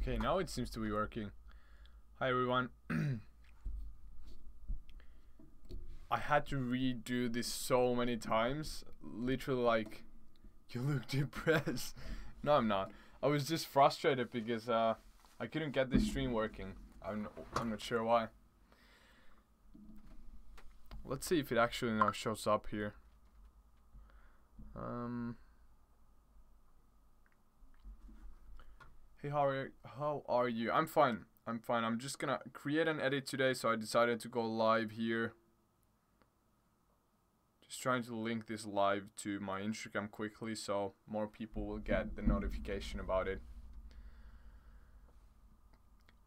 Okay, now it seems to be working. Hi everyone. I had to redo this so many times. Literally, like, you look depressed. No, I'm not. I was just frustrated because I couldn't get this stream working. I'm not sure why. Let's see if it actually now shows up here. Hey, how are you? I'm fine. I'm fine. I'm just gonna create an edit today, so I decided to go live here. Just trying to link this live to my Instagram quickly so more people will get the notification about it.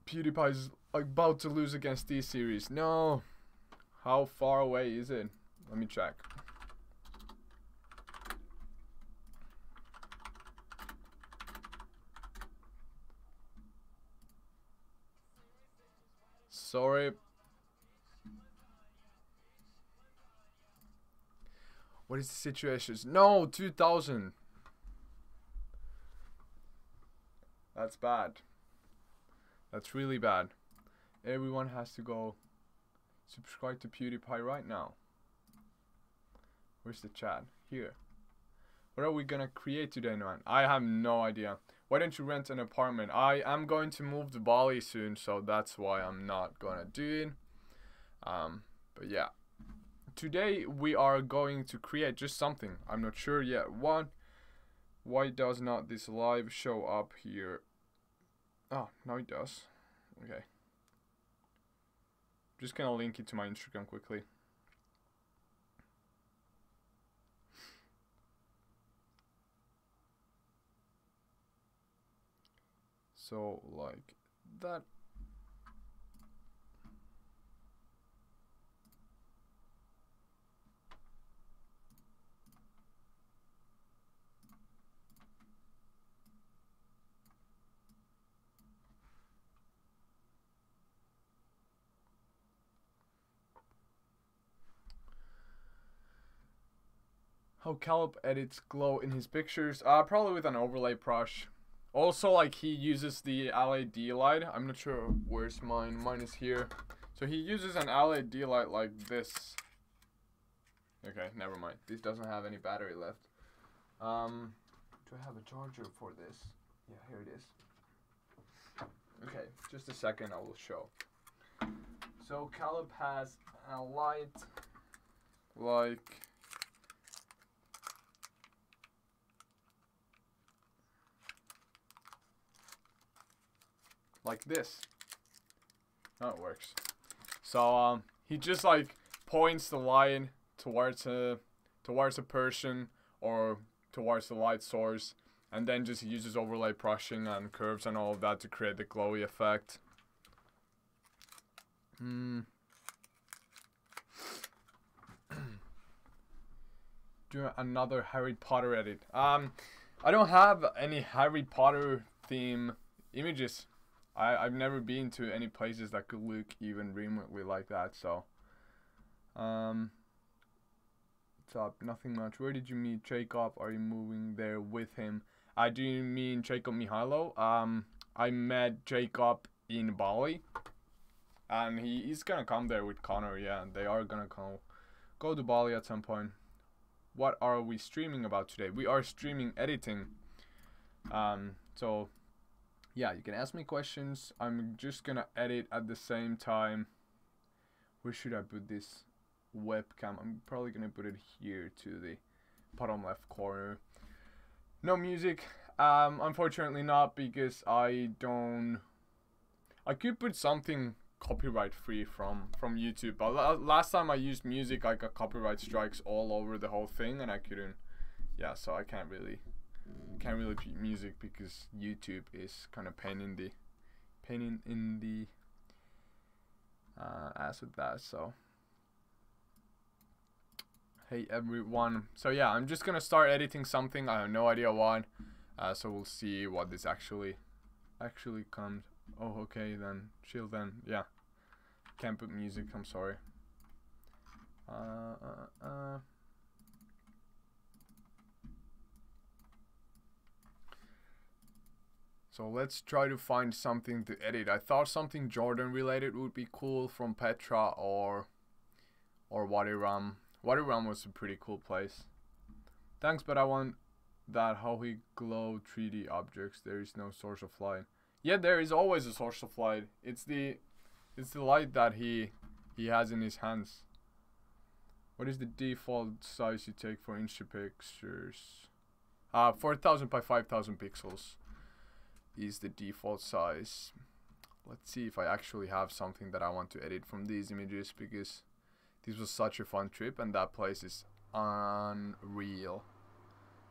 PewDiePie's about to lose against D-Series. No. How far away is it? Let me check. Sorry. What is the situation? No, 2000. That's bad. That's really bad. Everyone has to go subscribe to PewDiePie right now. Where's the chat? Here. What are we gonna create today, man? I have no idea. Why don't you rent an apartment? I am going to move to Bali soon, so that's why I'm not gonna do it. But yeah. Today we are going to create just something. I'm not sure yet what. Why does not this live show up here? Oh, now it does. Okay. Just gonna link it to my Instagram quickly. So like that. How Caleb edits glow in his pictures? Probably with an overlay brush. Also, like, he uses the LED light. I'm not sure where's mine. Mine is here. So he uses an LED light like this. Okay, never mind. This doesn't have any battery left. Do I have a charger for this? Yeah, here it is. Okay, just a second, I will show. So Caleb has a light like this. Now it works. So he just like points the light towards a person or towards the light source, and then just uses overlay brushing and curves and all of that to create the glowy effect. Do another Harry Potter edit. I don't have any Harry Potter theme images. I've never been to any places that could look even remotely like that, so. What's up? Nothing much. Where did you meet Jacob? Are you moving there with him? Do you mean Jacob Mihailo? I met Jacob in Bali. And he's gonna come there with Connor, yeah. They are gonna go to Bali at some point. What are we streaming about today? We are streaming editing. So yeah, you can ask me questions. I'm just gonna edit at the same time. Where should I put this webcam? I'm probably gonna put it here to the bottom left corner. No music. Unfortunately not, because I could put something copyright free from YouTube, but last time I used music, I got copyright strikes all over the whole thing, and I couldn't. Yeah, so I can't really put music because YouTube is kind of pain in the ass with that. So hey everyone. So yeah, I'm just gonna start editing something. I have no idea what. So we'll see what this actually comes. Oh, okay then. Chill then. Yeah. Can't put music. I'm sorry. So let's try to find something to edit. I thought something Jordan related would be cool from Petra or Wadiram. Wadiram was a pretty cool place. Thanks, but I want that how he glow 3D objects. There is no source of light. Yeah, there is always a source of light. It's the light that he has in his hands. What is the default size you take for Insta pictures? 4000 by 5000 pixels is the default size. Let's see if I actually have something that I want to edit from these images, because this was such a fun trip and that place is unreal.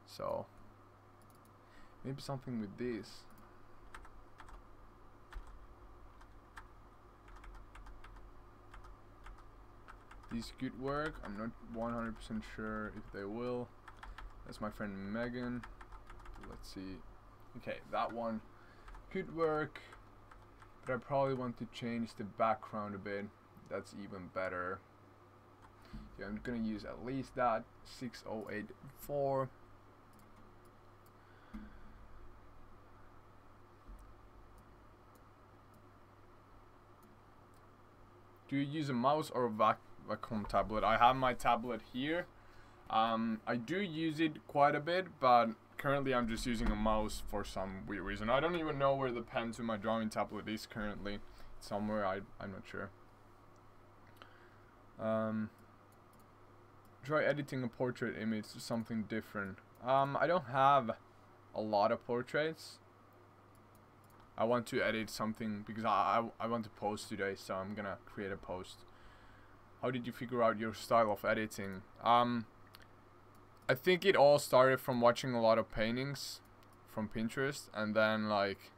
So maybe something with this. These could work. I'm not 100% sure if they will. That's my friend Megan. Let's see. Okay, that one could work, but I probably want to change the background a bit. That's even better. Yeah, I'm gonna use at least that 6084. Do you use a mouse or a Wacom tablet? I have my tablet here. I do use it quite a bit, but currently I'm just using a mouse for some weird reason. I don't even know where the pen to my drawing tablet is currently. Somewhere, I'm not sure. Try editing a portrait image to something different. I don't have a lot of portraits. I want to edit something because I want to post today, so I'm gonna create a post. How did you figure out your style of editing? I think it all started from watching a lot of paintings from Pinterest, and then like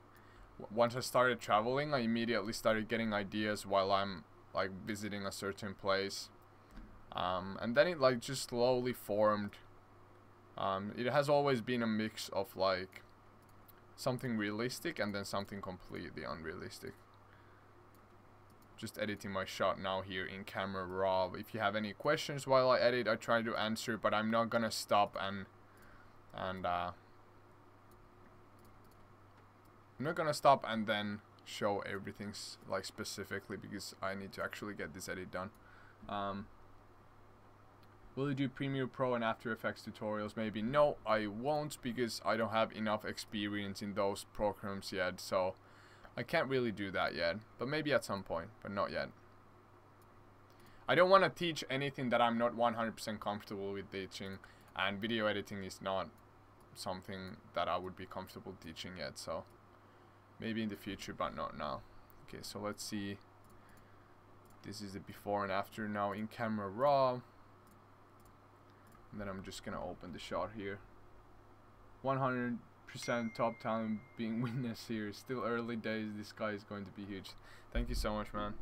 once I started traveling, I immediately started getting ideas while I'm like visiting a certain place, and then it like just slowly formed. It has always been a mix of like something realistic and then something completely unrealistic. Just editing my shot now here in Camera Raw. If you have any questions while I edit, I try to answer, but I'm not gonna stop and I'm not gonna stop and then show everything like specifically, because I need to actually get this edit done. Will you do Premiere Pro and After Effects tutorials? Maybe. No, I won't, because I don't have enough experience in those programs yet, so I can't really do that yet. But maybe at some point, but not yet. I don't want to teach anything that I'm not 100% comfortable with teaching, and video editing is not something that I would be comfortable teaching yet, so maybe in the future, but not now. Okay, so let's see. This is the before and after now in Camera Raw. And then I'm just gonna open the shot here. 100% top talent being witnessed here. Still early days. This guy is going to be huge. Thank you so much, man.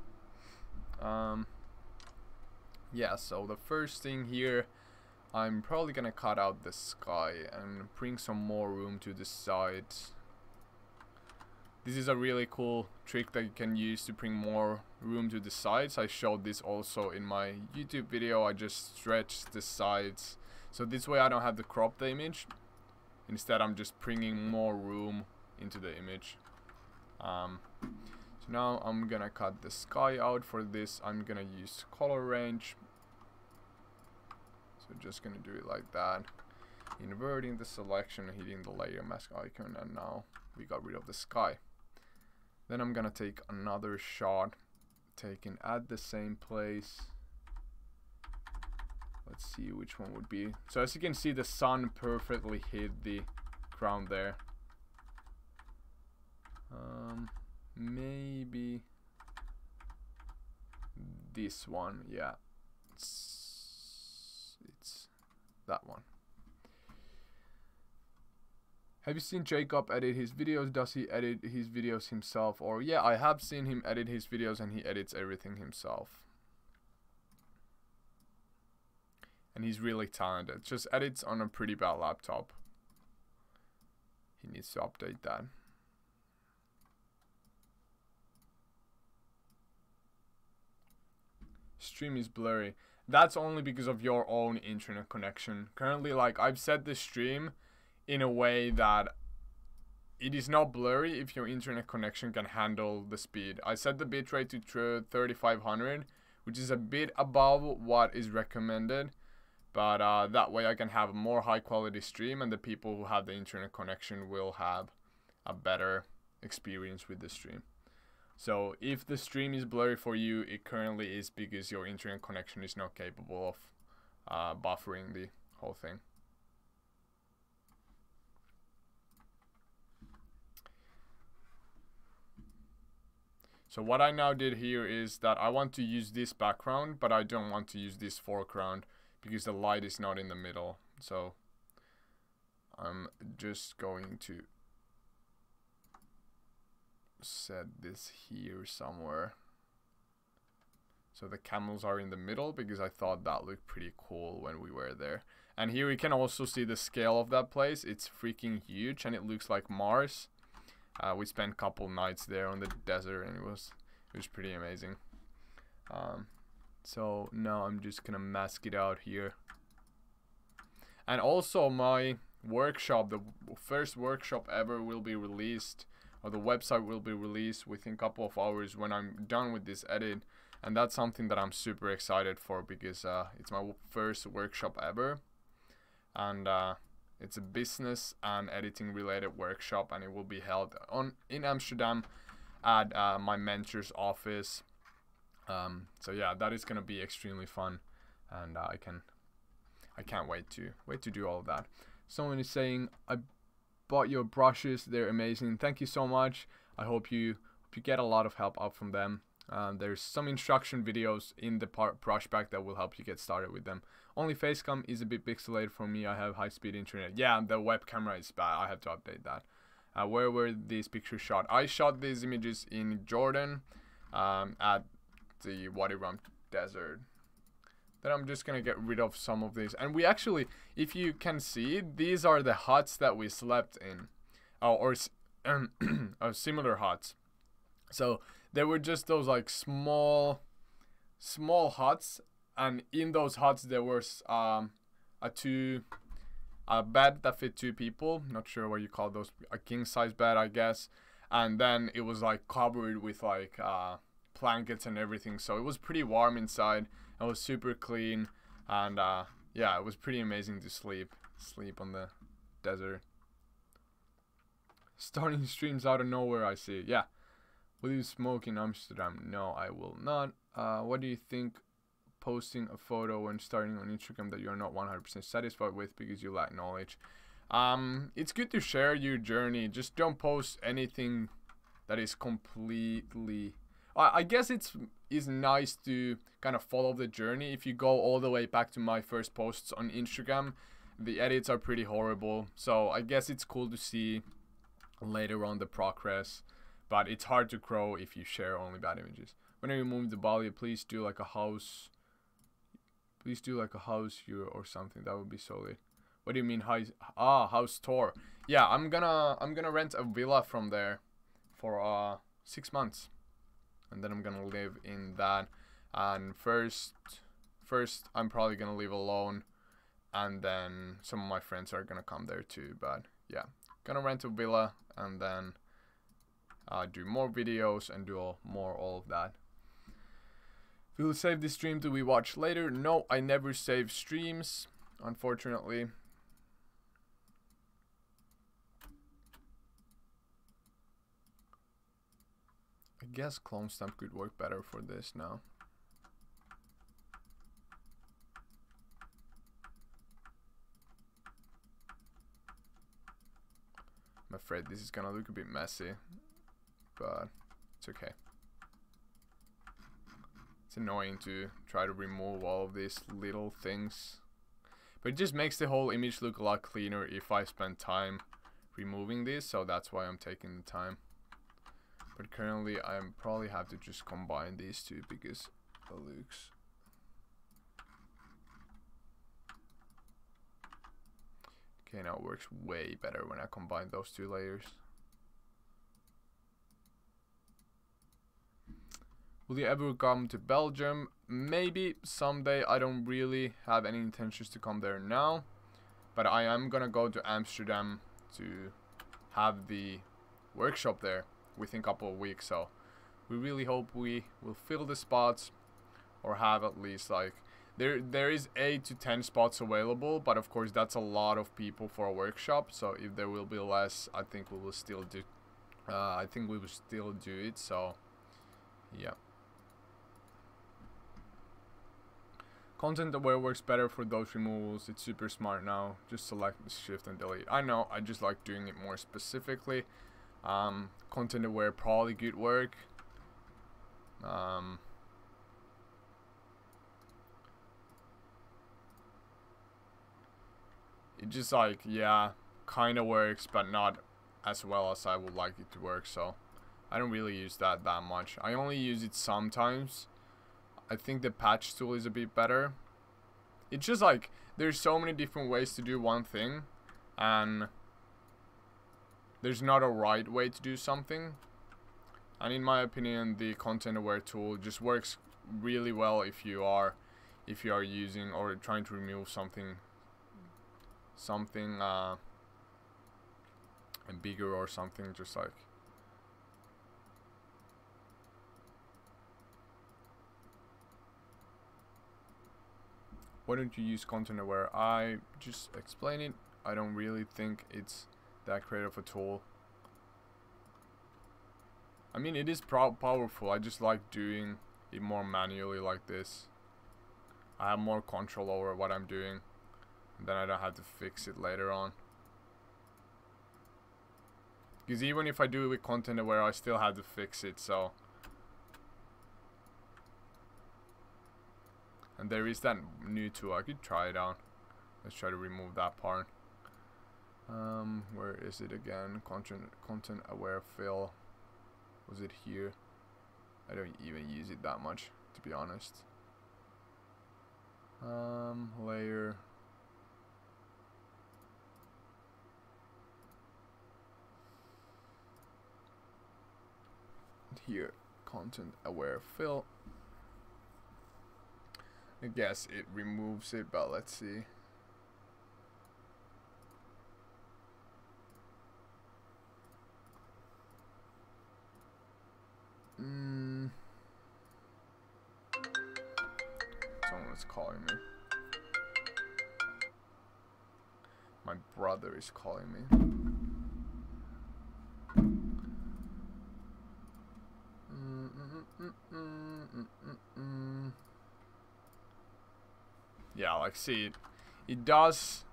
Yeah, so the first thing here, I'm probably gonna cut out the sky and bring some more room to the sides. This is a really cool trick that you can use to bring more room to the sides. I showed this also in my YouTube video. I just stretched the sides, so this way I don't have to crop the image. Instead, I'm just bringing more room into the image. So now I'm gonna cut the sky out. For this, I'm gonna use color range. So just gonna do it like that, inverting the selection, hitting the layer mask icon, and now we got rid of the sky. Then I'm gonna take another shot, taken at the same place. Let's see which one would be. So as you can see, the sun perfectly hit the ground there. Maybe this one. Yeah, it's that one. Have you seen Jacob edit his videos? Does he edit his videos himself? Or yeah, I have seen him edit his videos, and he edits everything himself. And he's really talented. Just edits on a pretty bad laptop. He needs to update that. Stream is blurry. That's only because of your own internet connection. Currently, like, I've set the stream in a way that it is not blurry if your internet connection can handle the speed. I set the bitrate to 3500, which is a bit above what is recommended, but that way I can have a more high quality stream, and the people who have the internet connection will have a better experience with the stream. So if the stream is blurry for you, it currently is because your internet connection is not capable of buffering the whole thing. So what I now did here is that I want to use this background, but I don't want to use this foreground because the light is not in the middle. So I'm just going to set this here somewhere. So the camels are in the middle because I thought that looked pretty cool when we were there. And here we can also see the scale of that place. It's freaking huge and it looks like Mars. We spent a couple nights there on the desert and it was pretty amazing. So now I'm just gonna mask it out here. And also my workshop, the first workshop ever, will be released, or the website will be released within a couple of hours when I'm done with this edit. And that's something that I'm super excited for because it's my first workshop ever. And it's a business and editing related workshop, and it will be held in Amsterdam at my mentor's office. So yeah, that is gonna be extremely fun, and I can't wait to do all of that. Someone is saying, I bought your brushes, they're amazing. Thank you so much. I hope you get a lot of help out from them. There's some instruction videos in the brush pack that will help you get started with them. Only facecam is a bit pixelated for me. I have high-speed internet. Yeah, the web camera is bad. I have to update that. Where were these pictures shot? I shot these images in Jordan at the Wadi Rum Desert. Then I'm just gonna get rid of some of these. And we actually, if you can see, these are the huts that we slept in, or similar huts. So there were just those like small huts, and in those huts there was a bed that fit 2 people. Not sure what you call those, a king size bed, I guess. And then it was like covered with like blankets and everything, so it was pretty warm inside. It was super clean, and yeah, it was pretty amazing to sleep on the desert. Starting streams out of nowhere, I see. Yeah. Will you smoke in Amsterdam? No, I will not. What do you think posting a photo when starting on Instagram that you're not 100% satisfied with because you lack knowledge? It's good to share your journey. Just don't post anything that is completely... I guess it's nice to kind of follow the journey. If you go all the way back to my first posts on Instagram, the edits are pretty horrible. So I guess it's cool to see later on the progress. But it's hard to grow if you share only bad images. When you move to Bali, please do like a house. Please do like a house here or something. That would be solid. What do you mean house tour? Yeah, I'm gonna rent a villa from there for 6 months, and then I'm gonna live in that. And first I'm probably gonna live alone, and then some of my friends are gonna come there too. But yeah, gonna rent a villa and then do more videos and do all of that. Will you save this stream to be watched later? No, I never save streams, unfortunately. I guess clone stamp could work better for this now. I'm afraid this is gonna look a bit messy, but it's okay. It's annoying to try to remove all of these little things, but it just makes the whole image look a lot cleaner if I spend time removing this, so that's why I'm taking the time. But currently I probably have to just combine these two because it looks... Okay, now it works way better when I combine those two layers. Will you ever come to Belgium? Maybe someday. I don't really have any intentions to come there now, but I am gonna go to Amsterdam to have the workshop there within a couple of weeks. So we really hope we will fill the spots, or have at least like there is 8 to 10 spots available, but of course that's a lot of people for a workshop. So if there will be less, I think we will still do it. So yeah. Content aware works better for those removals. It's super smart now. Just select shift and delete. I know, I just like doing it more specifically. Content aware probably good work. It just like, yeah, kind of works, but not as well as I would like it to work. So I don't really use that much. I only use it sometimes. I think the patch tool is a bit better. It's just like there's so many different ways to do one thing, and there's not a right way to do something. And in my opinion, the content aware tool just works really well if you are using or trying to remove something bigger or something, just like. Why don't you use content aware? I just explain it. I don't really think it's that great of a tool. I mean, it is powerful. I just like doing it more manually like this. I have more control over what I'm doing, and then I don't have to fix it later on. Because even if I do it with content aware, I still have to fix it, so. And there is that new tool. I could try it out. Let's try to remove that part. Where is it again? Content aware fill. Was it here? I don't even use it that much, to be honest. Layer. Here, content aware fill. I guess it removes it, but let's see. Someone's calling me. My brother is calling me. Yeah, like see it does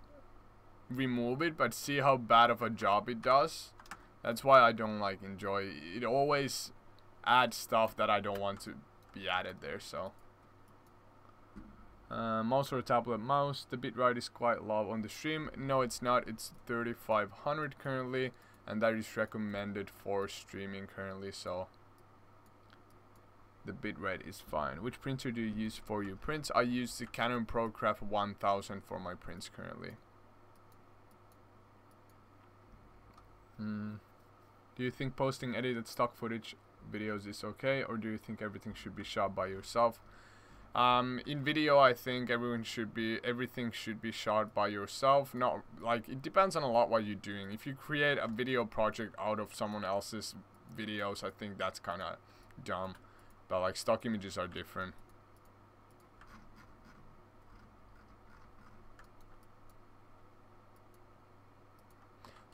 remove it, but see how bad of a job it does. That's why I don't like enjoy it. It always adds stuff that I don't want to be added there. So mouse or tablet mouse, the bitrate is quite low on the stream. No, it's not. It's 3500 currently, and that is recommended for streaming currently, so the bitrate is fine. Which printer do you use for your prints? I use the Canon ProCraft 1000 for my prints currently. Do you think posting edited stock footage videos is okay, or do you think everything should be shot by yourself? In video, I think everything should be shot by yourself. Not like, it depends on a lot what you're doing. If you create a video project out of someone else's videos, I think that's kind of dumb. But like, stock images are different.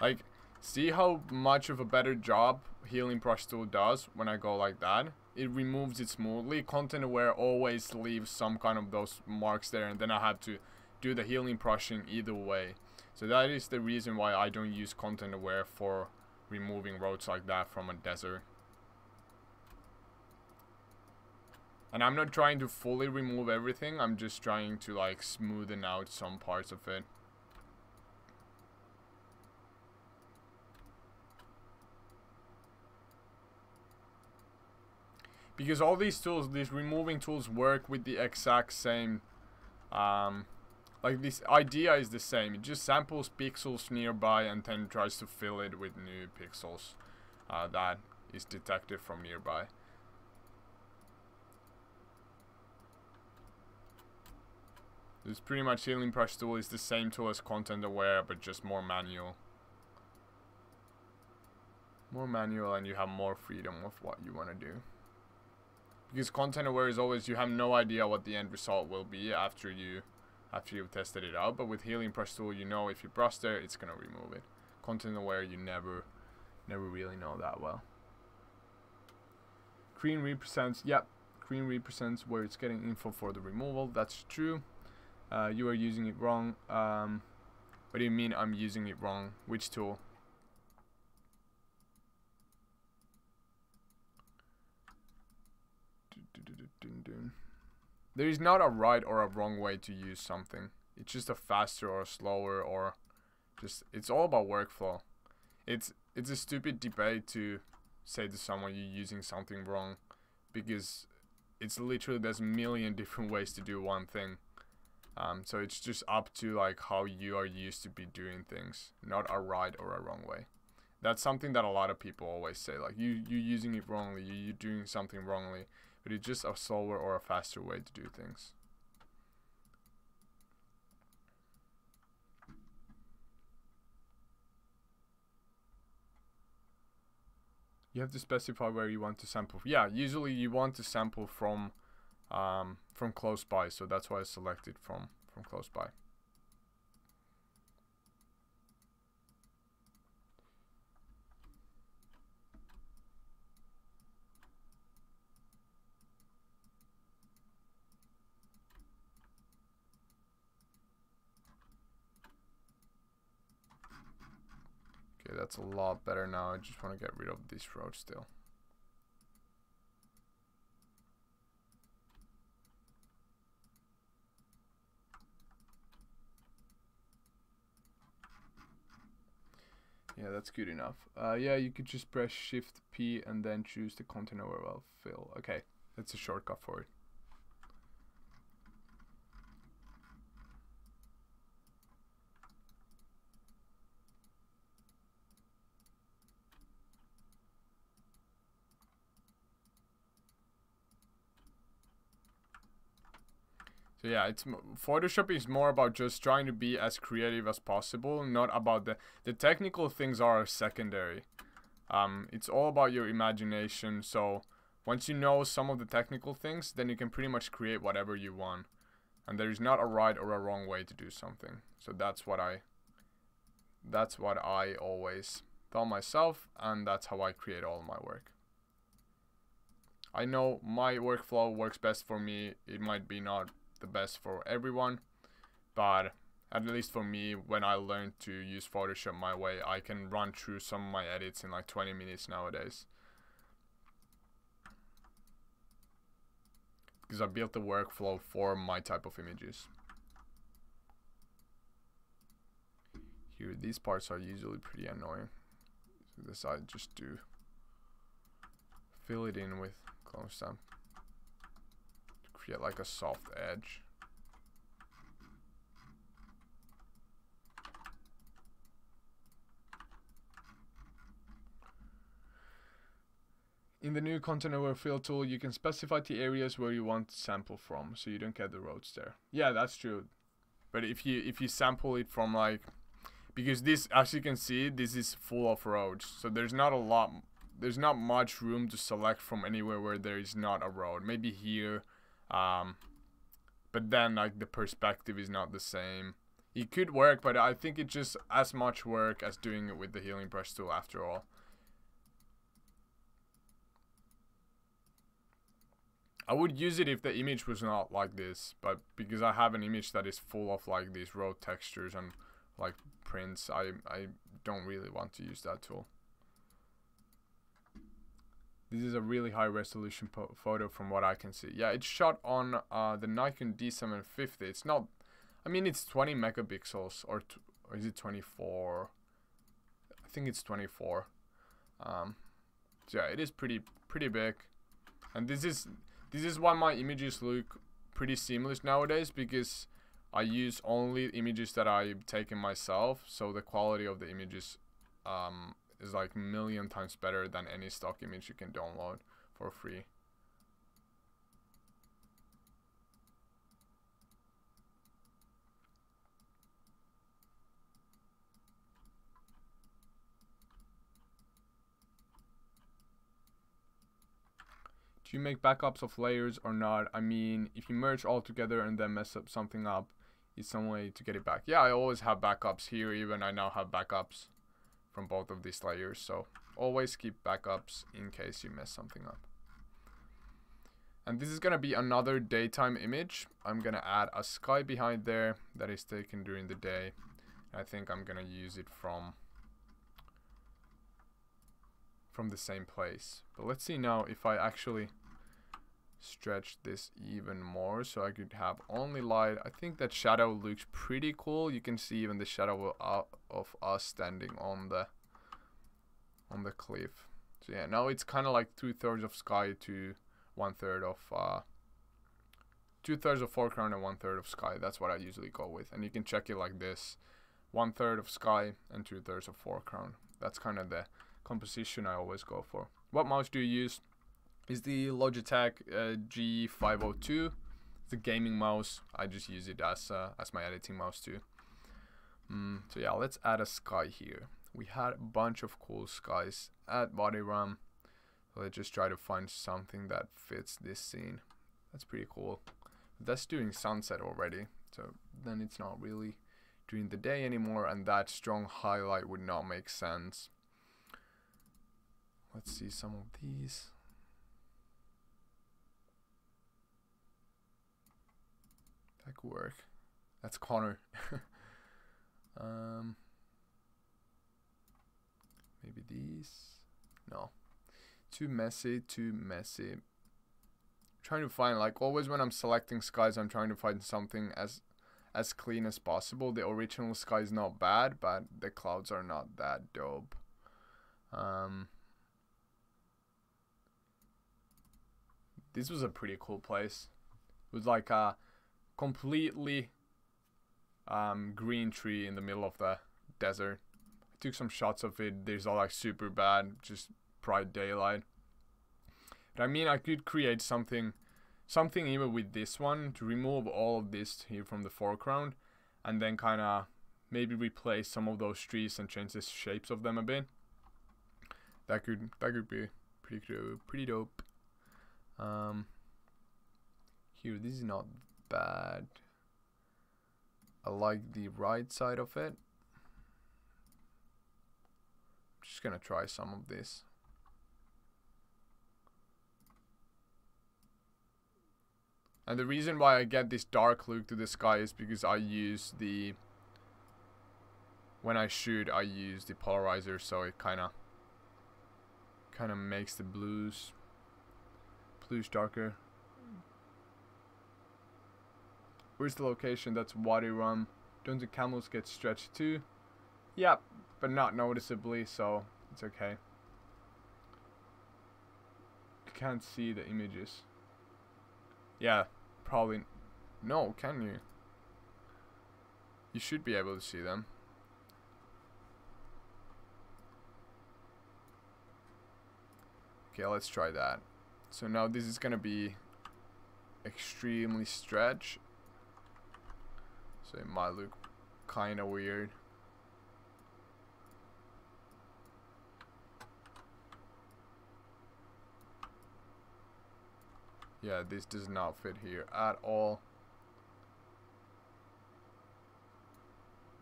Like, see how much of a better job healing brush tool does when I go like that? It removes it smoothly. Content aware always leaves some kind of those marks there, and then I have to do the healing brushing either way. So that is the reason why I don't use content aware for removing roads like that from a desert. And I'm not trying to fully remove everything, I'm just trying to like smoothen out some parts of it. Because all these tools, these removing tools, work with the exact same, like this idea is the same. It just samples pixels nearby and then tries to fill it with new pixels that is detected from nearby. This pretty much healing brush tool is the same tool as content aware, but just more manual. more manual, and you have more freedom of what you want to do. Because content aware is always, you have no idea what the end result will be after you've tested it out. But with healing brush tool, you know if you brush there, it's gonna remove it. Content aware, you never really know that well. Green represents, yep, green represents where it's getting info for the removal. That's true. You are using it wrong. What do you mean I'm using it wrong? Which tool? There is not a right or a wrong way to use something. It's just a faster or slower, or just, it's all about workflow. It's a stupid debate to say to someone you're using something wrong, because it's literally, there's a million different ways to do one thing. So it's just up to like how you are used to be doing things, not a right or a wrong way. That's something that a lot of people always say, like you're using it wrongly, you're doing something wrongly, but it's just a slower or a faster way to do things. You have to specify where you want to sample. Yeah, usually you want to sample from close by, so that's why I selected from close by. Okay, that's a lot better now. I just want to get rid of this road still. Yeah, that's good enough. Yeah, you could just press Shift P and then choose the content overall fill. Okay, that's a shortcut for it. So yeah, Photoshop is more about just trying to be as creative as possible, not about the technical things are secondary. It's all about your imagination. So once you know some of the technical things, then you can pretty much create whatever you want, and there is not a right or a wrong way to do something. So that's what I always tell myself, and that's how I create all my work. I know my workflow works best for me. It might be not the best for everyone, but at least for me, when I learned to use Photoshop my way, I can run through some of my edits in like 20 minutes nowadays, because I built the workflow for my type of images. Here, these parts are usually pretty annoying, so this I just do fill it in with clone stamp to create like a soft edge. In the new content over fill tool, you can specify the areas where you want to sample from, so you don't get the roads there. Yeah, that's true. But if you sample it from like, because this, as you can see, this is full of roads, so there's not much room to select from anywhere where there is not a road. Maybe here, but then like the perspective is not the same. It could work, but I think it's just as much work as doing it with the healing brush tool after all. I would use it if the image was not like this, but because I have an image that is full of like these road textures and like prints, I don't really want to use that tool. This is a really high resolution photo from what I can see. Yeah, it's shot on the Nikon D750. It's not, I mean, it's 20 megapixels, or is it 24? I think it's 24. So yeah, it is pretty big, and this is why my images look pretty seamless nowadays, because I use only images that I've taken myself, so the quality of the images is like a million times better than any stock image you can download for free. Do you make backups of layers or not? I mean, if you merge all together and then mess up something up, is some way to get it back? Yeah, I always have backups here. Even I now have backups from both of these layers. So always keep backups in case you mess something up. And this is going to be another daytime image. I'm going to add a sky behind there that is taken during the day. I think I'm going to use it from the same place. But let's see now if I actually stretch this even more so I could have only light. I think that shadow looks pretty cool. You can see even the shadow of us standing on the cliff. So yeah, now it's kind of like 2/3 of sky to 1/3 of 2/3 of foreground and 1/3 of sky. That's what I usually go with, and you can check it like this: 1/3 of sky and 2/3 of foreground. That's kind of the composition I always go for. What mouse do you use? Is the Logitech G502. It's a gaming mouse. I just use it as my editing mouse too. So yeah, let's add a sky here. We had a bunch of cool skies at body RAM. So let's just try to find something that fits this scene. That's pretty cool. That's doing sunset already, so then it's not really during the day anymore, and that strong highlight would not make sense. Let's see some of these. That could work. That's Connor. Maybe these. No. Too messy, too messy. Trying to find, like, always when I'm selecting skies, I'm trying to find something as clean as possible. The original sky is not bad, but the clouds are not that dope. This was a pretty cool place. It was like a completely green tree in the middle of the desert. I took some shots of it. These are like super bad, just bright daylight. But I mean, I could create something even with this one to remove all of this here from the foreground, and then kind of maybe replace some of those trees and change the shapes of them a bit. That could be pretty dope. Here, this is not bad. I like the right side of it. Just gonna try some of this. And the reason why I get this dark look to the sky is because I use when I shoot, I use the polarizer, so it kind of makes the blues darker. Where's the location? That's Wadi Rum. Don't the camels get stretched too? Yeah, but not noticeably, so it's okay. You can't see the images. Yeah, probably. No, can you? You should be able to see them. Okay, let's try that. So now this is gonna be extremely stretched. So it might look kind of weird. Yeah, this does not fit here at all.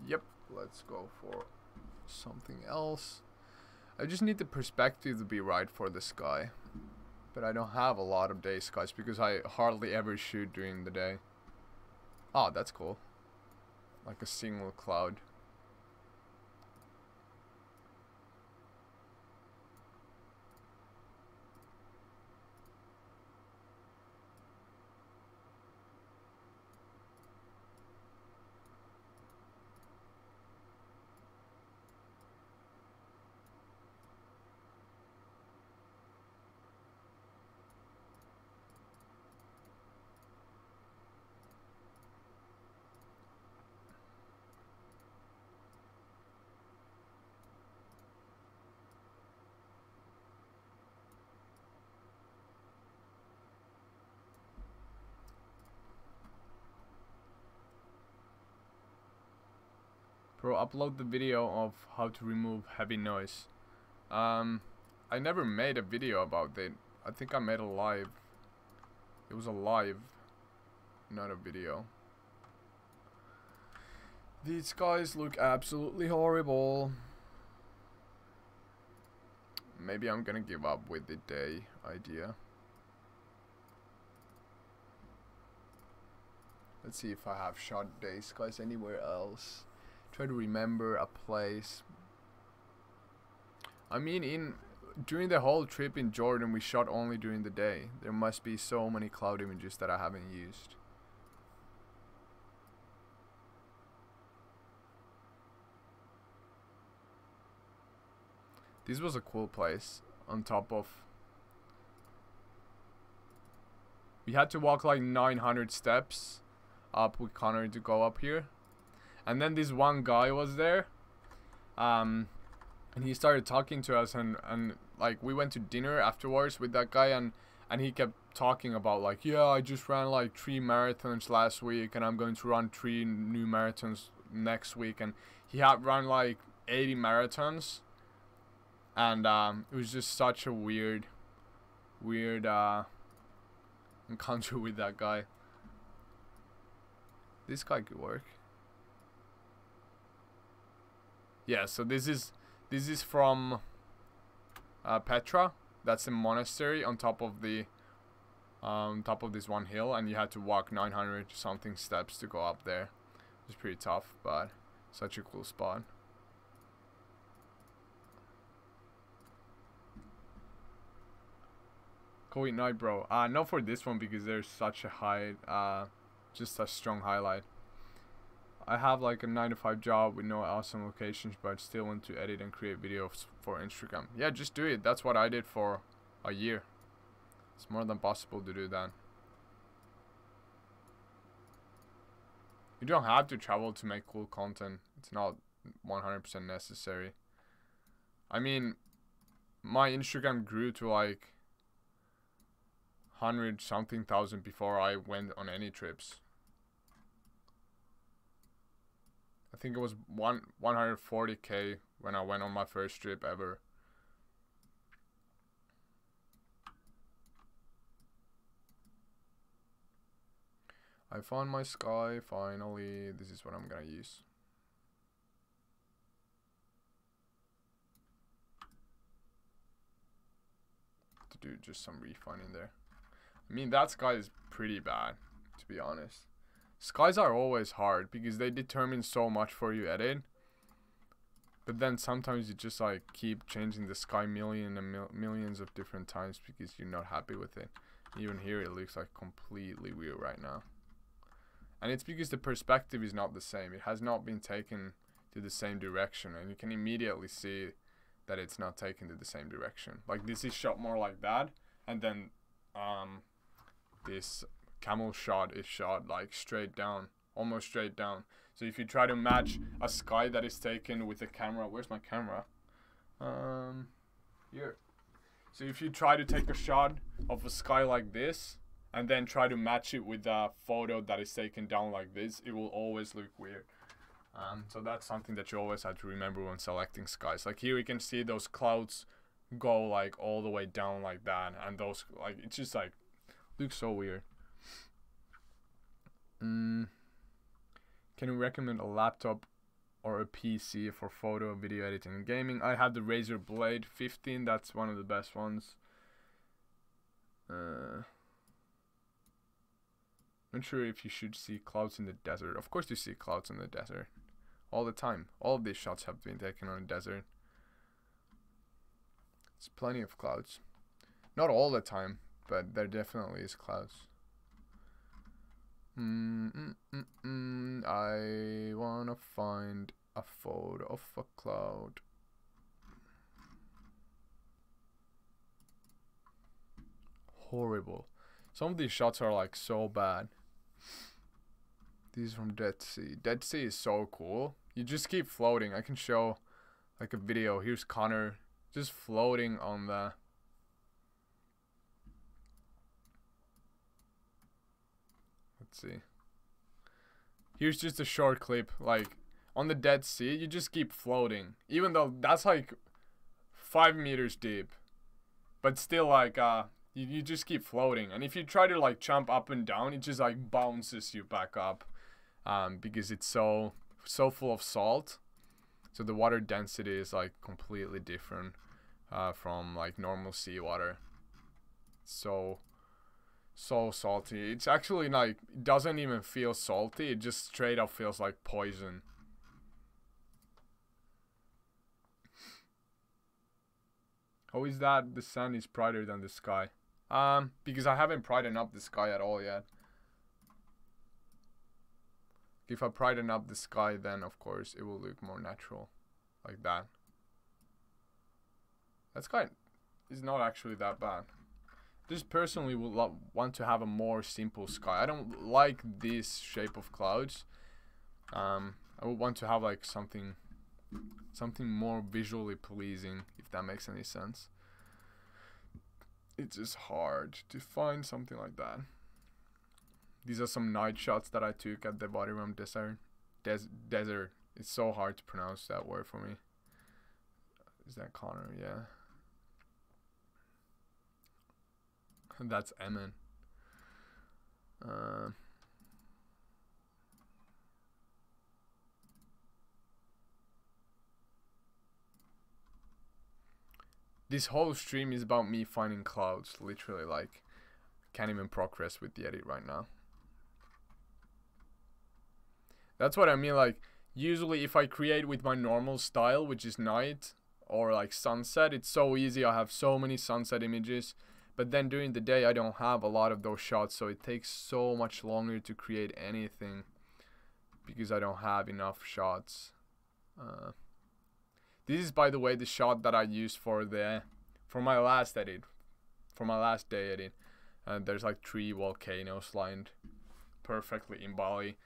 Yep, let's go for something else. I just need the perspective to be right for the sky. But I don't have a lot of day skies because I hardly ever shoot during the day. Oh, that's cool. Like a single cloud. Bro, upload the video of how to remove heavy noise. I never made a video about it. I think I made a live. It was a live, not a video. These guys look absolutely horrible. Maybe I'm gonna give up with the day idea. Let's see if I have shot days, guys, anywhere else. Try to remember a place. I mean, during the whole trip in Jordan, we shot only during the day. There must be so many cloud images that I haven't used. This was a cool place on top of... We had to walk like 900 steps up with Connor to go up here. And then this one guy was there. And he started talking to us and like we went to dinner afterwards with that guy and he kept talking about like, yeah, I just ran like 3 marathons last week and I'm going to run 3 new marathons next week. And he had run like 80 marathons. And it was just such a weird encounter with that guy. This guy could work. Yeah, so this is from Petra. That's a monastery on top of the this one hill, and you had to walk 900 something steps to go up there. It was pretty tough, but such a cool spot. Cool night, bro. Not for this one because there's such a high, just a strong highlight. I have like a 9-to-5 job with no awesome locations, but still want to edit and create videos for Instagram. Yeah, just do it. That's what I did for a year. It's more than possible to do that. You don't have to travel to make cool content. It's not 100% necessary. I mean, my Instagram grew to like 100 something thousand before I went on any trips. I think it was 140k when I went on my first trip ever. I found my sky finally. This is what I'm gonna use. To do just some refining there. I mean, that sky is pretty bad, to be honest. Skies are always hard because they determine so much for you edit. But then sometimes you just like keep changing the sky millions of different times because you're not happy with it. Even here it looks like completely weird right now. And it's because the perspective is not the same. It has not been taken to the same direction, and you can immediately see that it's not taken to the same direction. Like this is shot more like that, and then this camel shot is shot like straight down, almost straight down. So if you try to match a sky that is taken with a camera, where's my camera? Here. So if you try to take a shot of a sky like this and then try to match it with a photo that is taken down like this, it will always look weird. So that's something that you always have to remember when selecting skies. Like here you can see those clouds go like all the way down like that, and those like it's just like looks so weird. Can you recommend a laptop or a PC for photo, video editing, and gaming? I have the Razer Blade 15. That's one of the best ones. Not sure if you should see clouds in the desert. Of course you see clouds in the desert. All the time. All of these shots have been taken on a desert. It's plenty of clouds. Not all the time, but there definitely is clouds. I wanna find a photo of a cloud. Horrible. Some of these shots are like so bad. These from Dead Sea. Dead Sea is so cool. You just keep floating. I can show like a video. Here's Connor just floating on the... Let's see. Here's just a short clip. Like on the Dead Sea, you just keep floating. Even though that's like 5 meters deep. But still like You just keep floating. And if you try to like jump up and down, it just like bounces you back up, because it's so full of salt. So the water density is like completely different from like normal seawater. So salty. It's actually like, it doesn't even feel salty. It just straight up feels like poison. How is that the sun is brighter than the sky? Because I haven't brightened up the sky at all yet. If I brighten up the sky, then of course it will look more natural, like that. That sky is not actually that bad. Just personally would want to have a more simple sky. I don't like this shape of clouds. I would want to have like something more visually pleasing, if that makes any sense. It's just hard to find something like that. These are some night shots that I took at the Bodiram desert. Desert. It's so hard to pronounce that word for me. Is that Connor? Yeah. That's Emin. This whole stream is about me finding clouds. Literally, like, can't even progress with the edit right now. That's what I mean. Like, usually if I create with my normal style, which is night or like sunset, it's so easy. I have so many sunset images. But then during the day, I don't have a lot of those shots, so it takes so much longer to create anything because I don't have enough shots. This is, by the way, the shot that I used for my last edit, for my last day edit. There's like 3 volcanoes lined perfectly in Bali.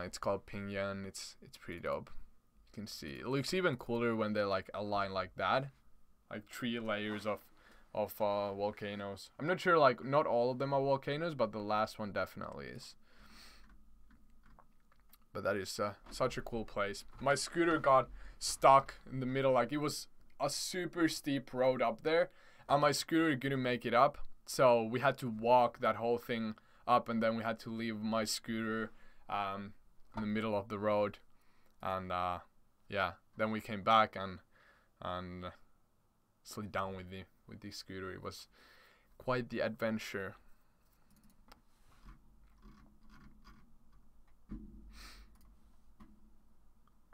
It's called Pingyan. It's pretty dope. You can see it looks even cooler when they like align like that, like 3 layers of volcanoes. I'm not sure, like, not all of them are volcanoes, but the last one definitely is. But that is such a cool place. My scooter got stuck in the middle. Like, it was a super steep road up there, and my scooter couldn't make it up, so we had to walk that whole thing up, and then we had to leave my scooter in the middle of the road, and yeah, then we came back and slid down with the scooter. It was quite the adventure.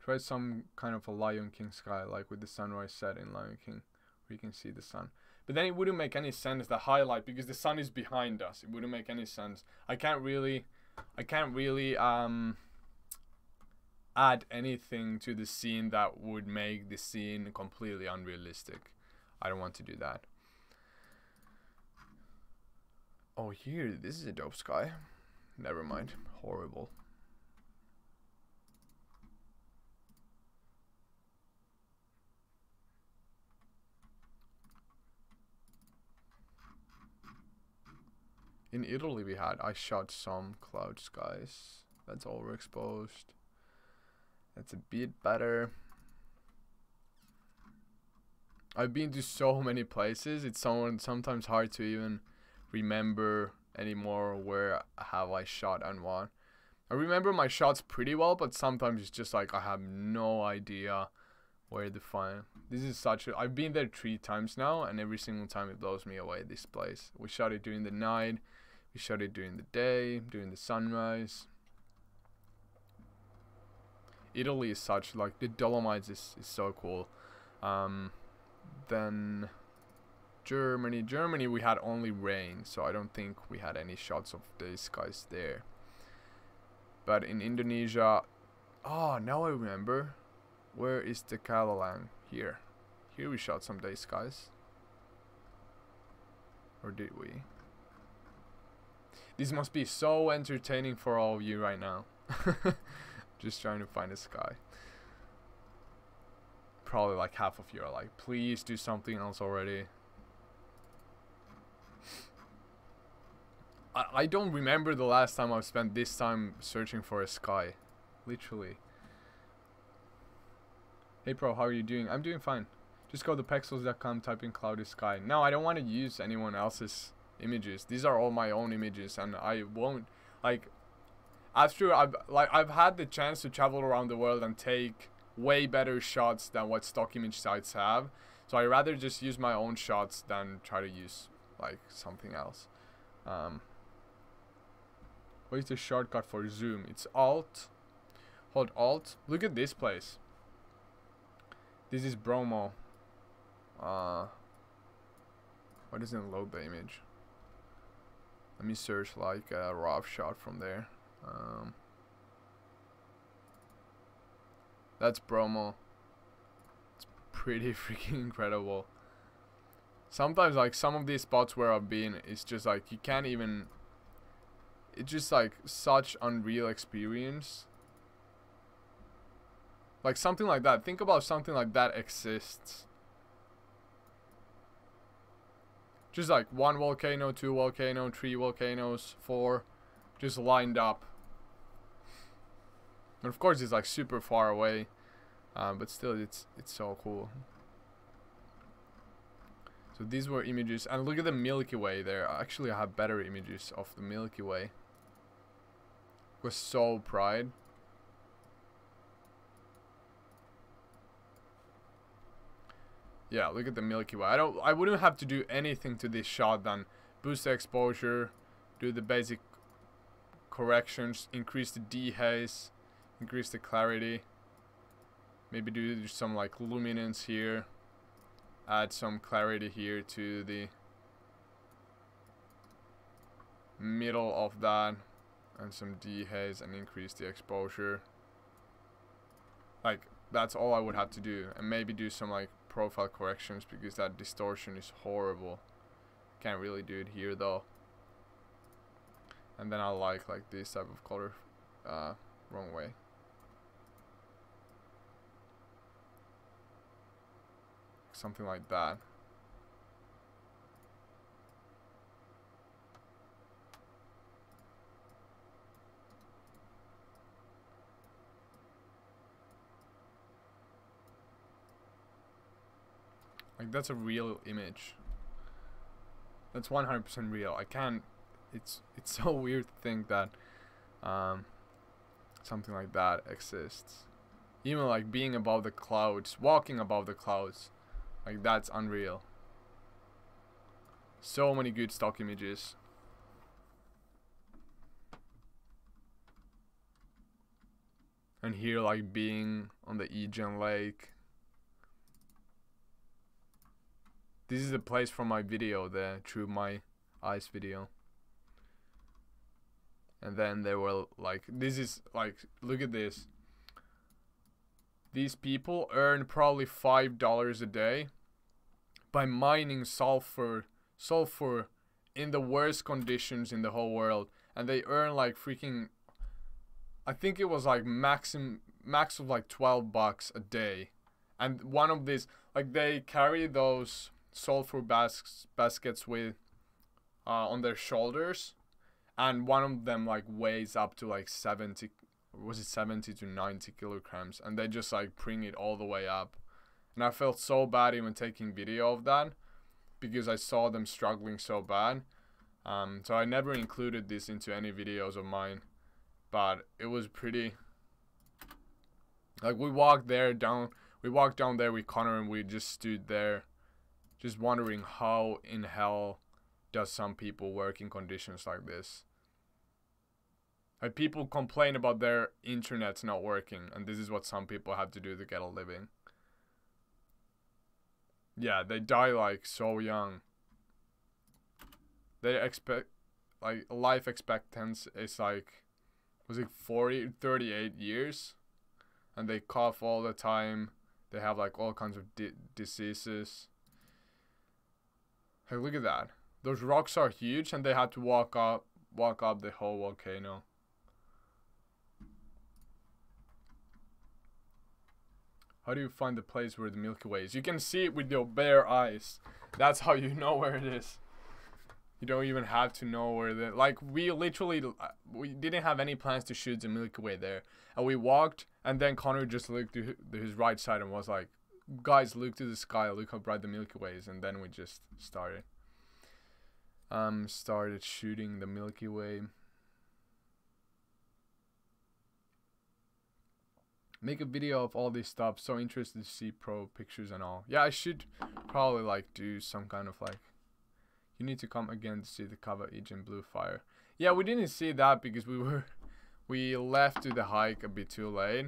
Try some kind of a Lion King sky, like with the sunrise set in Lion King, where you can see the sun. But then it wouldn't make any sense, the highlight, because the sun is behind us. It wouldn't make any sense. I can't really add anything to the scene that would make the scene completely unrealistic. I don't want to do that. Oh, here, this is a dope sky. Never mind. Horrible. In Italy I shot some cloud skies. That's overexposed. That's a bit better. I've been to so many places, it's sometimes hard to even remember anymore where have I shot and what. I remember my shots pretty well, but sometimes it's just like I have no idea where to find. This is I've been there 3 times now, and every single time it blows me away, this place. We shot it during the night, we shot it during the day, during the sunrise. Italy is such, like, the Dolomites is so cool. Then Germany we had only rain, so I don't think we had any shots of these skies there. But in Indonesia, oh, now I remember. Where is the Kalalang? Here we shot some day skies. Or did we? This must be so entertaining for all of you right now. Just trying to find a sky. Probably like half of you are like, please do something else already. I don't remember the last time I've spent this time searching for a sky. Literally. Hey pro, how are you doing? I'm doing fine. Just go to pexels.com, type in cloudy sky. No, I don't want to use anyone else's images. These are all my own images, and I won't, like, after I've had the chance to travel around the world and take way better shots than what stock image sites have. So I rather just use my own shots than try to use like something else. What is the shortcut for zoom? It's Alt. Hold Alt. Look at this place. This is Bromo. Why doesn't it load the image? Let me search like a rough shot from there. That's Bromo. It's pretty freaking incredible. Sometimes like some of these spots where I've been, it's just like you can't even, it's just like such unreal experience. Like something like that. Think about something like that exists. Just like 1 volcano, 2 volcano, 3 volcanoes, 4, just lined up. And of course it's like super far away, but still it's so cool. So these were images, and look at the Milky Way there. Actually I have better images of the Milky Way. It was so pride. Yeah, look at the Milky Way. I wouldn't have to do anything to this shot than boost the exposure, do the basic corrections, increase the dehaze, increase the clarity, maybe do some like luminance here, add some clarity here to the middle of that, and some dehaze, and increase the exposure. Like that's all I would have to do, and maybe do some like profile corrections because that distortion is horrible. Can't really do it here though. And then I like this type of color, wrong way. Something like that. Like that's a real image. That's 100% real. I can't. It's so weird to think that something like that exists. Even like being above the clouds, walking above the clouds, like that's unreal. So many good stock images. And here like being on the Aegean Lake. This is the place from my video, the Through My Eyes video. And then they were like, this is like, look at this. These people earn probably $5 a day by mining sulfur in the worst conditions in the whole world. And they earn like freaking, I think it was like max of like $12 a day. And one of these, like they carry those sulfur baskets with on their shoulders, and one of them like weighs up to like 70 to 90 kilograms, and they just like bring it all the way up. And I felt so bad even taking video of that because I saw them struggling so bad. So I never included this into any videos of mine, but it was pretty, like we walked down there with Connor, and we just stood there just wondering how in hell does some people work in conditions like this. Like people complain about their internet's not working, and this is what some people have to do to get a living. Yeah, they die like so young. They expect, like life expectancy is like, was it 38 years? And they cough all the time. They have like all kinds of diseases. Hey, look at that. Those rocks are huge, and they had to walk up the whole volcano. How do you find the place where the Milky Way is? You can see it with your bare eyes. That's how you know where it is. You don't even have to know where the, like we didn't have any plans to shoot the Milky Way there. And we walked, and then Connor just looked to his right side and was like, guys, look to the sky, look how bright the Milky Way is. And then we just started. started shooting the Milky Way. Make a video of all this stuff. So interested to see pro pictures and all. Yeah, I should probably like do some kind of like. You need to come again to see the cover Agent Blue Fire. Yeah, we didn't see that because we left to the hike a bit too late.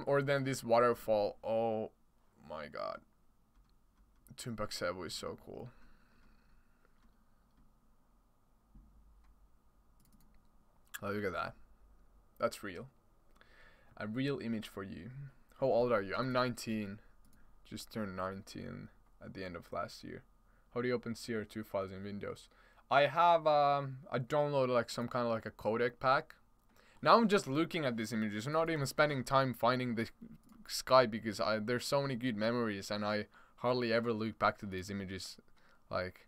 Or then this waterfall. Oh my god. Tumpak Sebu is so cool. Oh, look at that. That's real. A real image for you. How old are you? I'm 19. Just turned 19 at the end of last year. How do you open CR2 files in Windows? I have I downloaded like some kind of like a codec pack. Now I'm just looking at these images. I'm not even spending time finding the sky because there's so many good memories and I hardly ever look back to these images. Like,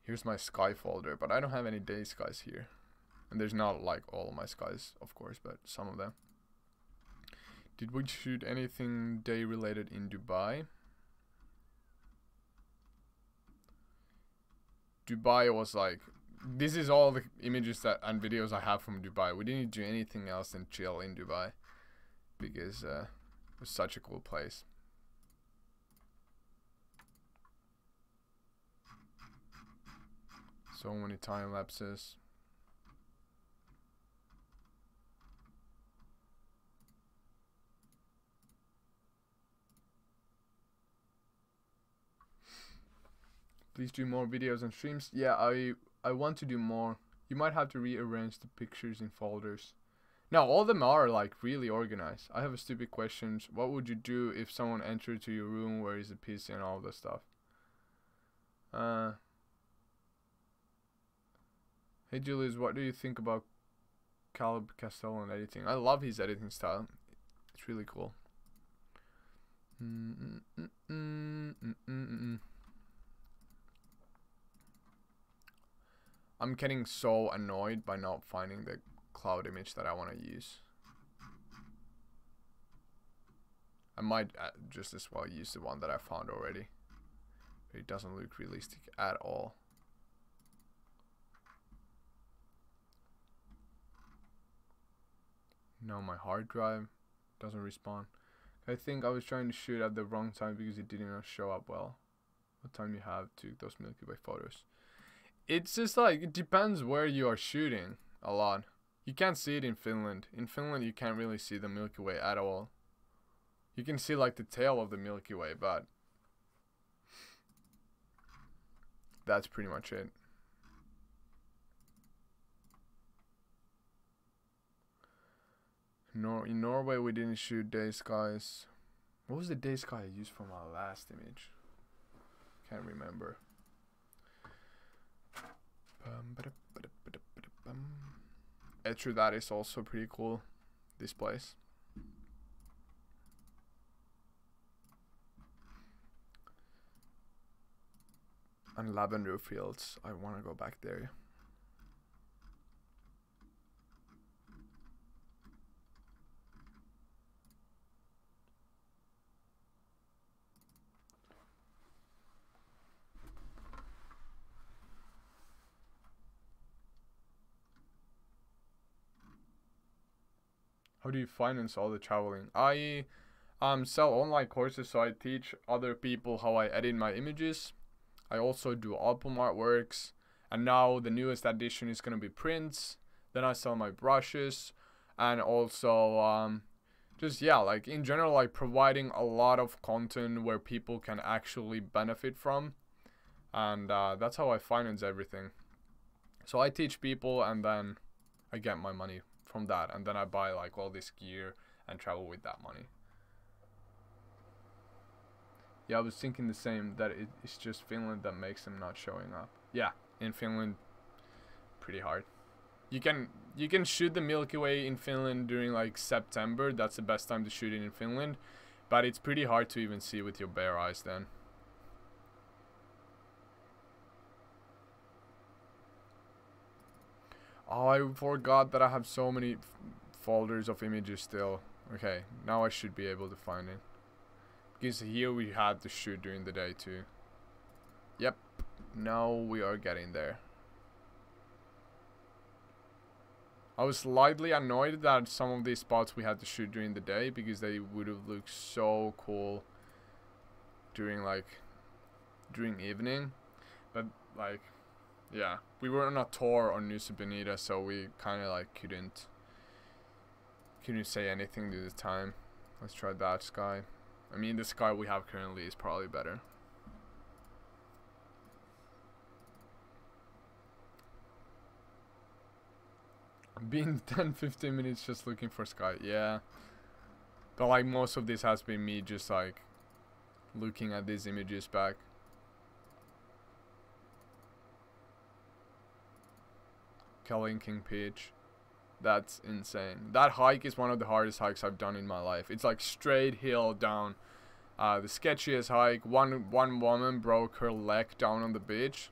here's my sky folder, but I don't have any day skies here. And there's not like all of my skies, of course, but some of them. Did we shoot anything day related in Dubai? Dubai was like, this is all the images that and videos I have from Dubai. We didn't do anything else than chill in Dubai because it was such a cool place. So many time lapses. Please do more videos and streams. Yeah, I want to do more. You might have to rearrange the pictures in folders. No, all of them are like really organized. I have a stupid question. What would you do if someone entered to your room? Where is the PC and all the stuff? Hey Julius, what do you think about Caleb Castello and editing? I love his editing style. It's really cool. I'm getting so annoyed by not finding the cloud image that I want to use. I might just as well use the one that I found already. It doesn't look realistic at all. No, my hard drive doesn't respond. I think I was trying to shoot at the wrong time because it didn't show up well. What time you have to those Milky Way photos? It's just like, it depends where you are shooting a lot. You can't see it in Finland. In Finland, you can't really see the Milky Way at all. You can see like the tail of the Milky Way, but that's pretty much it. In Norway, we didn't shoot day skies. What was the day sky I used for my last image? Can't remember. True, that is also pretty cool, this place. And lavender fields, I want to go back there. How do you finance all the traveling? I sell online courses, so I teach other people how I edit my images. I also do album artworks, and now the newest addition is gonna be prints. Then I sell my brushes, and also just yeah, like in general, like providing a lot of content where people can actually benefit from, and that's how I finance everything. So I teach people, and then I get my money from that, and then I buy like all this gear and travel with that money. Yeah, I was thinking the same, that it's just Finland that makes them not showing up. Yeah, in Finland, pretty hard. You can shoot the Milky Way in Finland during like September. That's the best time to shoot it in Finland, but it's pretty hard to even see with your bare eyes then. Oh, I forgot that I have so many folders of images still. Okay, now I should be able to find it. Because here we had to shoot during the day too. Yep, now we are getting there. I was slightly annoyed that some of these spots we had to shoot during the day because they would have looked so cool during evening. But like, yeah, we were on a tour on Nusa Penida, so we kind of like couldn't say anything to the time. Let's try that sky. I mean, the sky we have currently is probably better. Been 10-15 minutes just looking for sky. Yeah, but like most of this has been me just like looking at these images back. King Peach. That's insane. That hike is one of the hardest hikes I've done in my life. It's like straight hill down. The sketchiest hike. One woman broke her leg down on the beach,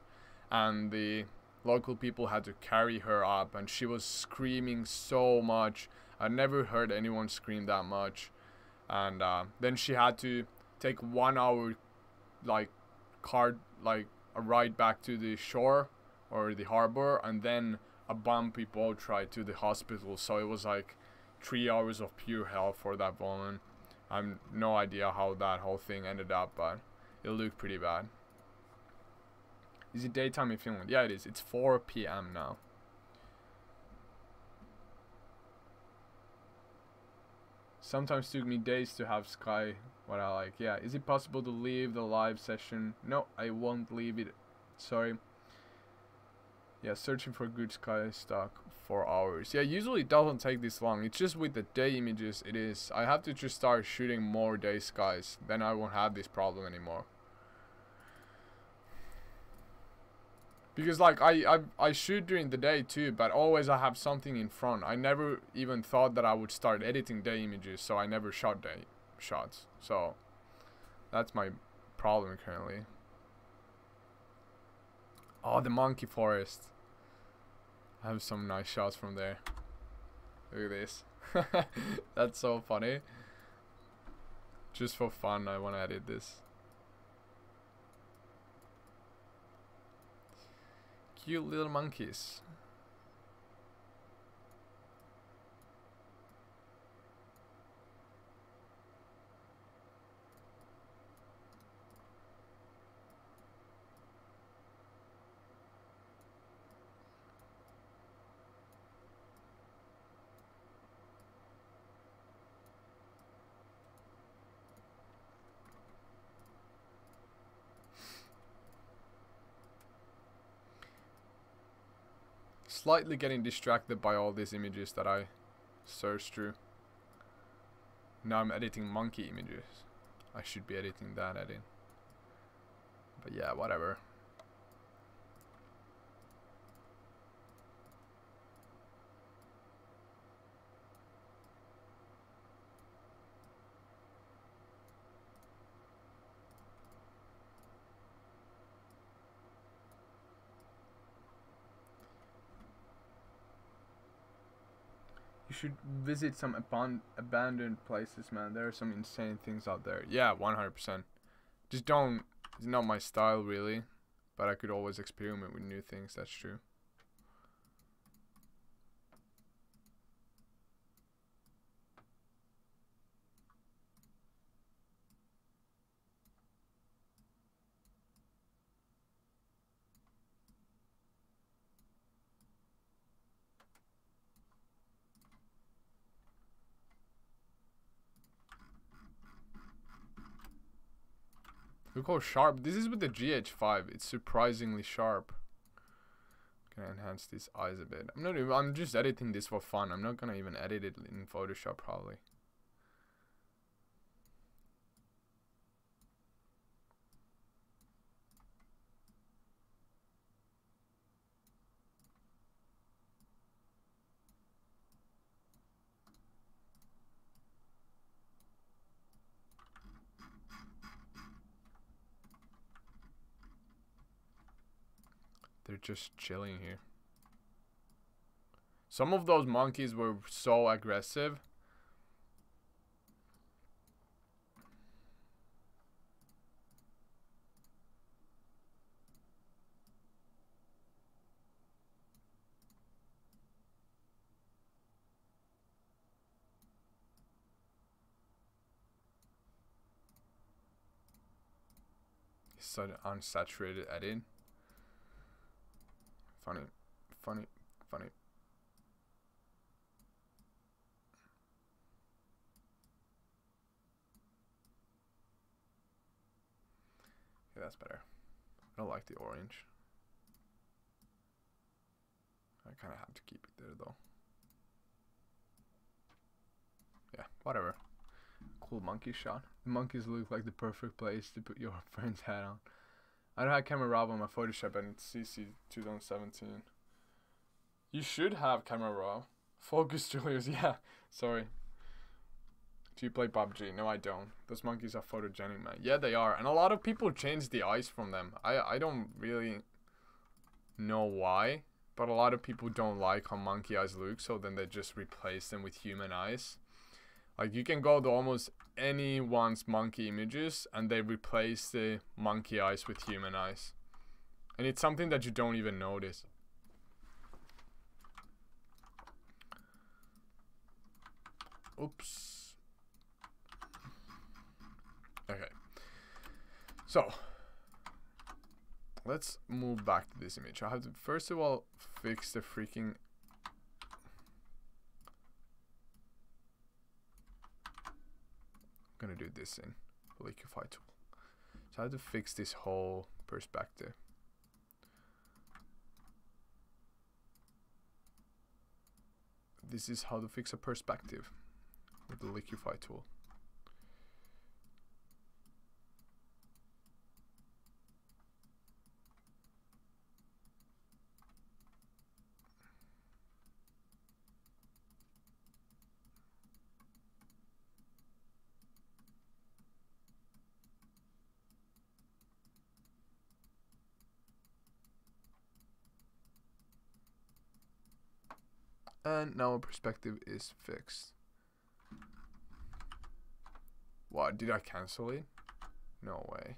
and the local people had to carry her up, and she was screaming so much. I never heard anyone scream that much. And then she had to take 1 hour a ride back to the shore or the harbor, and then a bumpy boat ride to the hospital. So it was like 3 hours of pure hell for that woman. I have no idea how that whole thing ended up, but it looked pretty bad. Is it daytime in Finland? Yeah, it is. It's 4 p.m. now. Sometimes took me days to have sky what I like. Yeah, is it possible to leave the live session? No, I won't leave it. Sorry. Yeah, searching for good sky stock 4 hours. Yeah, usually it doesn't take this long. It's just with the day images it is. I have to just start shooting more day skies. Then I won't have this problem anymore. Because like I shoot during the day too, but always I have something in front. I never even thought that I would start editing day images, so I never shot day shots. So that's my problem currently. Oh, the monkey forest. I have some nice shots from there. Look at this. That's so funny. Just for fun, I want to edit this. Cute little monkeys. Slightly getting distracted by all these images that I searched through. Now I'm editing monkey images. I should be editing that edit. But yeah, whatever. You should visit some abandoned places, man. There are some insane things out there. Yeah, 100%. Just don't... It's not my style, really. But I could always experiment with new things, that's true. Look how sharp. This is with the GH5. It's surprisingly sharp. Can I enhance these eyes a bit? I'm just editing this for fun. I'm not gonna even edit it in Photoshop probably. They're just chilling here. Some of those monkeys were so aggressive. It's such an unsaturated edit. Funny, funny, funny. Okay, that's better. I don't like the orange. I kind of have to keep it there though. Yeah, whatever. Cool monkey shot. The monkeys look like the perfect place to put your friend's hat on. I don't have Camera Raw on my Photoshop and it's CC 2017. You should have Camera Raw. Focus Julius, yeah. Sorry. Do you play PUBG? No, I don't. Those monkeys are photogenic, man. Yeah, they are. And a lot of people change the eyes from them. I don't really know why. But a lot of people don't like how monkey eyes look. So then they just replace them with human eyes. Like you can go to almost anyone's monkey images and they replace the monkey eyes with human eyes. And it's something that you don't even notice. Oops. Okay. So let's move back to this image. I have to first of all fix the freaking gonna do this in liquify tool. So I have to fix this whole perspective. This is how to fix a perspective with the liquify tool. And now our perspective is fixed. What, did I cancel it? No way.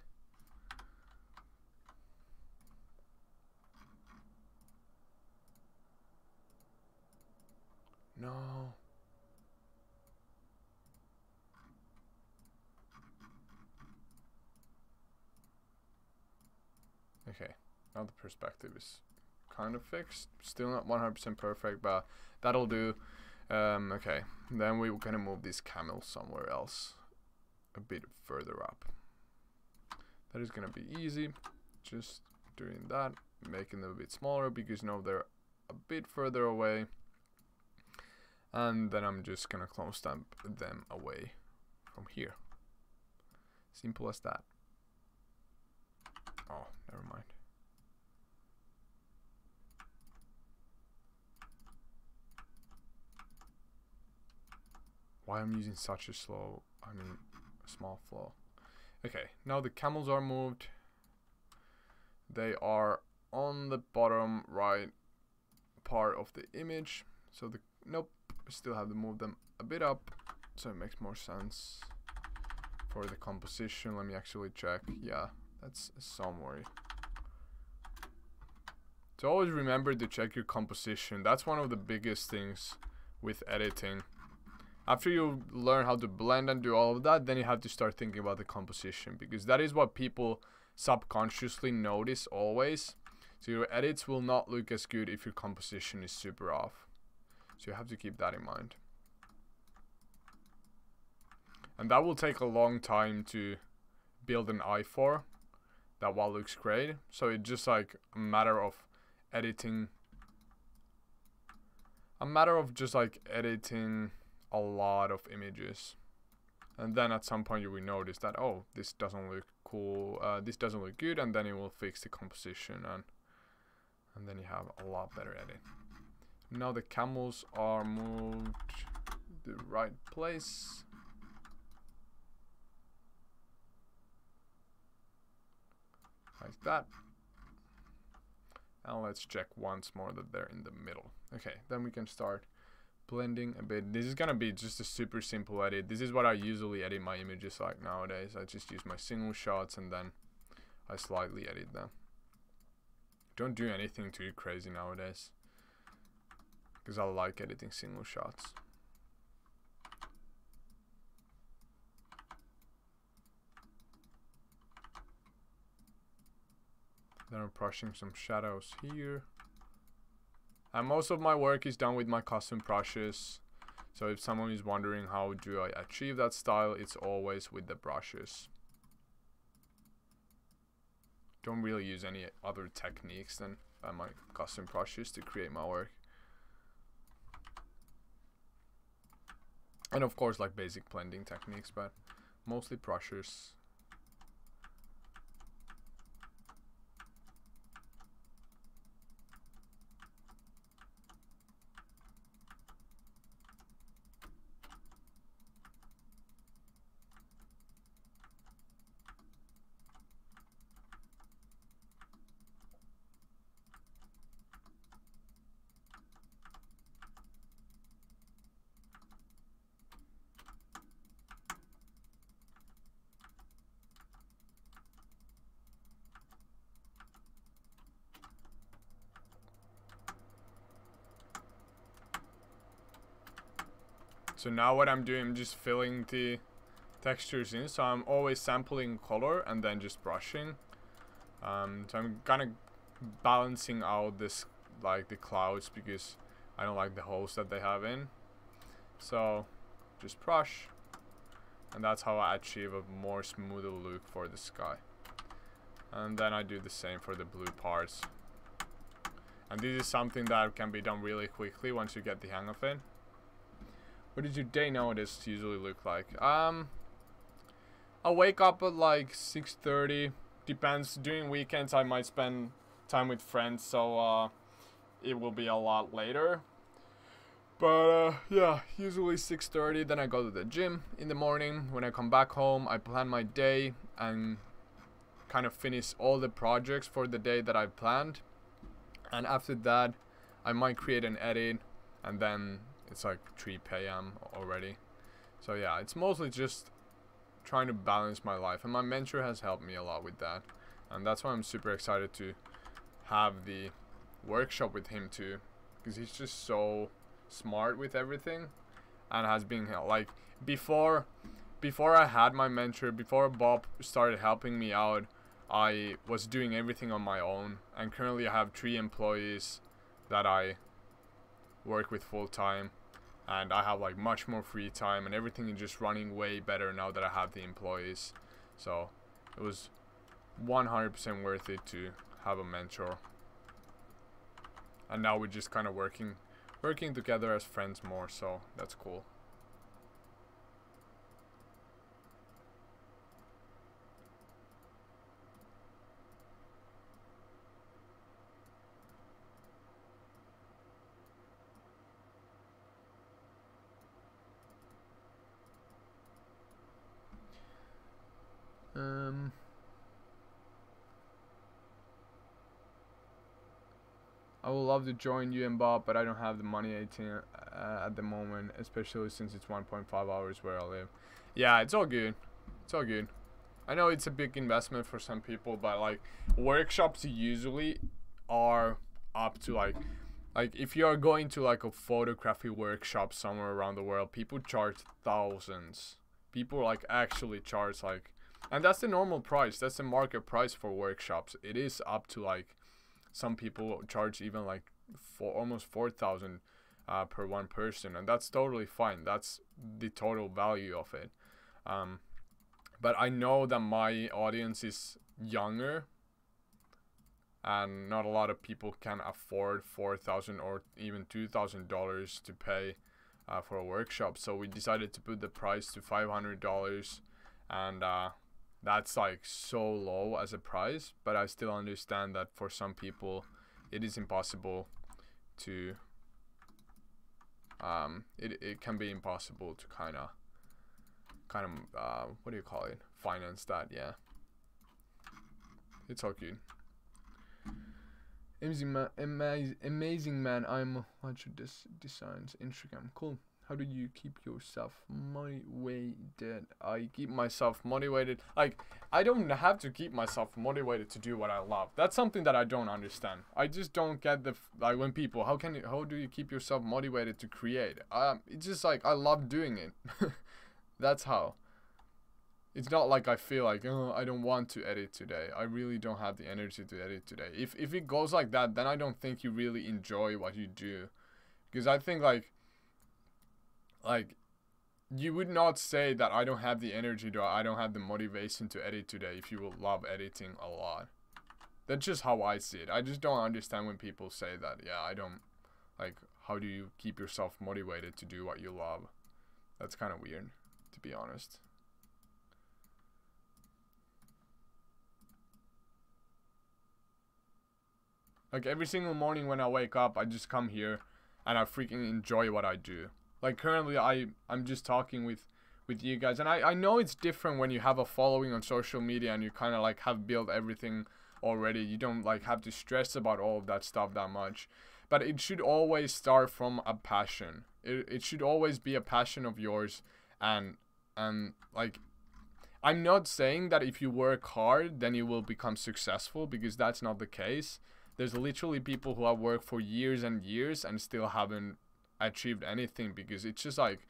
No. Okay, now the perspective is kind of fixed. Still not 100% perfect, but that'll do. Okay, then we're gonna move this camel somewhere else, a bit further up. That is gonna be easy. Just doing that, making them a bit smaller because now they're a bit further away. And then I'm just gonna clone stamp them away from here. Simple as that. Oh, never mind. Why I'm using such a small flow. Okay, now the camels are moved. They are on the bottom right part of the image. So nope, we still have to move them a bit up so it makes more sense for the composition. Let me actually check. Yeah, that's somewhere. So always remember to check your composition. That's one of the biggest things with editing. After you learn how to blend and do all of that, then you have to start thinking about the composition, because that is what people subconsciously notice always. So your edits will not look as good if your composition is super off. So you have to keep that in mind. And that will take a long time to build an eye for. That one looks great. So it's just like a matter of editing. A matter of just like editing a lot of images, and then at some point you will notice that, oh, this doesn't look cool, this doesn't look good, and then it will fix the composition, and then you have a lot better edit. Now the camels are moved to the right place. Like that. And let's check once more that they're in the middle. Okay, then we can start blending a bit. This is gonna be just a super simple edit. This is what I usually edit my images like nowadays. I just use my single shots and then I slightly edit them. Don't do anything too crazy nowadays, because I like editing single shots. Then I'm brushing some shadows here. And most of my work is done with my custom brushes. So if someone is wondering how do I achieve that style, it's always with the brushes. Don't really use any other techniques than my custom brushes to create my work. And of course like basic blending techniques, but mostly brushes. So now what I'm doing, I'm just filling the textures in. So I'm always sampling color and then just brushing. So I'm kind of balancing out this, like the clouds, because I don't like the holes that they have in. So just brush, and that's how I achieve a more smoother look for the sky. And then I do the same for the blue parts. And this is something that can be done really quickly once you get the hang of it. What does your day nowadays usually look like? I wake up at like 6:30. Depends. During weekends I might spend time with friends, so it will be a lot later. But yeah, usually 6:30. Then I go to the gym in the morning. When I come back home, I plan my day and kind of finish all the projects for the day that I planned. And after that, I might create an edit, and then it's like 3 p.m. already. So yeah, it's mostly just trying to balance my life, and my mentor has helped me a lot with that, and that's why I'm super excited to have the workshop with him too, because he's just so smart with everything and has been like before I had my mentor, before Bob started helping me out, I was doing everything on my own, and currently I have 3 employees that I work with full time, and I have like much more free time, and everything is just running way better now that I have the employees. So it was 100% worth it to have a mentor, and now we're just kind of working together as friends more, so that's cool. I would love to join you and Bob, but I don't have the money at the moment, especially since it's 1.5 hours where I live. Yeah, it's all good. It's all good. I know it's a big investment for some people, but like workshops usually are up to like if you are going to like a photography workshop somewhere around the world, people charge thousands. People like actually charge like, and that's the normal price. That's the market price for workshops. It is up to like, some people charge even like almost 4,000 per one person, and that's totally fine. That's the total value of it. But I know that my audience is younger, and not a lot of people can afford $4,000 or even $2,000 to pay for a workshop. So we decided to put the price to $500, and that's like so low as a price, but I still understand that for some people it is impossible to it can be impossible to kind of what do you call it, finance that. Yeah, it's all good. Amazing man. I'm watch this designs Instagram. Cool. How do you keep yourself motivated? I keep myself motivated. Like, I don't have to keep myself motivated to do what I love. That's something that I don't understand. I just don't get like when people, how do you keep yourself motivated to create? It's just like I love doing it. That's how. It's not like I feel like, oh, I don't want to edit today. I really don't have the energy to edit today. If it goes like that, then I don't think you really enjoy what you do. Because I think like you would not say that I don't have the energy to, I don't have the motivation to edit today if you will love editing a lot. That's just how I see it. I just don't understand when people say that. Yeah, I don't, like, how do you keep yourself motivated to do what you love? That's kind of weird, to be honest. Like, every single morning when I wake up, I just come here and I freaking enjoy what I do. Like, currently I'm just talking with you guys, and I know it's different when you have a following on social media and you kind of like have built everything already. You don't like have to stress about all of that stuff that much, but it should always start from a passion. It should always be a passion of yours, and like, I'm not saying that if you work hard then you will become successful, because that's not the case. There's literally people who have worked for years and years and still haven't achieved anything, because it's just like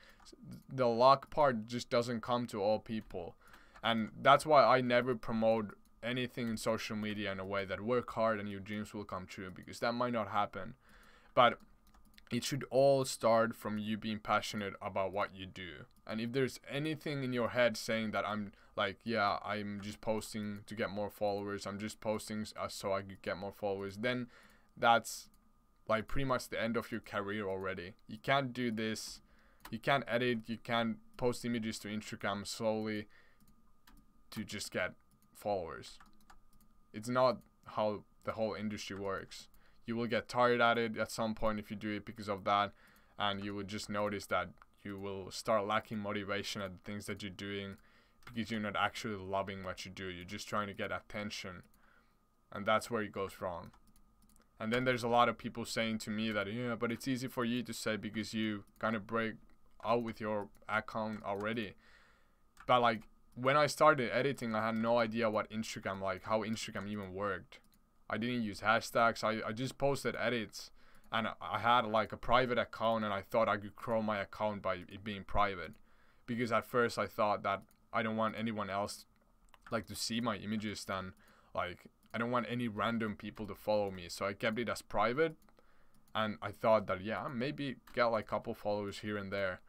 the luck part just doesn't come to all people. And that's why I never promote anything in social media in a way that work hard and your dreams will come true, because that might not happen. But it should all start from you being passionate about what you do. And if there's anything in your head saying that I'm like, yeah, I'm just posting to get more followers, I'm just posting so I could get more followers, then that's like pretty much the end of your career already. You can't do this. You can't edit. You can't post images to Instagram solely to just get followers. It's not how the whole industry works. You will get tired at it at some point if you do it because of that, and you will just notice that you will start lacking motivation at the things that you're doing because you're not actually loving what you do. You're just trying to get attention, and that's where it goes wrong. And then there's a lot of people saying to me that, yeah, but it's easy for you to say because you kind of break out with your account already. But like, when I started editing, I had no idea what Instagram, like how Instagram even worked. I didn't use hashtags. I just posted edits, and I had like a private account, and I thought I could grow my account by it being private, because at first I thought that I don't want anyone else like to see my images, then like I don't want any random people to follow me, so I kept it as private. And I thought that, yeah, maybe get like a couple followers here and there.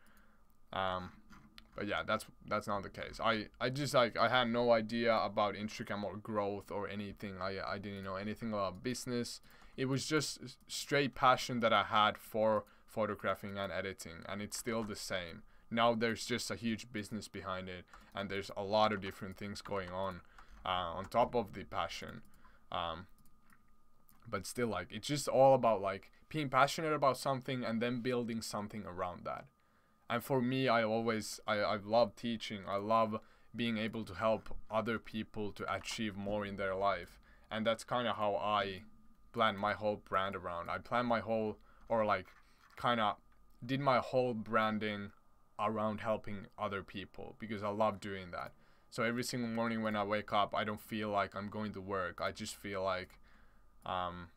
But yeah, that's not the case. I just like, I had no idea about Instagram or growth or anything. I didn't know anything about business. It was just straight passion that I had for photographing and editing, and it's still the same. Now there's just a huge business behind it, and there's a lot of different things going on top of the passion. But still, like, it's just all about like being passionate about something and then building something around that. And for me, I love teaching. I love being able to help other people to achieve more in their life. And that's kind of how I planned my whole brand around. I planned my whole, or like kind of did my whole branding around helping other people, because I love doing that. So every single morning when I wake up, I don't feel like I'm going to work. I just feel like I'm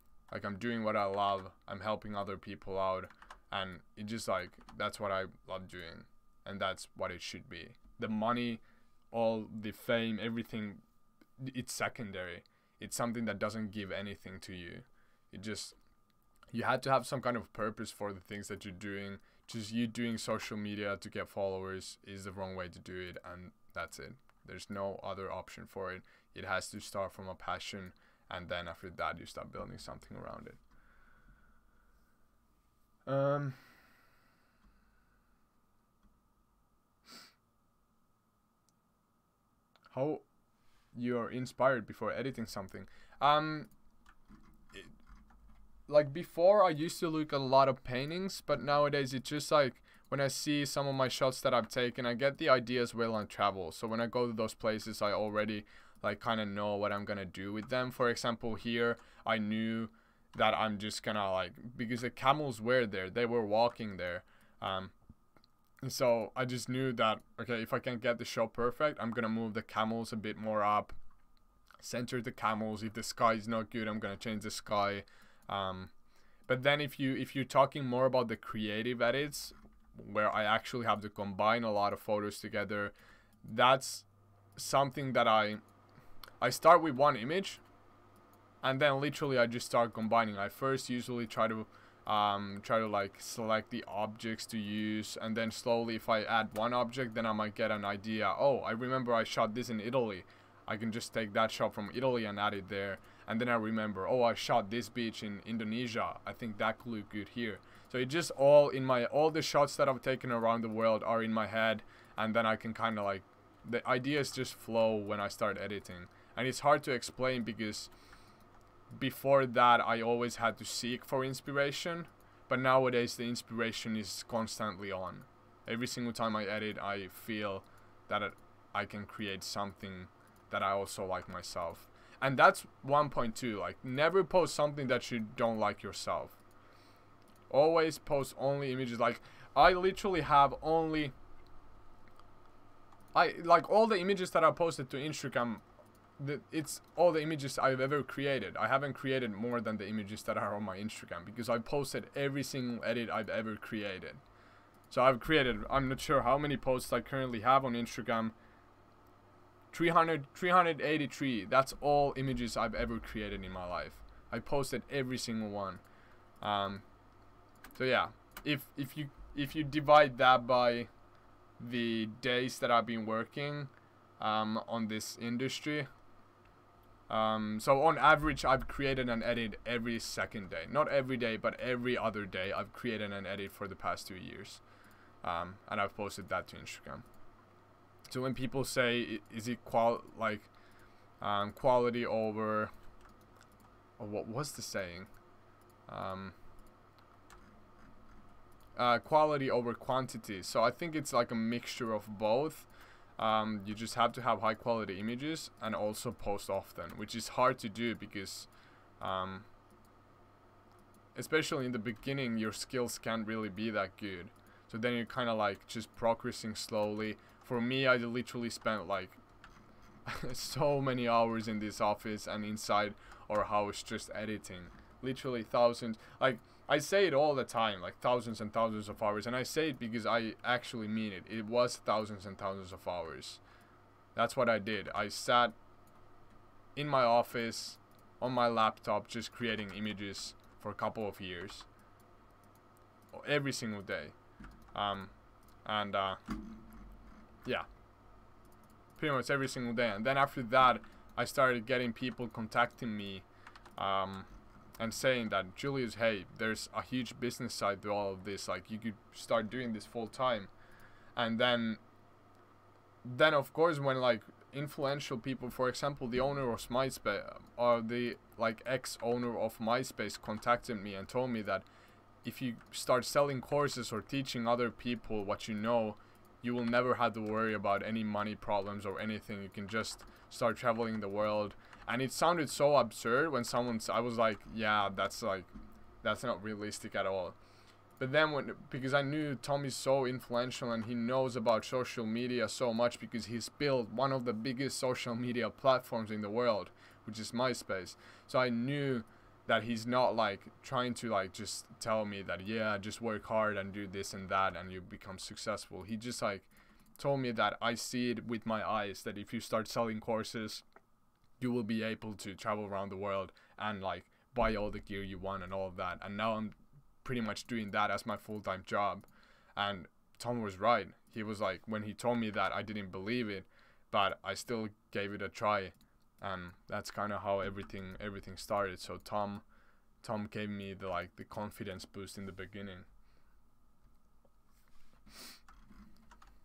doing what I love. I'm helping other people out. And it just like, that's what I love doing. And that's what it should be. The money, all the fame, everything, it's secondary. It's something that doesn't give anything to you. It just, you had to have some kind of purpose for the things that you're doing. Just you doing social media to get followers is the wrong way to do it. And that's it. There's no other option for it. It has to start from a passion, and then after that you start building something around it. How you're inspired before editing something? Like before, I used to look at a lot of paintings, but nowadays it's just like when I see some of my shots that I've taken, I get the ideas while I travel. So when I go to those places, I already like kind of know what I'm gonna do with them. For example, here I knew that I'm just gonna like, because the camels were there, they were walking there. And so I just knew that, okay, if I can get the shot perfect, I'm gonna move the camels a bit more up, center the camels. If the sky is not good, I'm gonna change the sky. But then if you're talking more about the creative edits, where I actually have to combine a lot of photos together, that's something that I start with one image, and then literally I just start combining. I first usually try to like select the objects to use, and then slowly if I add one object, then I might get an idea. Oh, I remember I shot this in Italy. I can just take that shot from Italy and add it there. And then I remember, oh, I shot this beach in Indonesia. I think that could look good here. So it just all the shots that I've taken around the world are in my head, and then I can kind of like, the ideas just flow when I start editing. And it's hard to explain because before that I always had to seek for inspiration, but nowadays the inspiration is constantly on. Every single time I edit, I feel that I can create something that I also like myself. And that's 1.2, like, never post something that you don't like yourself. Always post only images. Like, I literally have only, like, all the images that I posted to Instagram, it's all the images I've ever created. I haven't created more than the images that are on my Instagram, because I posted every single edit I've ever created. So I've created, I'm not sure how many posts I currently have on Instagram. 383. That's all images I've ever created in my life. I posted every single one. So yeah, if you divide that by the days that I've been working on this industry, so on average I've created an edit every second day. Not every day, but every other day I've created an edit for the past 2 years, and I've posted that to Instagram. So when people say, is it quality over, or what was the saying? Quality over quantity. So I think it's like a mixture of both. You just have to have high quality images and also post often, which is hard to do because, especially in the beginning, your skills can't really be that good. So then you're kind of like just progressing slowly. For me, I literally spent like so many hours in this office and inside our house just editing. Literally thousands. Like, I say it all the time, like thousands and thousands of hours. And I say it because I actually mean it. It was thousands and thousands of hours. That's what I did. I sat in my office on my laptop just creating images for a couple of years. Every single day. Yeah, pretty much every single day. And then after that, I started getting people contacting me and saying that, Julius, hey, there's a huge business side to all of this. Like, you could start doing this full time. And then of course, when like influential people, for example, the owner of MySpace, or the like ex-owner of MySpace, contacted me and told me that if you start selling courses or teaching other people what you know, you will never have to worry about any money problems or anything. You can just start traveling the world. And it sounded so absurd when I was like, yeah, that's not realistic at all. But then because I knew Tom is so influential and he knows about social media so much, because he's built one of the biggest social media platforms in the world, which is MySpace. So I knew that he's not like trying to like just tell me that, yeah, just work hard and do this and that and you become successful. He just like told me that I see it with my eyes, that if you start selling courses, you will be able to travel around the world and like buy all the gear you want and all of that. And now I'm pretty much doing that as my full-time job. And Tom was right. He was like, when he told me that, I didn't believe it, but I still gave it a try. And that's kind of how everything started. So Tom gave me the confidence boost in the beginning.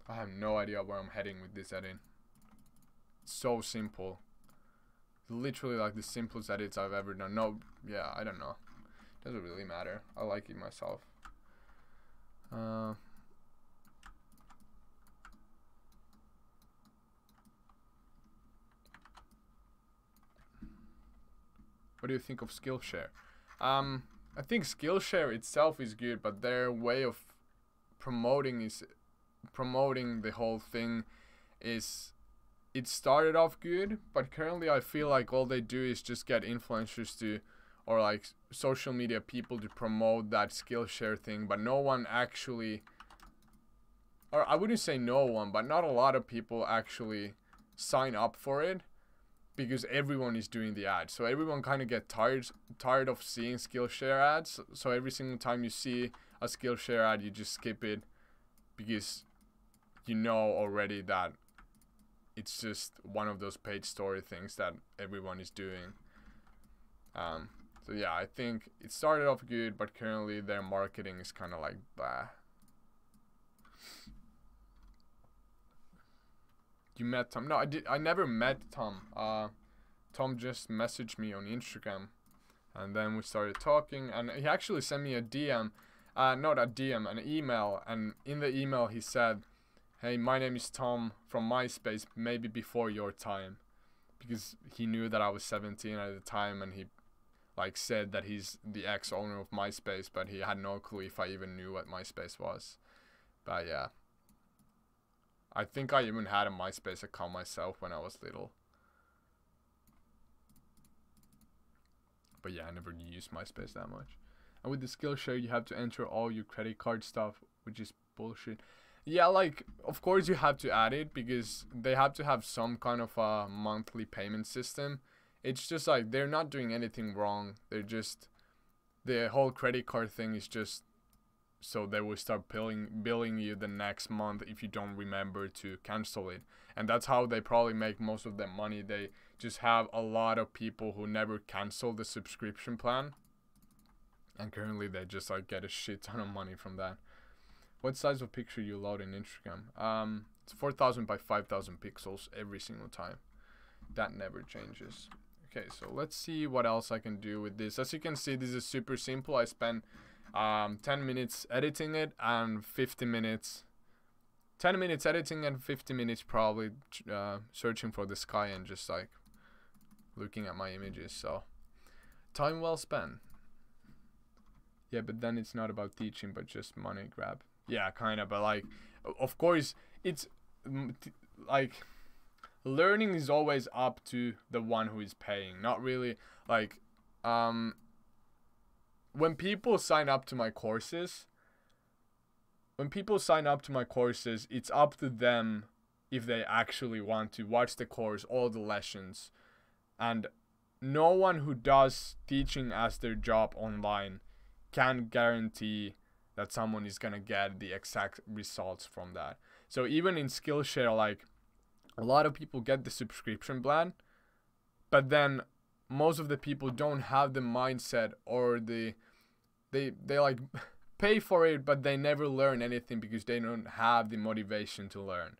I have no idea where I'm heading with this edit. It's so simple. Literally like the simplest edits I've ever done. No, yeah, I don't know. Doesn't really matter. I like it myself. What do you think of Skillshare? I think Skillshare itself is good, but their way of promoting the whole thing is, it started off good, but currently I feel like all they do is just get influencers to, or like social media people to promote that Skillshare thing, but no one actually, or I wouldn't say no one, but not a lot of people actually sign up for it, because everyone is doing the ads. So everyone kind of get tired of seeing Skillshare ads. So every single time you see a Skillshare ad, you just skip it, because you know already that it's just one of those page story things that everyone is doing. So yeah, I think it started off good, but currently their marketing is kind of like blah. You met Tom? No, I never met Tom. Tom just messaged me on Instagram, and then we started talking, and he actually sent me a DM, not a DM, an email, and in the email he said, "Hey, my name is Tom from MySpace, maybe before your time," because he knew that I was 17 at the time, and he like said that he's the ex-owner of MySpace, but he had no clue if I even knew what MySpace was. But yeah, I think I even had a MySpace account myself when I was little. But yeah, I never used MySpace that much. And with the Skillshare, you have to enter all your credit card stuff, which is bullshit. Yeah, like, of course you have to add it, because they have to have some kind of a monthly payment system. It's just like, they're not doing anything wrong. They're just, the whole credit card thing is just so they will start billing you the next month if you don't remember to cancel it. And that's how they probably make most of their money. They just have a lot of people who never cancel the subscription plan, and currently they just like get a shit ton of money from that. What size of picture you load in Instagram? It's 4,000 by 5,000 pixels every single time. That never changes. Okay, so let's see what else I can do with this. As you can see, this is super simple. I spent 10 minutes editing it and 50 minutes 10 minutes editing and 50 minutes probably searching for the sky and just like looking at my images. So time well spent. Yeah, but then it's not about teaching but just money grab. Yeah, kind of, but like of course it's like learning is always up to the one who is paying, not really like when people sign up to my courses, it's up to them if they actually want to watch the course, all the lessons. And no one who does teaching as their job online can guarantee that someone is gonna get the exact results from that. So even in Skillshare, like a lot of people get the subscription plan, but then most of the people don't have the mindset, or they like pay for it but they never learn anything because they don't have the motivation to learn.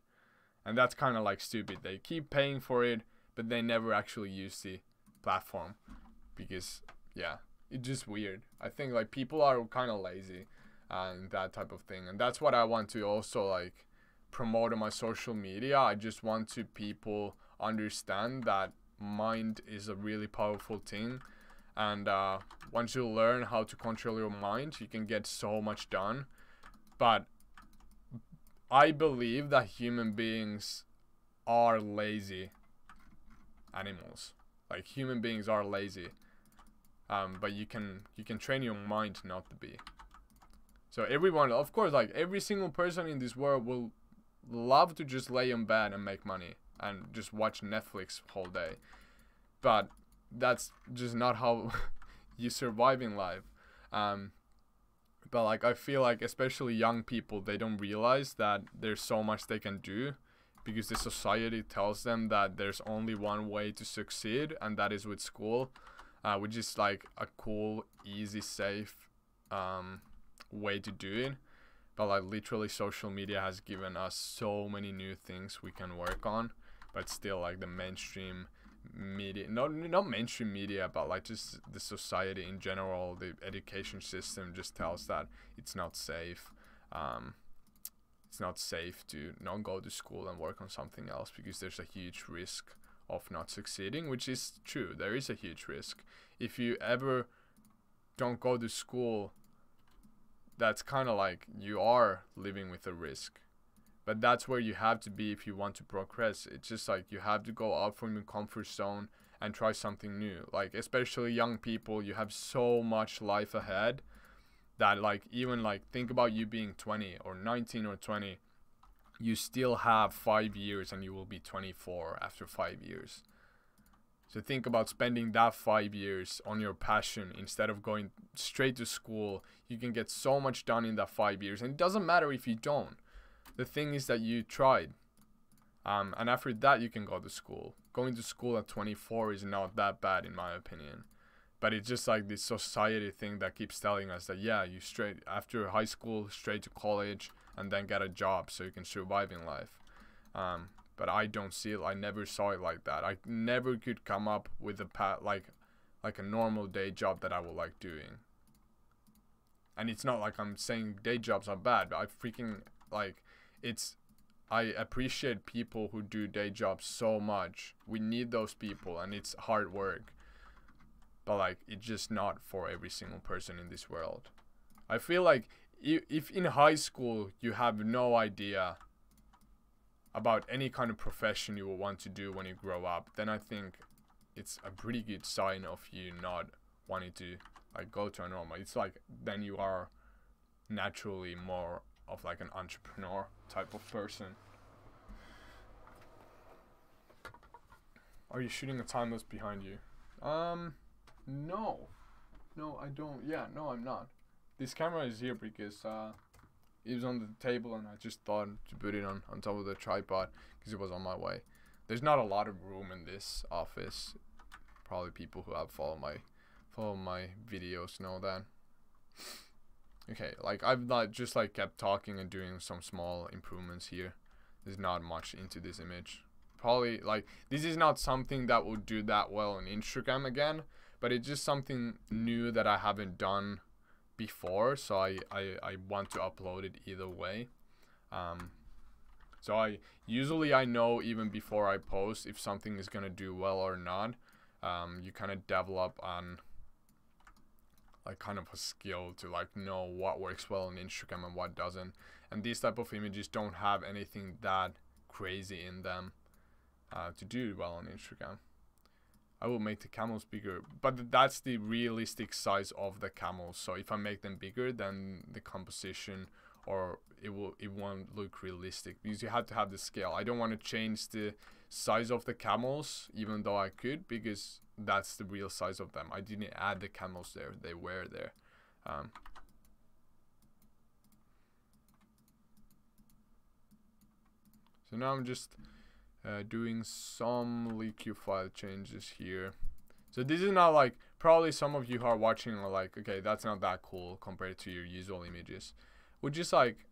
And that's kind of like stupid. They keep paying for it but they never actually use the platform because yeah, it's just weird. I think like people are kind of lazy and that type of thing, and that's what I want to also like promote on my social media. I just want to people understand that mind is a really powerful thing, and once you learn how to control your mind, you can get so much done. But I believe that human beings are lazy animals. Like human beings are lazy, but you can train your mind not to be. So everyone, of course, like every single person in this world will love to just lay in bed and make money and just watch Netflix whole day, but that's just not how you survive in life. But like I feel like especially young people, they don't realize that there's so much they can do because the society tells them that there's only one way to succeed, and that is with school, which is like a cool, easy, safe way to do it. But like literally social media has given us so many new things we can work on, but still like the mainstream media, not mainstream media, but like just the society in general, the education system just tells that it's not safe. It's not safe to not go to school and work on something else because there's a huge risk of not succeeding, which is true. There is a huge risk. If you ever don't go to school, that's kind of like you are living with a risk. But that's where you have to be if you want to progress. It's just like you have to go out from your comfort zone and try something new. Like, especially young people, you have so much life ahead that, like, even like think about you being 20 or 19 or 20, you still have 5 years and you will be 24 after 5 years. So think about spending that 5 years on your passion instead of going straight to school. You can get so much done in that 5 years, and it doesn't matter if you don't. The thing is that you tried. And after that, you can go to school. Going to school at 24 is not that bad, in my opinion. But it's just like this society thing that keeps telling us that, yeah, you straight after high school, straight to college, and then get a job so you can survive in life. But I don't see it. I never saw it like that. I never could come up with a like a normal day job that I would like doing. And it's not like I'm saying day jobs are bad, but I freaking like I appreciate people who do day jobs so much. We need those people, and it's hard work. But like, it's just not for every single person in this world. I feel like if in high school you have no idea about any kind of profession you will want to do when you grow up, then I think it's a pretty good sign of you not wanting to like go to a normal. It's like then you are naturally more of like an entrepreneur type of person. Are you shooting a time lapse behind you? No, I don't. Yeah, no, I'm not. This camera is here because it was on the table and I just thought to put it on top of the tripod because it was on my way. There's not a lot of room in this office. Probably people who have followed my videos know that. Okay, like I've not just like kept talking and doing some small improvements here. There's not much into this image. Probably like this is not something that will do that well on Instagram again, but it's just something new that I haven't done before, so I want to upload it either way. So I know even before I post if something is gonna do well or not. You kind of develop on like kind of a skill to like know what works well on Instagram and what doesn't, and these type of images don't have anything that crazy in them to do well on Instagram. I will make the camels bigger, but that's the realistic size of the camels. So if I make them bigger, then the composition or it won't look realistic because you have to have the scale. I don't want to change the size of the camels, even though I could, because that's the real size of them. I didn't add the camels there; they were there. So now I'm just doing some liquid file changes here. So this is not like, probably some of you who are watching are like, okay, that's not that cool compared to your usual images, which is like,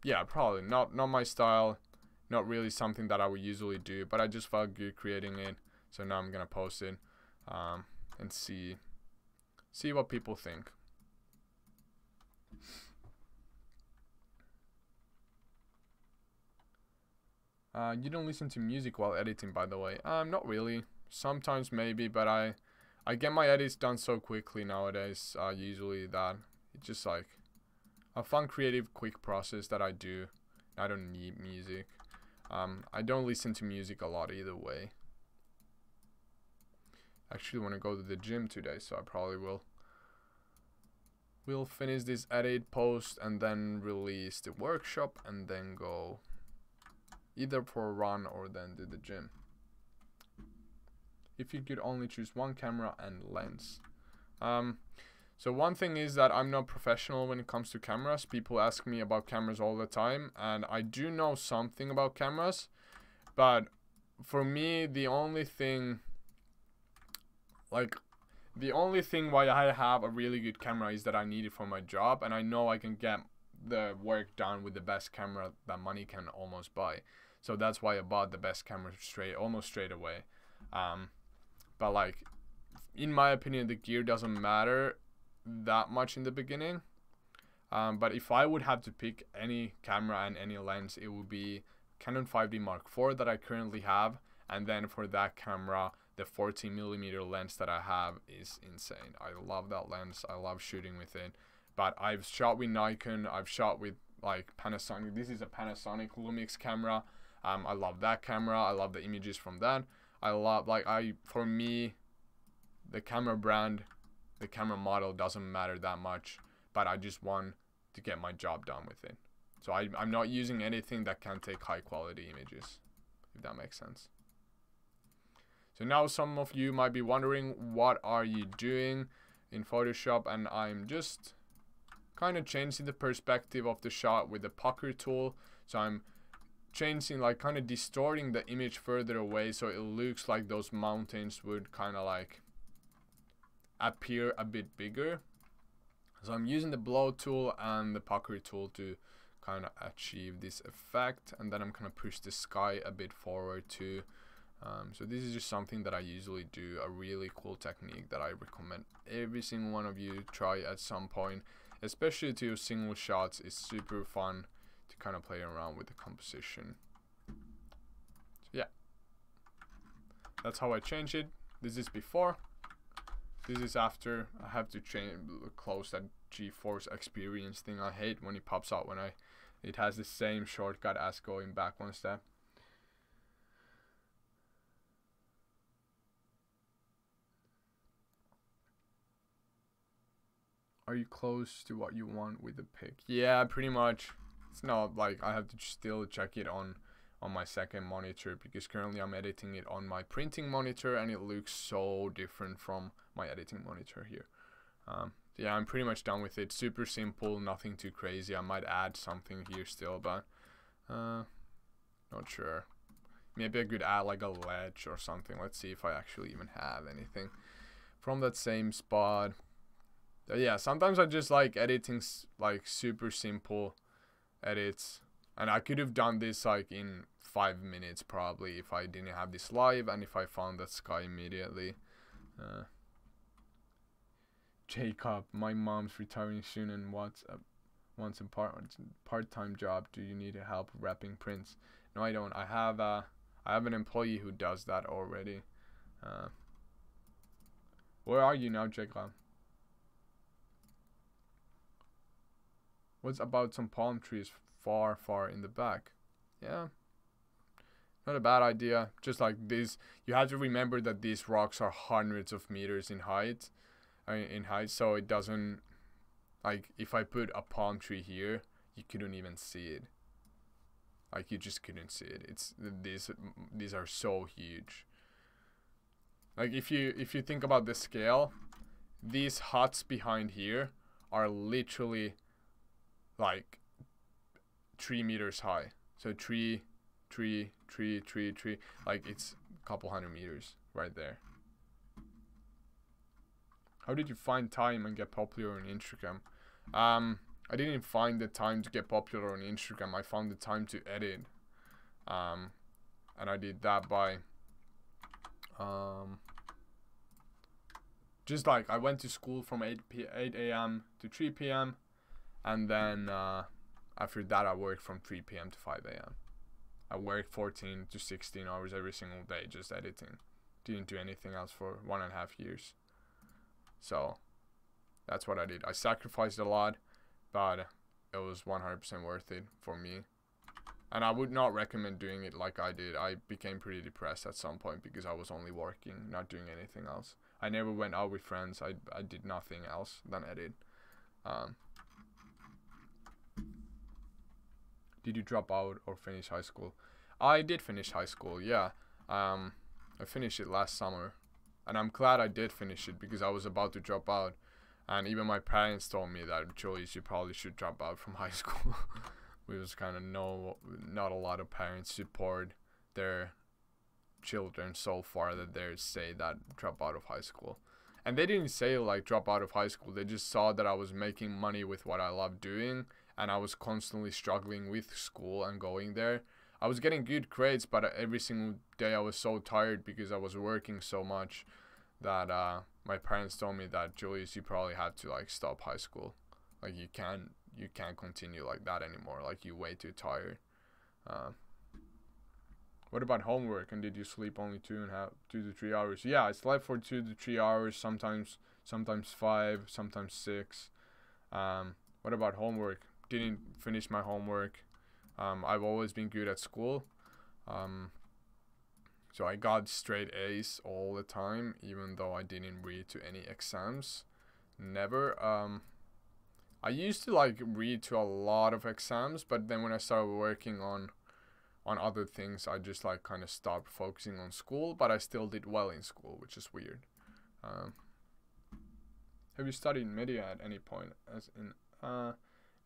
yeah, probably not my style, not really something that I would usually do, but I just felt good creating it. So now I'm gonna post it and see what people think. You don't listen to music while editing, by the way. Not really. Sometimes maybe, but I get my edits done so quickly nowadays. Usually that it's just like a fun, creative, quick process that I do. I don't need music. I don't listen to music a lot either way. Actually want to go to the gym today, so I probably will. We'll finish this edit, post, and then release the workshop, and then go either for a run or then do the gym. If you could only choose one camera and lens. So one thing is that I'm not professional when it comes to cameras. People ask me about cameras all the time, and I do know something about cameras, but for me the only thing why I have a really good camera is that I need it for my job, and I know I can get the work done with the best camera that money can almost buy. So that's why I bought the best camera almost straight away. But like, in my opinion, the gear doesn't matter that much in the beginning. But if I would have to pick any camera and any lens, it would be Canon 5D Mark IV that I currently have, And then for that camera, the 14mm lens that I have is insane. I love that lens. I love shooting with it. But I've shot with Nikon. I've shot with like Panasonic. This is a Panasonic Lumix camera. I love that camera. I love the images from that. I love, like, for me, the camera brand, the camera model doesn't matter that much, but I just want to get my job done with it. So I'm not using anything that can take high quality images, if that makes sense. So now some of you might be wondering, what are you doing in Photoshop? And I'm just kind of changing the perspective of the shot with the pucker tool. So I'm changing, like, kind of distorting the image further away so it looks like those mountains would kind of like appear a bit bigger. So I'm using the blow tool and the pucker tool to kind of achieve this effect, and then I'm gonna push the sky a bit forward too. So this is just something that I usually do, a really cool technique that I recommend every single one of you try at some point, especially to your single shots. It's super fun to kind of play around with the composition. So yeah, that's how I change it. This is before, this is after. I have to close that GeForce experience thing. I hate when it pops out when it has the same shortcut as going back one step. Are you close to what you want with the pic? Yeah, pretty much. It's not like I have to still check it on my second monitor, because currently I'm editing it on my printing monitor and it looks so different from my editing monitor here. Yeah, I'm pretty much done with it. Super simple, nothing too crazy. I might add something here still, but not sure. Maybe I could add like a ledge or something. Let's see if I actually even have anything from that same spot. Yeah, sometimes I just like editing like super simple edits, and I could have done this like in 5 minutes probably if I didn't have this live and if I found that sky immediately. Jacob, my mom's retiring soon and wants a part-time job. Do you need help wrapping prints? No, I don't. I have an employee who does that already. Where are you now, Jacob? What's about some palm trees far in the back? Yeah, not a bad idea. Just like this, you have to remember that these rocks are hundreds of meters in height. So it doesn't, like, if I put a palm tree here, you couldn't even see it. Like, you just couldn't see it. It's these are so huge. Like, if you think about the scale, these huts behind here are literally like 3 meters high. So tree, like it's a couple hundred meters right there. How did you find time and get popular on Instagram? I didn't find the time to get popular on Instagram. I found the time to edit. And I did that by just like I went to school from 8 a.m. to 3 p.m. and then after that I worked from 3 p.m. to 5 a.m. I worked 14 to 16 hours every single day just editing. Didn't do anything else for 1.5 years. So that's what I did. I sacrificed a lot, but it was 100% worth it for me. And I would not recommend doing it like I did. I became pretty depressed at some point because I was only working, not doing anything else. I never went out with friends. I did nothing else than edit. Did you drop out or finish high school? I did finish high school, yeah. I finished it last summer. And I'm glad I did finish it because I was about to drop out. And even my parents told me that, Joyce, you probably should drop out from high school. We was kind of not a lot of parents support their children so far that they say that drop out of high school. And they didn't say like drop out of high school. They just saw that I was making money with what I love doing. And I was constantly struggling with school and going there. I was getting good grades, but every single day I was so tired because I was working so much that my parents told me that, Julius, you probably have to like stop high school. Like you can't continue like that anymore. Like you're way too tired. What about homework? And did you sleep only 2 to 3 hours? Yeah, I slept for 2 to 3 hours. Sometimes 5, sometimes 6. What about homework? Didn't finish my homework. I've always been good at school. So I got straight A's all the time, even though I didn't read to any exams. Never. I used to like read to a lot of exams, but then when I started working on other things, I just like kind of stopped focusing on school. But I still did well in school, which is weird. Have you studied media at any point? As in,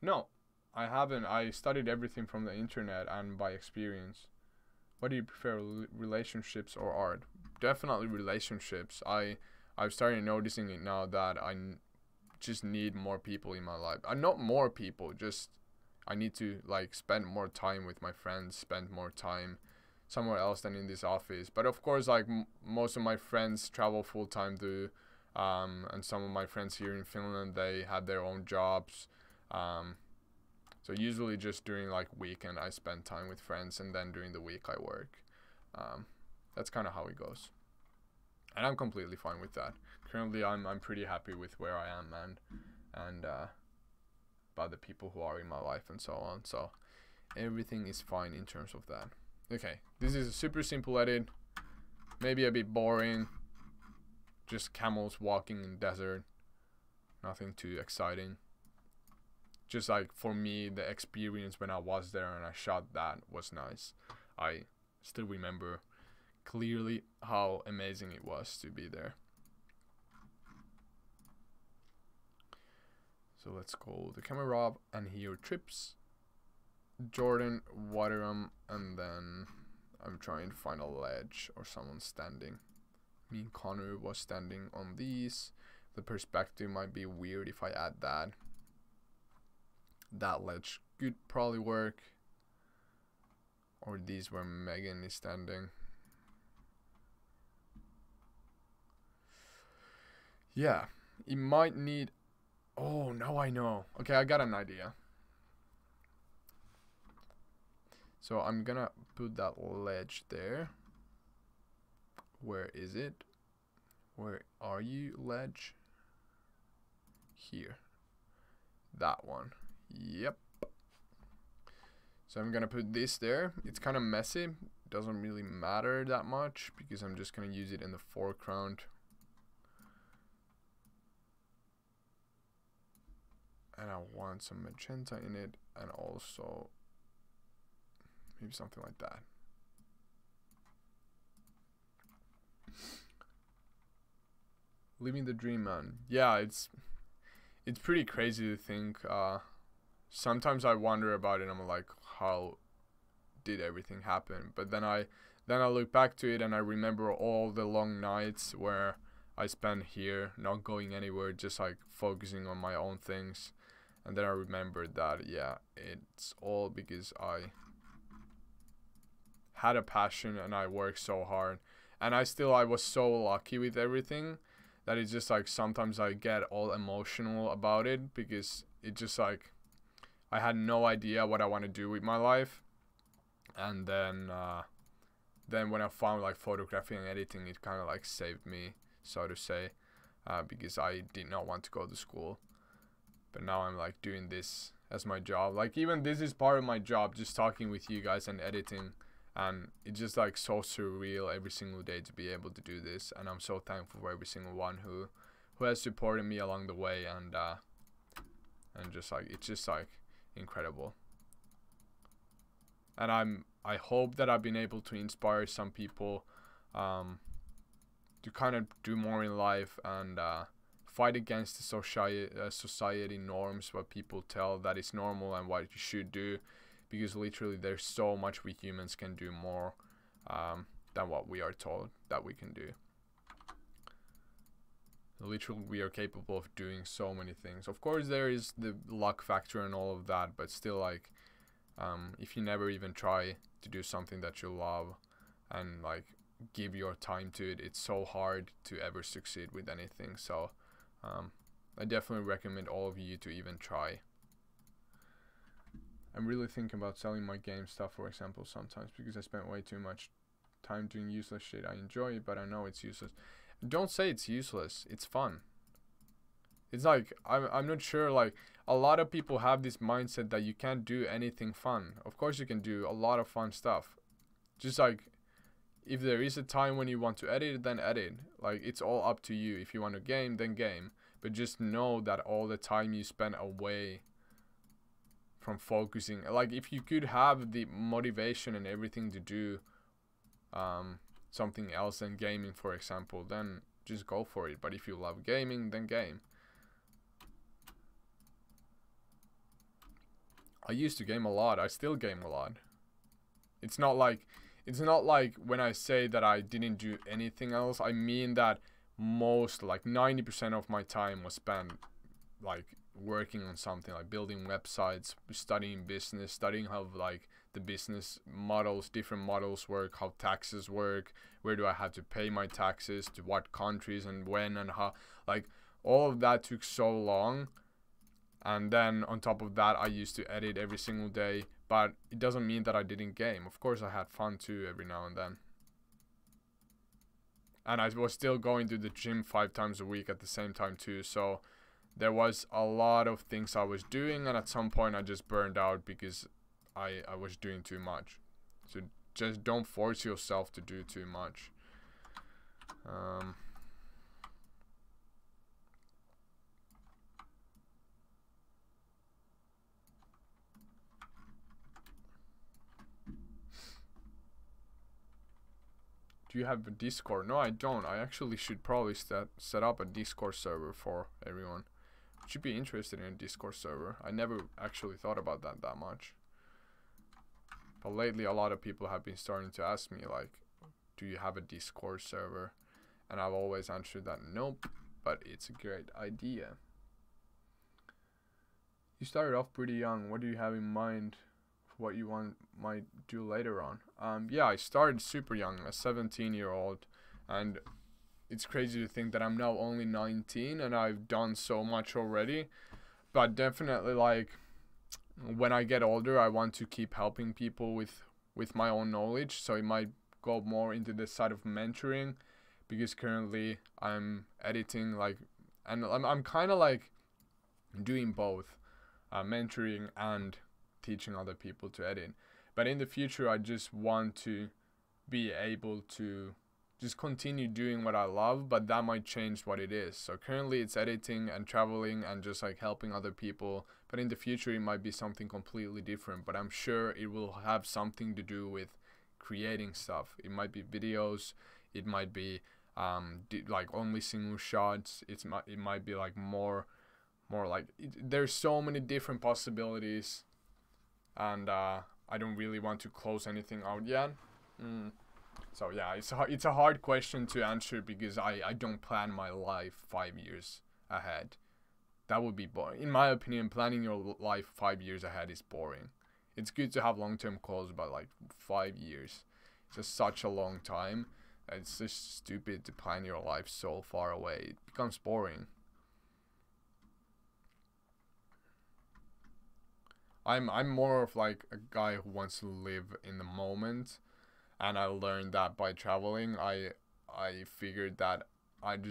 no, I haven't. I studied everything from the internet and by experience. What do you prefer, relationships or art? Definitely relationships. I've started noticing it now that just need more people in my life. Not more people, just I need to like spend more time with my friends, spend more time somewhere else than in this office. But of course, like most of my friends travel full time to, and some of my friends here in Finland, they had their own jobs. So usually just during like weekend I spend time with friends, and then during the week I work. That's kind of how it goes, and I'm completely fine with that. Currently I'm pretty happy with where I am and about the people who are in my life and so on. So everything is fine in terms of that. Okay, this is a super simple edit, maybe a bit boring. Just camels walking in desert, nothing too exciting. Just like for me, the experience when I was there and I shot that was nice. I still remember clearly how amazing it was to be there. So let's go the camera off and here trips. Jordan, Waterum, and then I'm trying to find a ledge or someone standing. Me and Connor was standing on these. The perspective might be weird if I add that. That ledge could probably work. Or these where Megan is standing. Yeah, it might need... Oh, now I know. Okay, I got an idea. So I'm gonna put that ledge there. Where is it? Where are you, ledge? Here. That one. Yep. So I'm gonna put this there. It's kind of messy. Doesn't really matter that much because I'm just gonna use it in the foreground. And I want some magenta in it, and also maybe something like that. Living the dream, man. Yeah, it's pretty crazy to think. Sometimes I wonder about it. I'm like, how did everything happen? But then I look back to it and I remember all the long nights where I spent here, not going anywhere, just like focusing on my own things. And then I remembered that, yeah, it's all because I had a passion and I worked so hard. And I was so lucky with everything that it's just like sometimes I get all emotional about it because it just like I had no idea what I want to do with my life. And then when I found like photography and editing, it kind of like saved me, so to say, because I did not want to go to school. But now I'm like doing this as my job. Like even this is part of my job, just talking with you guys and editing. And it's just like so surreal every single day to be able to do this. And I'm so thankful for every single one who has supported me along the way. And just like, it's just like incredible. And I hope that I've been able to inspire some people to kind of do more in life and fight against the society norms, what people tell that is normal and what you should do, because literally there's so much we humans can do more than what we are told that we can do. Literally we are capable of doing so many things. Of course there is the luck factor and all of that, but still like if you never even try to do something that you love and like give your time to it, it's so hard to ever succeed with anything. So I definitely recommend all of you to even try. I'm really thinking about selling my game stuff, for example, sometimes, because I spent way too much time doing useless shit. I enjoy it, but I know it's useless. Don't say it's useless. It's fun. It's like, I'm not sure, like, a lot of people have this mindset that you can't do anything fun. Of course you can do a lot of fun stuff. Just like, if there is a time when you want to edit, then edit. Like, it's all up to you. If you want to game, then game. But just know that all the time you spend away from focusing, like, if you could have the motivation and everything to do something else than gaming, for example, then just go for it. But if you love gaming, then game. I used to game a lot. I still game a lot. It's not like when I say that I didn't do anything else, I mean that most, like 90% of my time was spent like working on something, like building websites, studying business, studying how like the business models, different models work, how taxes work, where do I have to pay my taxes, to what countries and when and how, like all of that took so long. And then on top of that, I used to edit every single day, but it doesn't mean that I didn't game. Of course I had fun too every now and then. And I was still going to the gym 5 times a week at the same time too, so there was a lot of things I was doing, and at some point I just burned out because I was doing too much. So just don't force yourself to do too much. Do you have a Discord? No, I don't. I actually should probably set up a Discord server for everyone. Should be interested in a Discord server. I never actually thought about that much. But lately a lot of people have been starting to ask me like, do you have a Discord server? And I've always answered that nope, but it's a great idea. You started off pretty young. What do you have in mind for what you might do later on? Yeah, I started super young, a 17-year-old, and it's crazy to think that I'm now only 19 and I've done so much already. But definitely, like, when I get older, I want to keep helping people with my own knowledge. So it might go more into the side of mentoring, because currently I'm editing, like, and I'm kind of like doing both, mentoring and teaching other people to edit. But in the future, I just want to be able to just continue doing what I love, but that might change what it is. So currently it's editing and traveling and just like helping other people, but in the future it might be something completely different. But I'm sure it will have something to do with creating stuff. It might be videos, it might be like only single shots, it might be like more like there's so many different possibilities, and I don't really want to close anything out yet. So yeah, it's a hard question to answer, because I don't plan my life 5 years ahead. That would be boring. In my opinion, planning your life 5 years ahead is boring. It's good to have long-term goals, but like 5 years, it's just such a long time. It's just stupid to plan your life so far away. It becomes boring. I'm more of like a guy who wants to live in the moment, and I learned that by traveling. I figured that I'm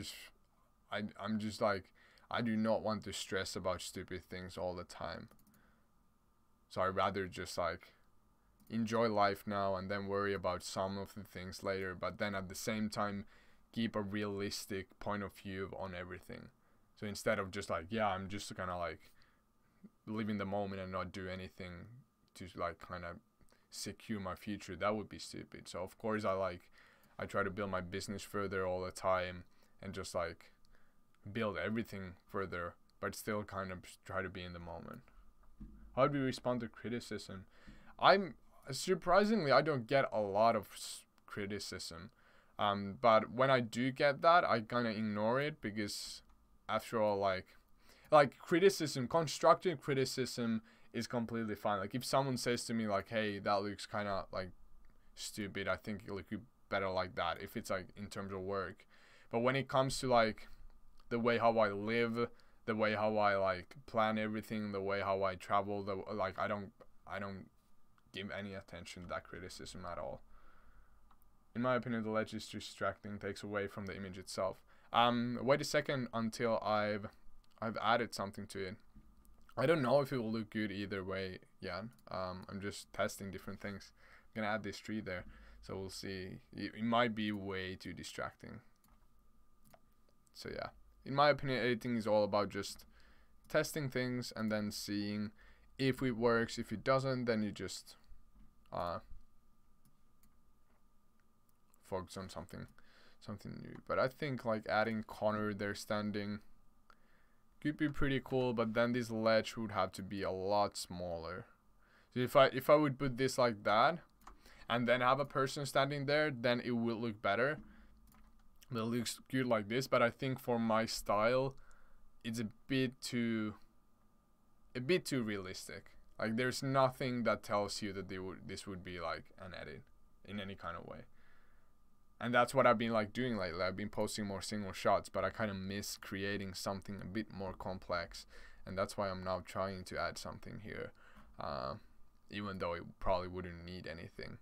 just like, I do not want to stress about stupid things all the time. So I'd rather just like enjoy life now and then worry about some of the things later, but then at the same time keep a realistic point of view on everything. So instead of just like, yeah, I'm just gonna like live in the moment and not do anything to like kind of secure my future, that would be stupid. So of course I try to build my business further all the time and just like build everything further, but still kind of try to be in the moment. How do we respond to criticism? I'm surprisingly, I don't get a lot of criticism, but when I do get that, I kind of ignore it, because after all, like criticism, constructive criticism is completely fine. Like if someone says to me like, hey, that looks kind of like stupid, I think it look better like that, if it's like in terms of work. But when it comes to like the way how I live, the way how I like plan everything, the way how I travel, I don't give any attention to that criticism at all. In my opinion, the ledge is distracting, takes away from the image itself. Wait a second until I've added something to it. I don't know if it will look good either way, Jan. I'm just testing different things. I'm gonna add this tree there, so we'll see. It might be way too distracting. So yeah, in my opinion, editing is all about just testing things and then seeing if it works. If it doesn't, then you just focus on something new. But I think like adding Connor there standing could be pretty cool, but then this ledge would have to be a lot smaller. So if I would put this like that and then have a person standing there, then it will look better. It looks good like this, but I think for my style it's a bit too realistic. Like there's nothing that tells you that this would be like an edit in any kind of way. And that's what I've been like doing lately. I've been posting more single shots, but I kind of miss creating something a bit more complex, and that's why I'm now trying to add something here, even though it probably wouldn't need anything.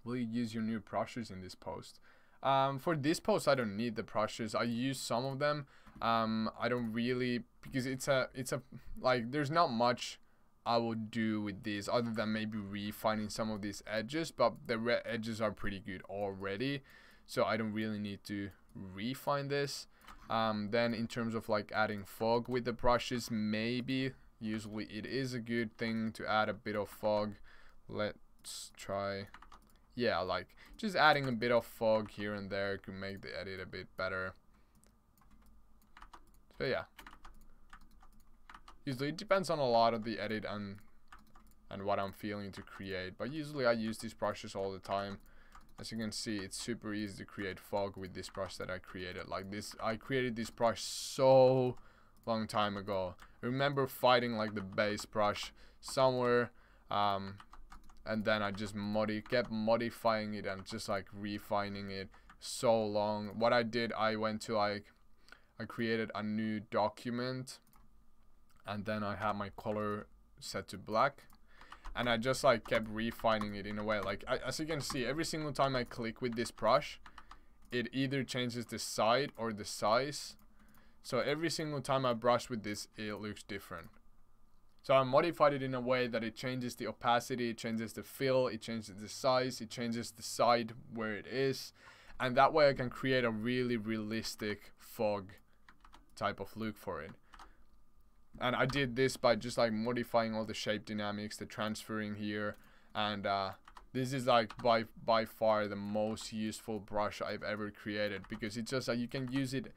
Will you use your new brushes in this post? For this post, I don't need the brushes. I use some of them. I don't really, because it's a like there's not much I would do with these other than maybe refining some of these edges, but the edges are pretty good already, so I don't really need to refine this. Then in terms of like adding fog with the brushes, maybe usually it is a good thing to add a bit of fog. Let's try, yeah, like just adding a bit of fog here and there could make the edit a bit better. So yeah, usually it depends on a lot of the edit and what I'm feeling to create, but usually I use these brushes all the time. As you can see, it's super easy to create fog with this brush that I created. Like this, I created this brush so long time ago. I remember fighting like the base brush somewhere, and then I just kept modifying it and just like refining it so long. What I did, I went to like, I created a new document, and then I had my color set to black, and I just like kept refining it in a way. Like as you can see, every single time I click with this brush, it either changes the side or the size. So every single time I brush with this, it looks different. So I modified it in a way that it changes the opacity, it changes the fill, it changes the size, it changes the side where it is, and that way I can create a really realistic fog type of look for it. And I did this by just like modifying all the shape dynamics, the transferring here, and this is like by far the most useful brush I've ever created, because it's just like you can use it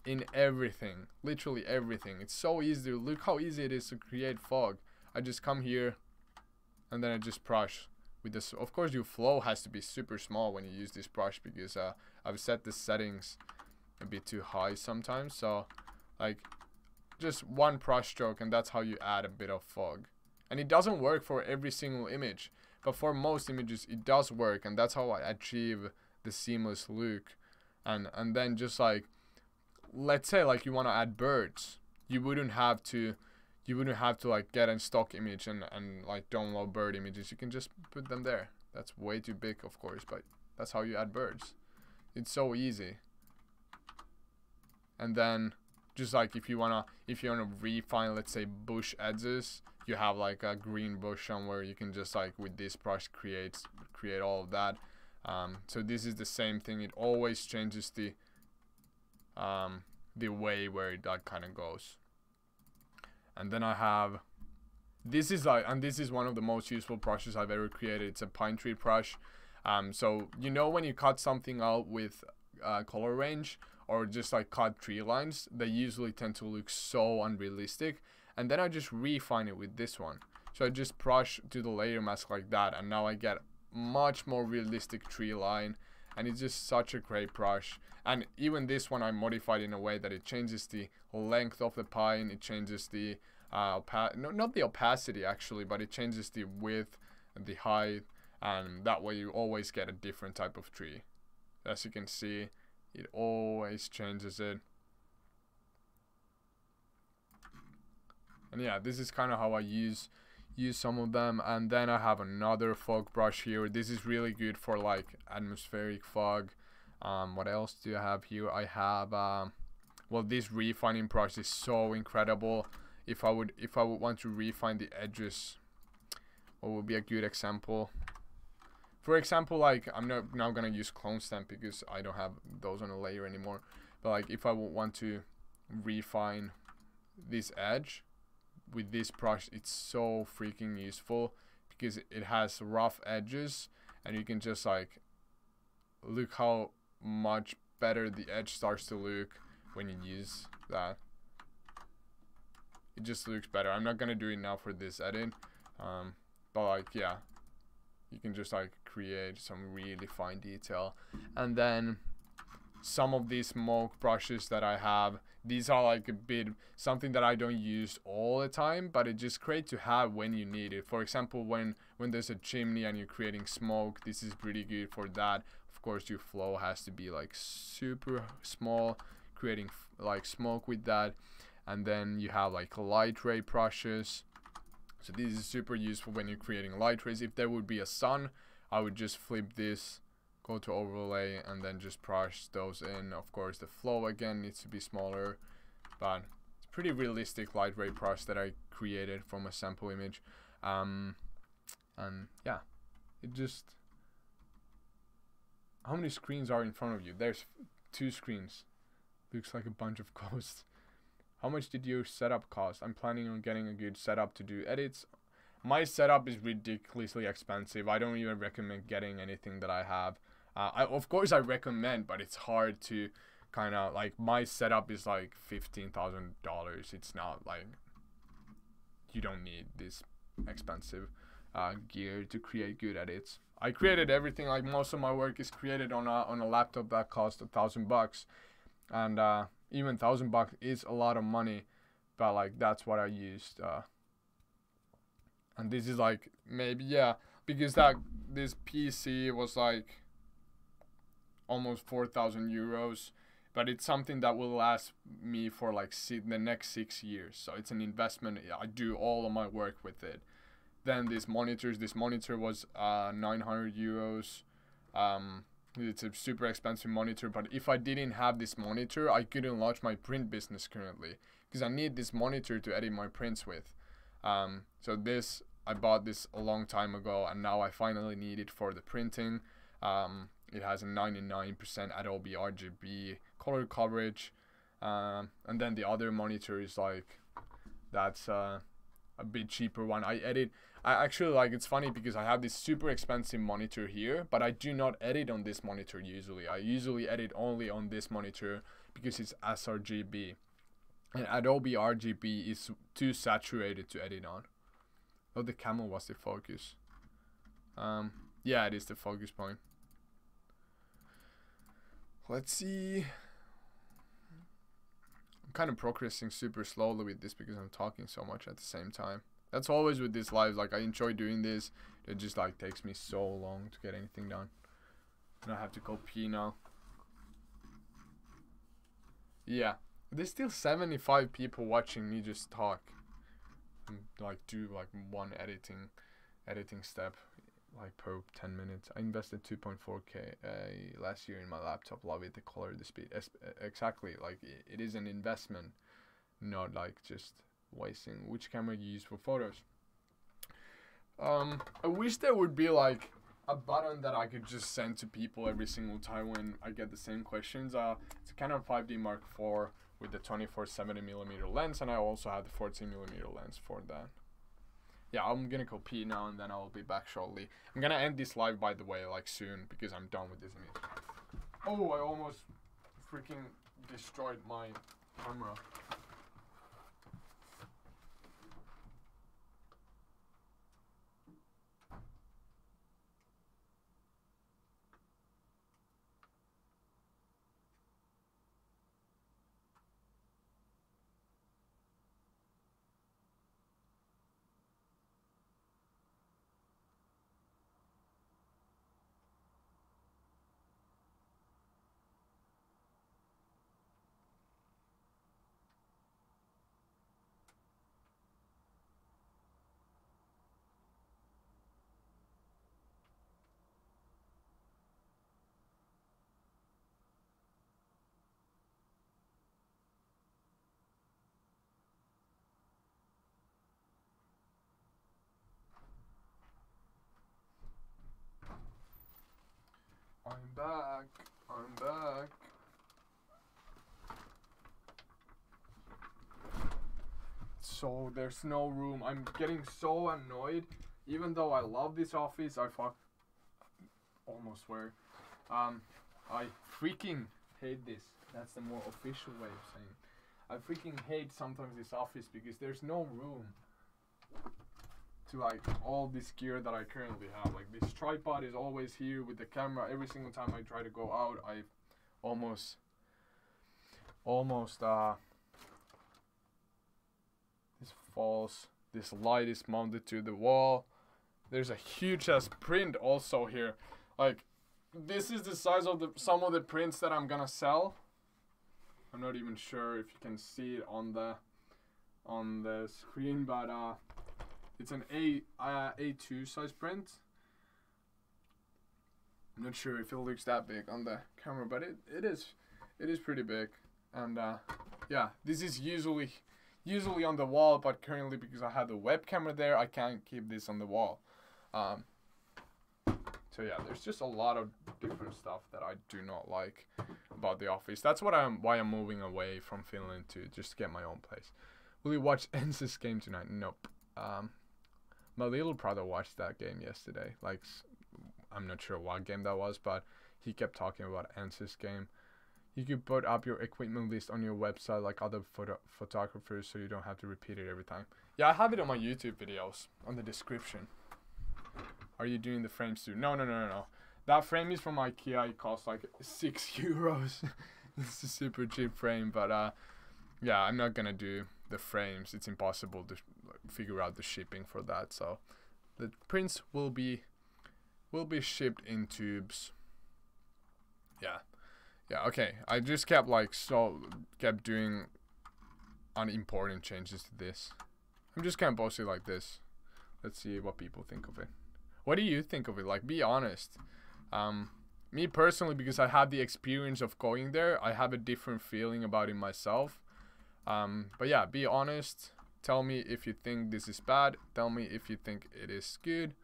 in everything, literally everything. It's so easy. Look how easy it is to create fog. I just come here and then I just brush with this. Of course your flow has to be super small when you use this brush, because I've set the settings a bit too high sometimes. So like just one brush stroke, and that's how you add a bit of fog. And it doesn't work for every single image, but for most images it does work, and that's how I achieve the seamless look. And then just like, let's say like you want to add birds, you wouldn't have to like get a stock image and like download bird images. You can just put them there. That's way too big, of course, but that's how you add birds. It's so easy. And then just like if you wanna refine, let's say, bush edges, you have like a green bush somewhere, you can just like with this brush create all of that. So this is the same thing. It always changes the way where it like kind of goes. And then I have, this is like, and this is one of the most useful brushes I've ever created. It's a pine tree brush. So you know when you cut something out with color range, or just like cut tree lines, they usually tend to look so unrealistic. And then I just refine it with this one. So I just brush to the layer mask like that, and now I get much more realistic tree line, and it's just such a great brush. And even this one I modified in a way that it changes the length of the pine, it changes the not the opacity actually, but it changes the width and the height, and that way you always get a different type of tree. As you can see, it always changes it. And yeah, this is kind of how I use some of them. And then I have another fog brush here. This is really good for like atmospheric fog. What else do I have here? I have well, this refining brush is so incredible. If I would want to refine the edges, what would be a good example? For example, like I'm not now gonna use clone stamp because I don't have those on a layer anymore. But like if I would want to refine this edge with this brush, it's so freaking useful because it has rough edges and you can just like look how much better the edge starts to look when you use that. It just looks better. I'm not gonna do it now for this edit, but like yeah, you can just like create some really fine detail. And then some of these smoke brushes that I have, these are like a bit something that I don't use all the time, but it's just great to have when you need it. For example, when there's a chimney and you're creating smoke, this is pretty good for that. Of course, your flow has to be like super small, creating like smoke with that. And then you have like light ray brushes. So this is super useful when you're creating light rays. If there would be a sun, I would just flip this, go to overlay, and then just brush those in. Of course, the flow again needs to be smaller, but it's pretty realistic light ray brush that I created from a sample image. And yeah, it just, how many screens are in front of you? There's 2 screens. Looks like a bunch of ghosts. How much did your setup cost? I'm planning on getting a good setup to do edits. My setup is ridiculously expensive. I don't even recommend getting anything that I have. Of course I recommend, but it's hard to kind of like, my setup is like $15,000. It's not like, you don't need this expensive gear to create good edits. I created everything, like most of my work is created on a laptop that cost $1,000, and even $1,000 is a lot of money, but like that's what I used. And this is like maybe, yeah, because this PC was like almost 4,000 euros, but it's something that will last me for like the next 6 years. So it's an investment. I do all of my work with it. Then this monitor was 900 euros. It's a super expensive monitor, but if I didn't have this monitor, I couldn't launch my print business currently, because I need this monitor to edit my prints with. So this, I bought this a long time ago, and now I finally need it for the printing. It has a 99% Adobe RGB color coverage, and then the other monitor is like, that's a bit cheaper one. I actually, like, it's funny because I have this super expensive monitor here, but I do not edit on this monitor usually. I usually edit only on this monitor because it's sRGB, and Adobe RGB is too saturated to edit on. Oh, the camel was the focus. Yeah, it is the focus point. Let's see. I'm kind of progressing super slowly with this because I'm talking so much at the same time. That's always with these lives. Like, I enjoy doing this. It just like takes me so long to get anything done. And I have to go pee now. Yeah, there's still 75 people watching me just talk and like do like one editing step like per 10 minutes. I invested 2.4k last year in my laptop. Love it, the color, the speed. Exactly, like it is an investment, not like just wasting. Which camera you use for photos? I wish there would be like a button that I could just send to people every single time when I get the same questions. It's a Canon 5D Mark IV with the 24-70mm lens, and I also have the 14mm lens for that. Yeah, I'm gonna go pee now and then I'll be back shortly. I'm gonna end this live, by the way, like soon, because I'm done with this image. Oh, I almost freaking destroyed my camera. back. I'm back. So there's no room. I'm getting so annoyed. Even though I love this office, I almost swear. I freaking hate this. That's the more official way of saying it. I freaking hate sometimes this office because there's no room to like all this gear that I currently have. Like this tripod is always here with the camera. Every single time I try to go out, I almost this falls. This light is mounted to the wall. There's a huge ass print also here. Like this is the size of some of the prints that I'm gonna sell. I'm not even sure if you can see it on the screen, but it's an A2 size print. I'm not sure if it looks that big on the camera, but it is pretty big. And yeah, this is usually on the wall, but currently because I have the web camera there, I can't keep this on the wall. So yeah, there's just a lot of different stuff that I do not like about the office. That's why I'm moving away from Finland to just get my own place. Will you watch Ence's game tonight? Nope. My little brother watched that game yesterday. Like, I'm not sure what game that was, but he kept talking about Ence's game. You could put up your equipment list on your website like other photographers, so you don't have to repeat it every time. Yeah, I have it on my YouTube videos on the description. Are you doing the frames too? No. That frame is from IKEA. It costs like 6 euros. It's a super cheap frame, but yeah, I'm not gonna do the frames. It's impossible to figure out the shipping for that. So the prints will be shipped in tubes. Yeah, okay. I just kept doing unimportant changes to this. I'm just gonna post it like this. Let's see what people think of it. What do you think of it? Like, be honest. Me personally, because I had the experience of going there, I have a different feeling about it myself. But yeah, be honest. Tell me if you think this is bad. Tell me if you think it is good.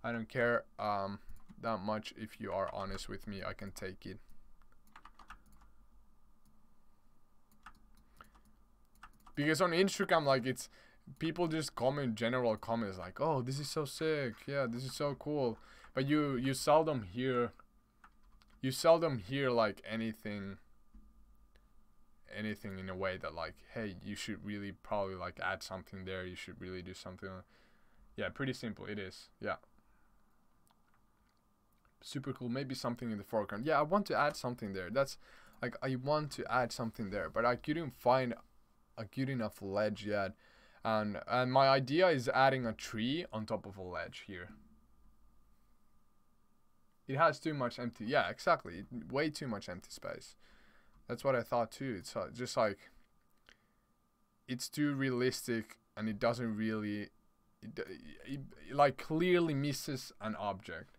I don't care that much. If you are honest with me, I can take it. Because on Instagram, like, it's people just comment general comments like, oh, this is so sick, yeah, this is so cool, but you seldom hear like anything in a way that like, hey, you should really probably like add something there, you should really do something. Yeah, pretty simple it is. Yeah, super cool. Maybe something in the foreground. Yeah, I want to add something there. That's like, I want to add something there, but I couldn't find a good enough ledge yet. And my idea is adding a tree on top of a ledge here. It has too much empty, yeah, exactly, way too much empty space. That's what I thought too. It's just like, it's too realistic, and it doesn't really, it like clearly misses an object.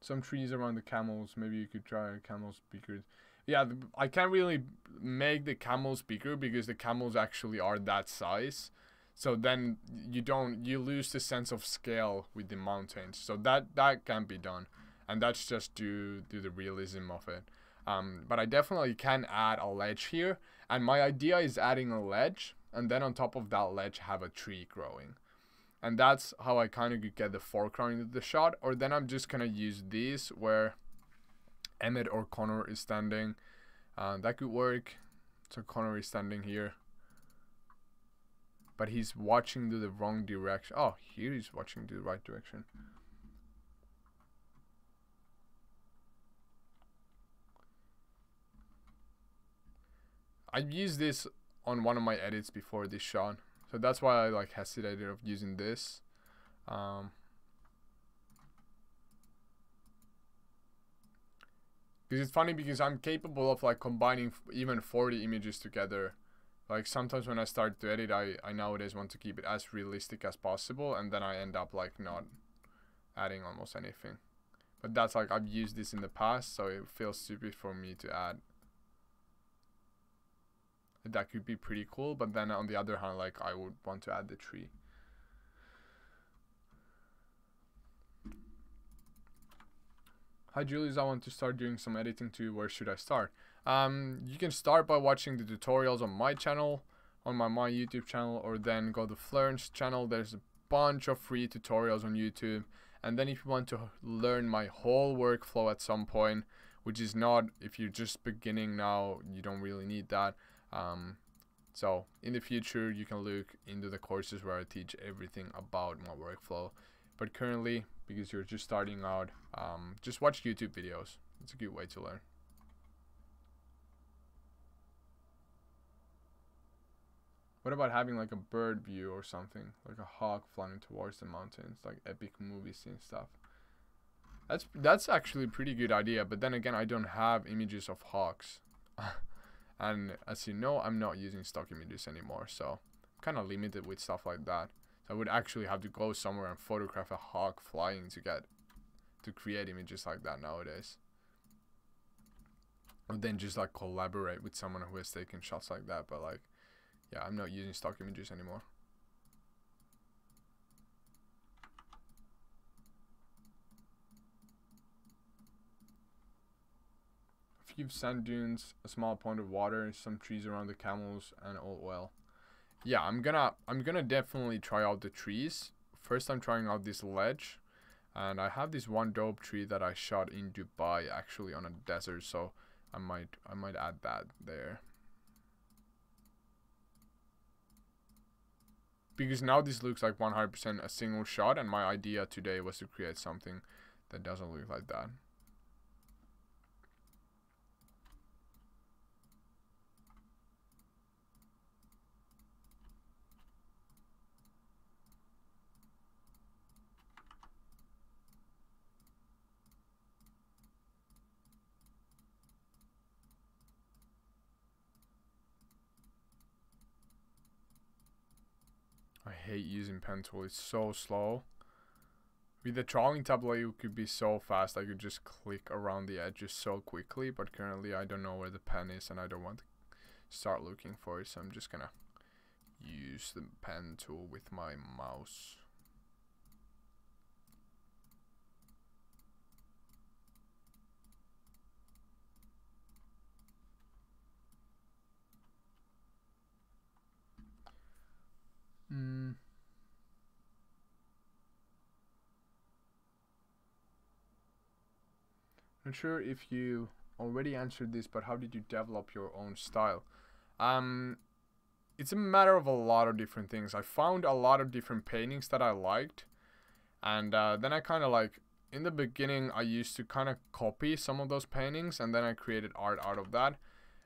Some trees around the camels. Maybe you could try camel speakers. Yeah, I can't really make the camels bigger because the camels actually are that size. So then you lose the sense of scale with the mountains. So that can be done, and that's just due to the realism of it. But I definitely can add a ledge here, and my idea is adding a ledge, and then on top of that ledge have a tree growing. And that's how I kind of get the foreground into the shot. Or then I'm just gonna use this where Emmett or Connor is standing. That could work. So Connor is standing here, but he's watching to the wrong direction. Oh, here he's watching to the right direction. I've used this on one of my edits before this shot, so that's why I like hesitated of using this. Because it's funny because I'm capable of like combining even 40 images together. Like sometimes when I start to edit, I nowadays want to keep it as realistic as possible, and then I end up like not adding almost anything. But that's like, I've used this in the past, so it feels stupid for me to add. That could be pretty cool, but then on the other hand, like I would want to add the tree. Hi Julius, I want to start doing some editing too. Where should I start? You can start by watching the tutorials on my channel, on my YouTube channel, or then go to Flern's channel. There's a bunch of free tutorials on YouTube. And then if you want to learn my whole workflow at some point, which is not, if you're just beginning now, you don't really need that. So in the future, you can look into the courses where I teach everything about my workflow. But currently, because you're just starting out, just watch YouTube videos. It's a good way to learn. What about having like a bird view or something, like a hawk flying towards the mountains, like epic movie scene stuff? That's actually a pretty good idea, but then again, I don't have images of hawks. And as you know, I'm not using stock images anymore, so I'm kind of limited with stuff like that. So I would actually have to go somewhere and photograph a hawk flying to create images like that nowadays. Or then just like collaborate with someone who has taken shots like that, but like, yeah, I'm not using stock images anymore. A few sand dunes, a small pond of water, some trees around the camels, and all well. Yeah, I'm gonna definitely try out the trees. First, I'm trying out this ledge, and I have this one dope tree that I shot in Dubai, actually on a desert. So I might add that there. Because now this looks like 100% a single shot, and my idea today was to create something that doesn't look like that. I hate using pen tool, it's so slow. With the drawing tablet, you could be so fast. I could just click around the edges so quickly, but currently I don't know where the pen is and I don't want to start looking for it, so I'm just gonna use the pen tool with my mouse. Not sure if you already answered this, but how did you develop your own style? It's a matter of a lot of different things. I found a lot of different paintings that I liked, and then I kind of like, in the beginning I used to kind of copy some of those paintings, and then I created art out of that.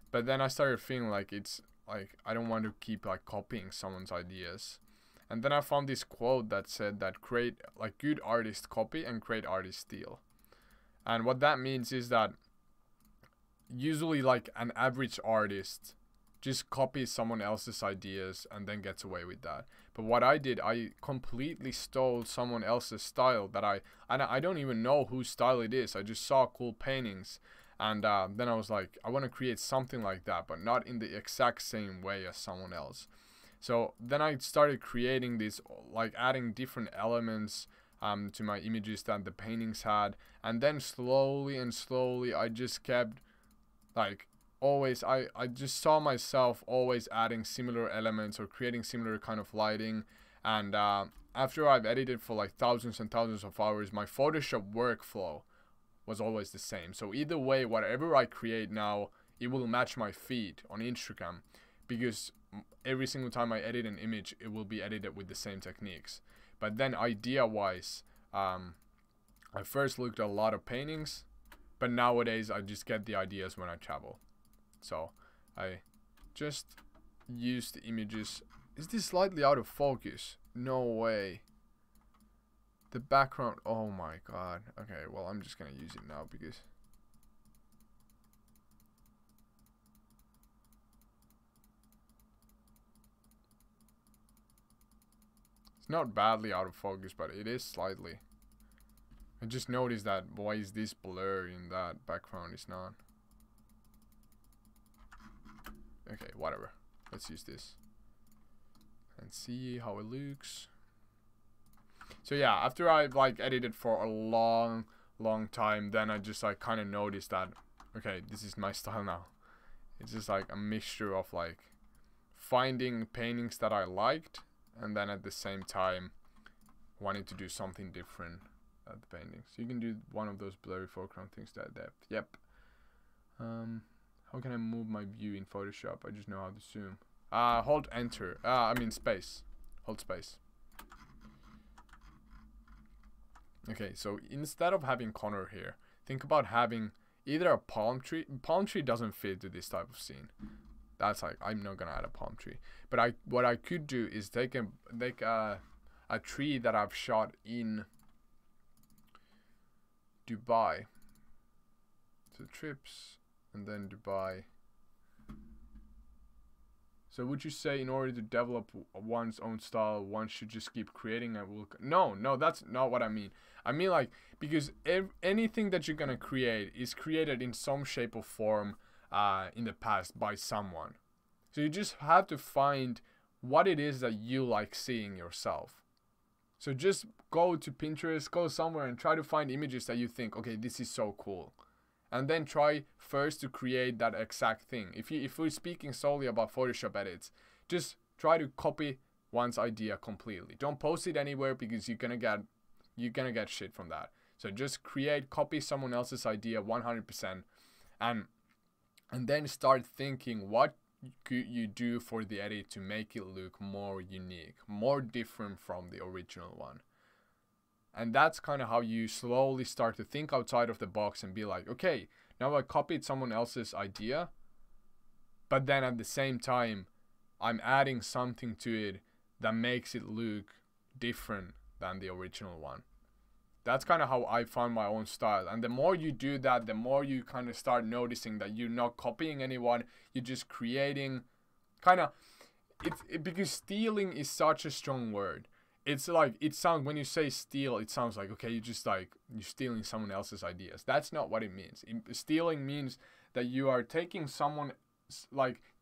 But then I started feeling like it's like I don't want to keep like copying someone's ideas. And then I found this quote that said that good artists copy and great artists steal. And what that means is that usually like an average artist just copies someone else's ideas and then gets away with that. But what I did, I completely stole someone else's style that I don't even know whose style it is. I just saw cool paintings, and then I was like, I want to create something like that, but not in the exact same way as someone else. So then I started creating these, like adding different elements to my images that the paintings had, and then slowly I just kept like always I just saw myself always adding similar elements or creating similar kind of lighting. And after I've edited for like thousands and thousands of hours, my Photoshop workflow was always the same. So either way, whatever I create now, it will match my feed on Instagram, because every single time I edit an image, it will be edited with the same techniques. But then idea-wise, I first looked at a lot of paintings, but nowadays I just get the ideas when I travel. So I just use the images. Is this slightly out of focus? No way. The background, oh my god. Okay, well, I'm just gonna use it now because it's not badly out of focus, but it is slightly. I just noticed that why is this blur in that background is not. Okay, whatever. Let's use this and see how it looks. So yeah, after I've like edited for a long long time, then I just like kind of noticed that, okay, this is my style now. It's just like a mixture of like finding paintings that I liked, and then at the same time wanting to do something different at the painting. So you can do one of those blurry foreground things to that depth. Yep. How can I move my view in Photoshop? I just know how to zoom. Hold enter. I mean space. Hold space. Okay, so instead of having Connor here, think about having either a palm tree. Palm tree doesn't fit to this type of scene. That's like, I'm not gonna add a palm tree. But what I could do is take a tree that I've shot in Dubai. So trips and then Dubai. So would you say in order to develop one's own style, one should just keep creating and will... No, that's not what I mean. I mean like, because anything that you're gonna create is created in some shape or form in the past by someone. So you just have to find what it is that you like seeing yourself. So just go to Pinterest, go somewhere and try to find images that you think, okay, this is so cool. And then try first to create that exact thing. If we're speaking solely about Photoshop edits, just try to copy one's idea completely. Don't post it anywhere because you're gonna get shit from that. So just copy someone else's idea 100%, and then start thinking what could you do for the edit to make it look more unique, more different from the original one. And that's kind of how you slowly start to think outside of the box and be like, okay, now I copied someone else's idea, but then at the same time, I'm adding something to it that makes it look different than the original one. That's kind of how I found my own style. And the more you do that, the more you kind of start noticing that you're not copying anyone, you're just creating kind of, because stealing is such a strong word. It's like, it sounds, when you say steal, it sounds like, okay, you're stealing someone else's ideas. That's not what it means. Stealing means that you are taking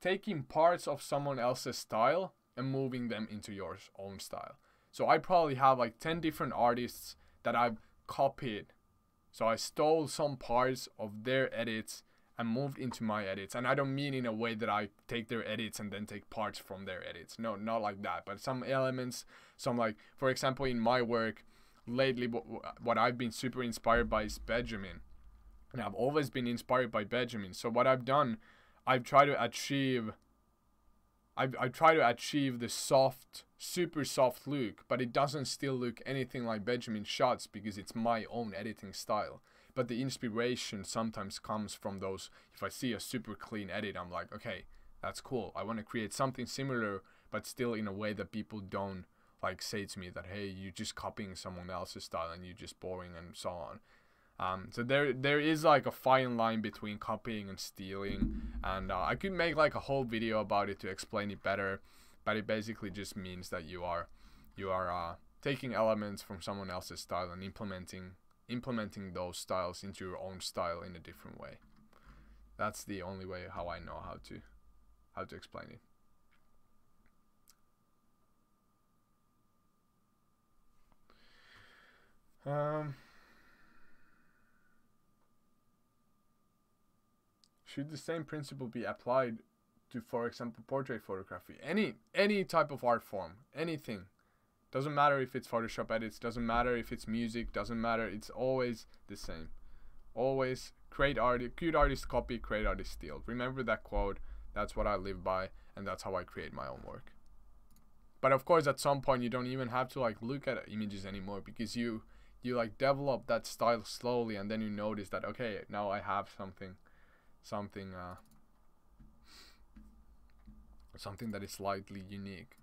taking parts of someone else's style and moving them into your own style. So I probably have like 10 different artists that I've copied. So I stole some parts of their edits and moved into my edits. And I don't mean in a way that I take their edits and then take parts from their edits. No, not like that. But some elements, some like, for example, in my work lately, what I've been super inspired by is Benjamin. And I've always been inspired by Benjamin. So what I've done, I've tried to achieve the soft, super soft look, but it doesn't still look anything like Benjamin's shots because it's my own editing style. But the inspiration sometimes comes from those. If I see a super clean edit, I'm like, okay, that's cool. I want to create something similar, but still in a way that people don't like say to me that, hey, you're just copying someone else's style and you're just boring and so on. So there is like a fine line between copying and stealing, and I could make like a whole video about it to explain it better, but it basically just means that you are taking elements from someone else's style and implementing those styles into your own style in a different way. That's the only way how I know how to explain it. Should the same principle be applied to, for example, portrait photography? Any type of art form, anything. Doesn't matter if it's Photoshop edits, doesn't matter if it's music, doesn't matter. It's always the same. Always cute artist copy, great artist steal. Remember that quote. That's what I live by, and that's how I create my own work. But of course, at some point, you don't even have to like look at images anymore, because you like develop that style slowly, and then you notice that, okay, now I have something that is slightly unique.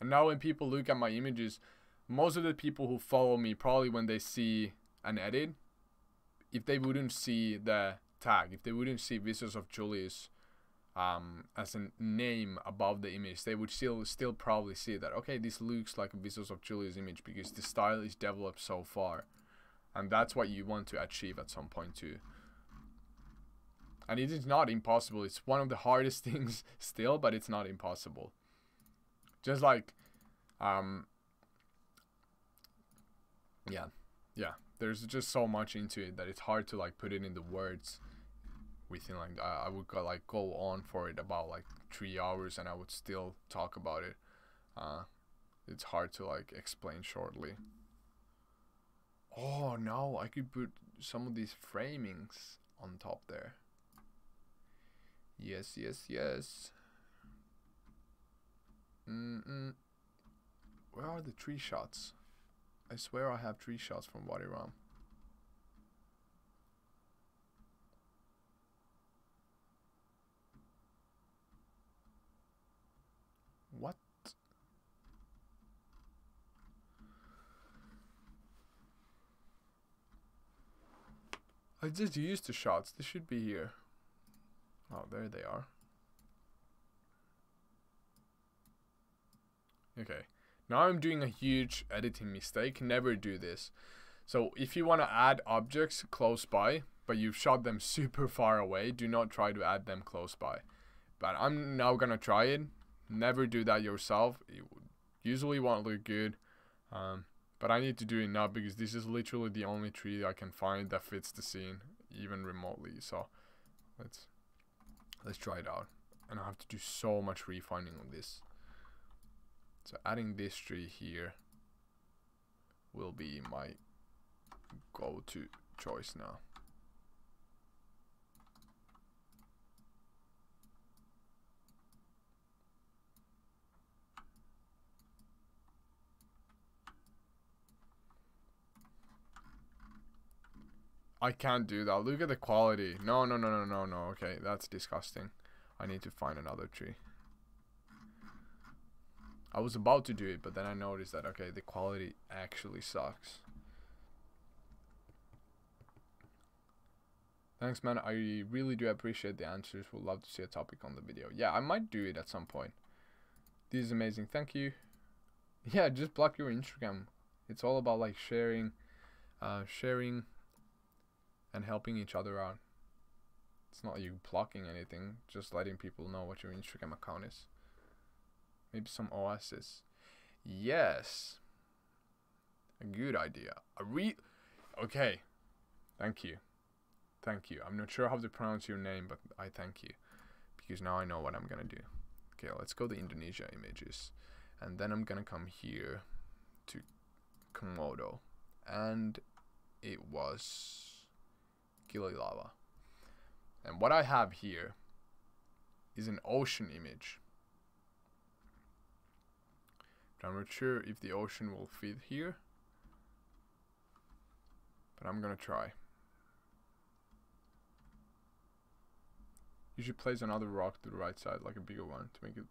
And now when people look at my images, most of the people who follow me, probably when they see an edit, if they wouldn't see the tag, if they wouldn't see Visions of Julius as a name above the image, they would still probably see that, okay, this looks like a Visions of Julius image, because the style is developed so far. And that's what you want to achieve at some point too. And it is not impossible. It's one of the hardest things still, but it's not impossible. Just like, yeah. there's just so much into it that it's hard to like put it into words. Within like I would go on for it about like 3 hours and I would still talk about it. It's hard to like explain shortly. Oh no, I could put some of these framings on top there. Yes, yes, yes. Where are the 3 shots? I swear I have 3 shots from Wadi Ram. What? I just used the shots. They should be here. Oh, there they are. Okay. Now I'm doing a huge editing mistake. Never do this. So if you want to add objects close by, but you've shot them super far away, do not try to add them close by. But I'm now gonna try it. Never do that yourself. It usually won't look good. But I need to do it now because this is literally the only tree I can find that fits the scene, even remotely. So let's try it out. And I have to do so much refining on this. So adding this tree here will be my go-to choice now. I can't do that. Look at the quality. No. Okay, that's disgusting. I need to find another tree. I was about to do it, but then I noticed that, okay, the quality actually sucks. Thanks, man. I really do appreciate the answers. Would love to see a topic on the video. Yeah, I might do it at some point. This is amazing. Thank you. Yeah, just block your Instagram. It's all about like sharing and helping each other out. It's not you blocking anything, just letting people know what your Instagram account is. Maybe some oasis. Yes. A good idea. Okay. Thank you. Thank you. I'm not sure how to pronounce your name, but I thank you. Because now I know what I'm gonna do. Okay, let's go to Indonesia images. And then I'm gonna come here to Komodo. And it was Gili Lava. And what I have here is an ocean image. But I'm not sure if the ocean will fit here. But I'm gonna try. You should place another rock to the right side, like a bigger one, to make it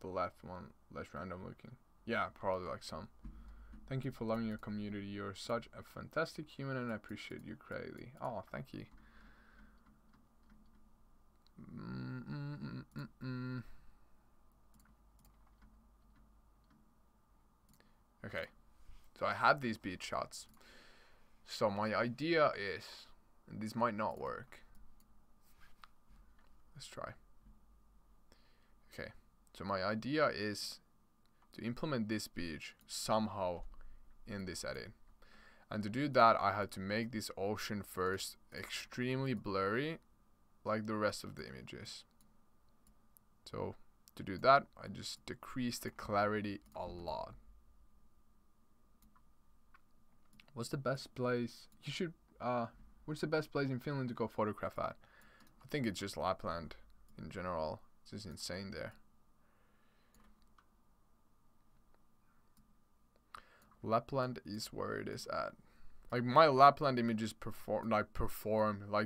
the left one less random looking. Yeah, probably like some. Thank you for loving your community. You're such a fantastic human and I appreciate you greatly. Oh, thank you. Okay, so I had these beach shots. So my idea is, and this might not work. Let's try. Okay, so my idea is to implement this beach somehow in this edit. And to do that, I had to make this ocean first extremely blurry, like the rest of the images. So to do that, I just decrease the clarity a lot. What's the best place? What's the best place in Finland to go photograph at? I think it's just Lapland in general. It's just insane there. Lapland is where it is at. Like my Lapland images perform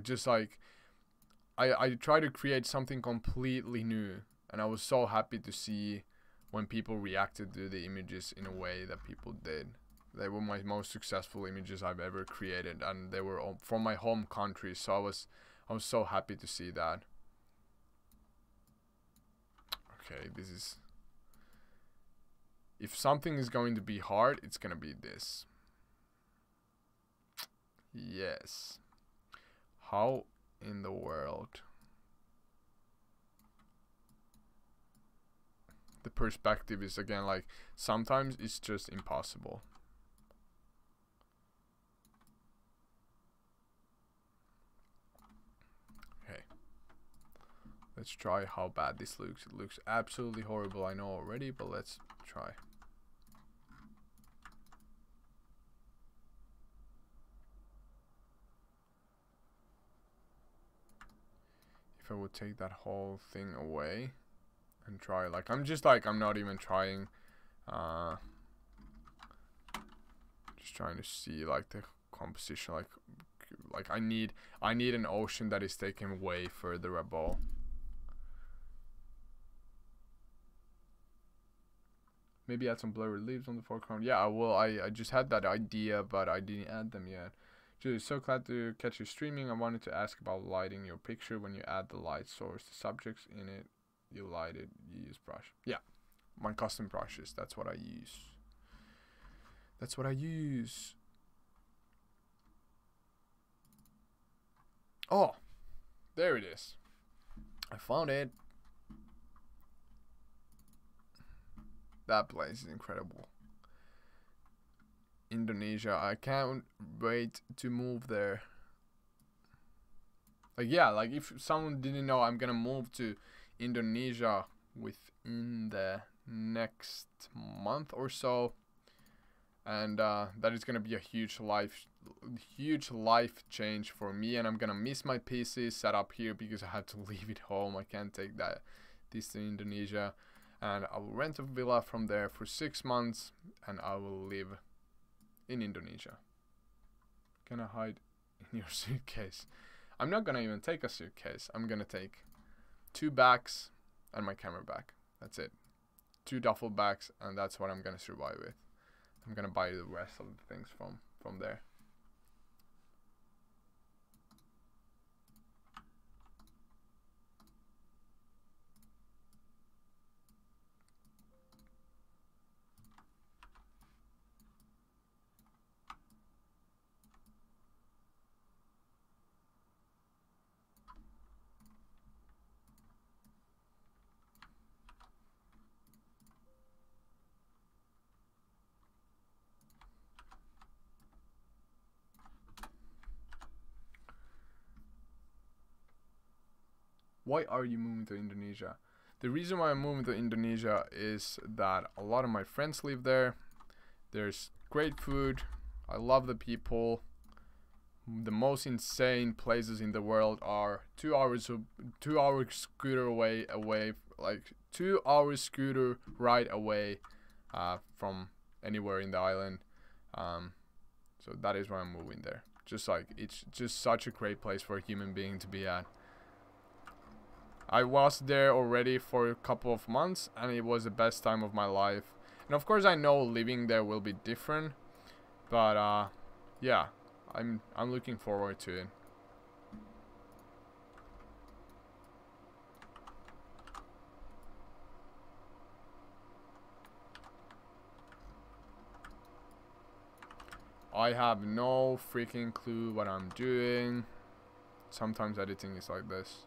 just like I try to create something completely new, and I was so happy to see when people reacted to the images in a way that people did. They were my most successful images I've ever created, and they were all from my home country, so I was so happy to see that. Okay, this is... If something is going to be hard, it's gonna be this. Yes. How in the world? The perspective is again like, sometimes it's just impossible. Let's try how bad this looks. It looks absolutely horrible, I know already, but let's try. If I would take that whole thing away and try, like, I'm not even trying, just trying to see like the composition, like I need an ocean that is taken way further above. Maybe add some blurry leaves on the foreground. Yeah, well, I just had that idea, but I didn't add them yet. Just so glad to catch you streaming. I wanted to ask about lighting your picture when you add the light source. The subjects in it, you light it, you use brush. Yeah, my custom brushes, that's what I use. That's what I use. Oh, there it is. I found it. That place is incredible. Indonesia. I can't wait to move there. Like, yeah, like if someone didn't know, I'm gonna move to Indonesia within the next month or so. And that is gonna be a huge life change for me, and I'm gonna miss my PC set up here because I had to leave it home. I can't take this to Indonesia, and I will rent a villa from there for 6 months, and I will live in Indonesia. Can I hide in your suitcase? I'm not gonna even take a suitcase. I'm gonna take 2 bags and my camera bag. That's it. 2 duffel bags, and that's what I'm gonna survive with. I'm gonna buy the rest of the things from there. Why are you moving to Indonesia? The reason why I'm moving to Indonesia is that a lot of my friends live there. There's great food. I love the people. The most insane places in the world are 2 hours scooter away, like 2 hours scooter ride away from anywhere in the island. So that is why I'm moving there. Just like, it's just such a great place for a human being to be at. I was there already for a couple of months, and it was the best time of my life. And of course I know living there will be different, but yeah, I'm looking forward to it. I have no freaking clue what I'm doing. Sometimes editing is like this.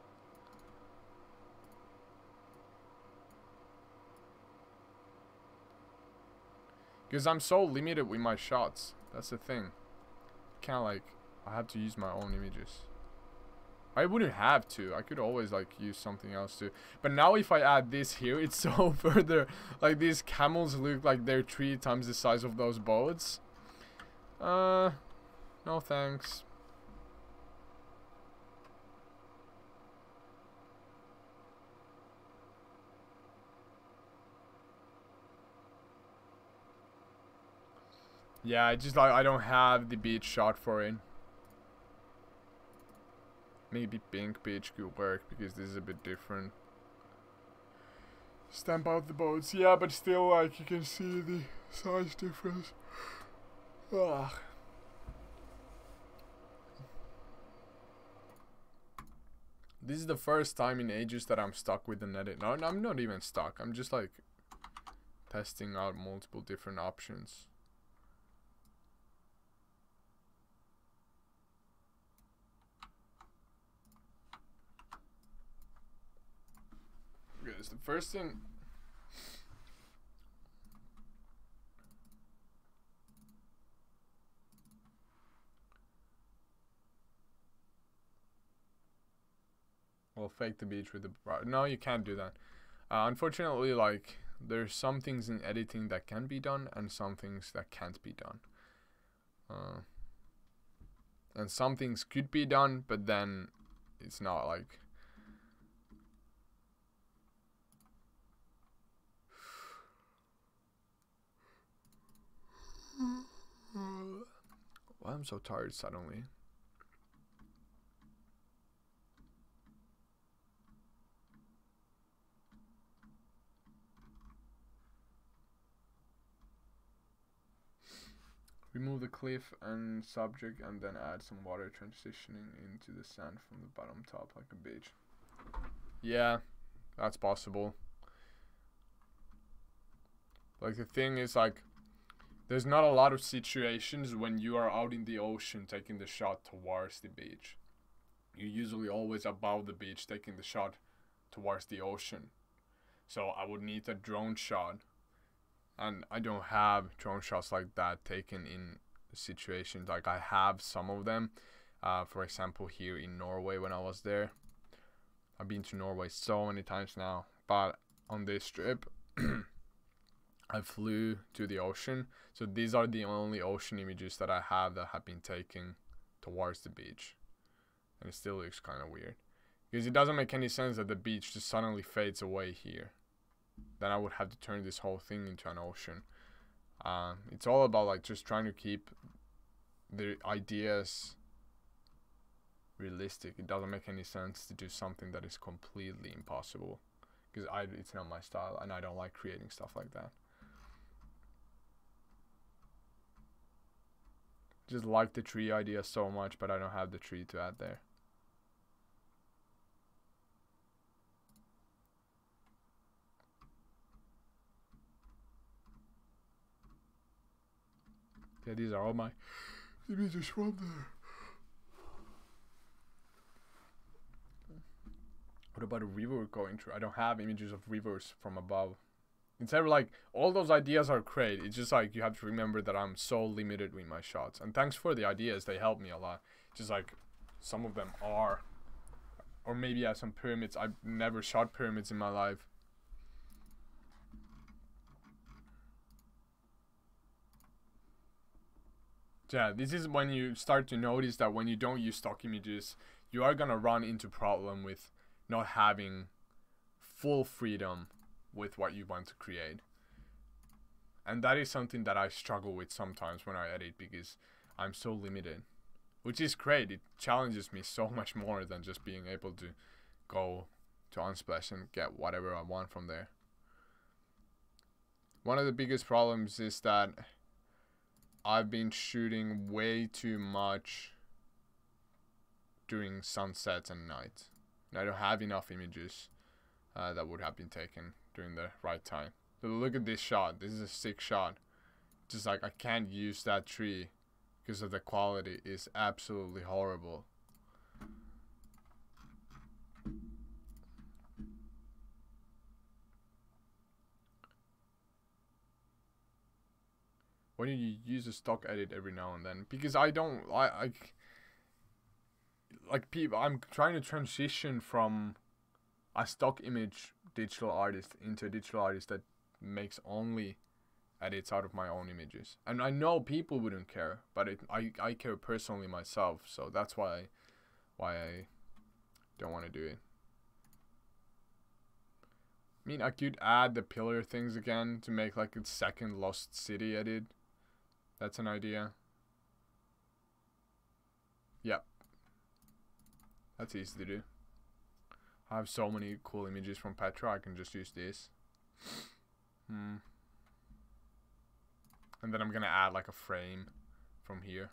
Because I'm so limited with my shots. That's the thing. Can't, like, I have to use my own images. I wouldn't have to. I could always, like, use something else too. But now if I add this here, it's so further. Like, these camels look like they're 3 times the size of those boats. No thanks. Yeah, I don't have the beach shot for it. Maybe pink beach could work because this is a bit different. Stamp out the boats, yeah, but still, like, you can see the size difference. Ugh. This is the first time in ages that I'm stuck with an edit. No, I'm not even stuck. I'm just like testing out multiple different options. Okay, so the first thing. Well, fake the beach with the no, you can't do that. Unfortunately, like there's some things in editing that can be done and some things that can't be done. And some things could be done, but then it's not like. Why I'm so tired suddenly. Remove the cliff and subject and then add some water transitioning into the sand from the bottom top like a beach. Yeah, that's possible. Like the thing is like there's not a lot of situations when you are out in the ocean taking the shot towards the beach. You're usually always above the beach taking the shot towards the ocean. So I would need a drone shot. And I don't have drone shots like that taken in situations. Like I have some of them. For example, here in Norway when I was there. I've been to Norway so many times now. But on this trip, I flew to the ocean. So these are the only ocean images that I have that have been taken towards the beach. And it still looks kind of weird. Because it doesn't make any sense that the beach just suddenly fades away here. Then I would have to turn this whole thing into an ocean. It's all about like just trying to keep the ideas realistic. It doesn't make any sense to do something that is completely impossible. Because it's not my style and I don't like creating stuff like that. Just like the tree idea so much, but I don't have the tree to add there. Yeah, these are all my images from there. What about a river going through? I don't have images of rivers from above. Instead of like, all those ideas are great. It's just like, you have to remember that I'm so limited with my shots. And thanks for the ideas, they help me a lot. Just like, some of them are. Or maybe some pyramids. I've never shot pyramids in my life. Yeah, this is when you start to notice that when you don't use stock images, you are gonna run into problem with not having full freedom with what you want to create. And that is something that I struggle with sometimes when I edit because I'm so limited. Which is great, it challenges me so much more than just being able to go to Unsplash and get whatever I want from there. One of the biggest problems is that I've been shooting way too much during sunsets and nights. And I don't have enough images that would have been taken during the right time. So look at this shot. This is a sick shot. Just like I can't use that tree because of the quality is absolutely horrible. When you use a stock edit every now and then, because I don't like people. I'm trying to transition from a stock image digital artist into a digital artist that makes only edits out of my own images. And I know people wouldn't care, but I care personally myself, so that's why I don't want to do it. I mean, I could add the pillar things again to make like a second Lost City edit. That's an idea. Yep. That's easy to do. I have so many cool images from Petra, I can just use this. And then I'm gonna add like a frame from here.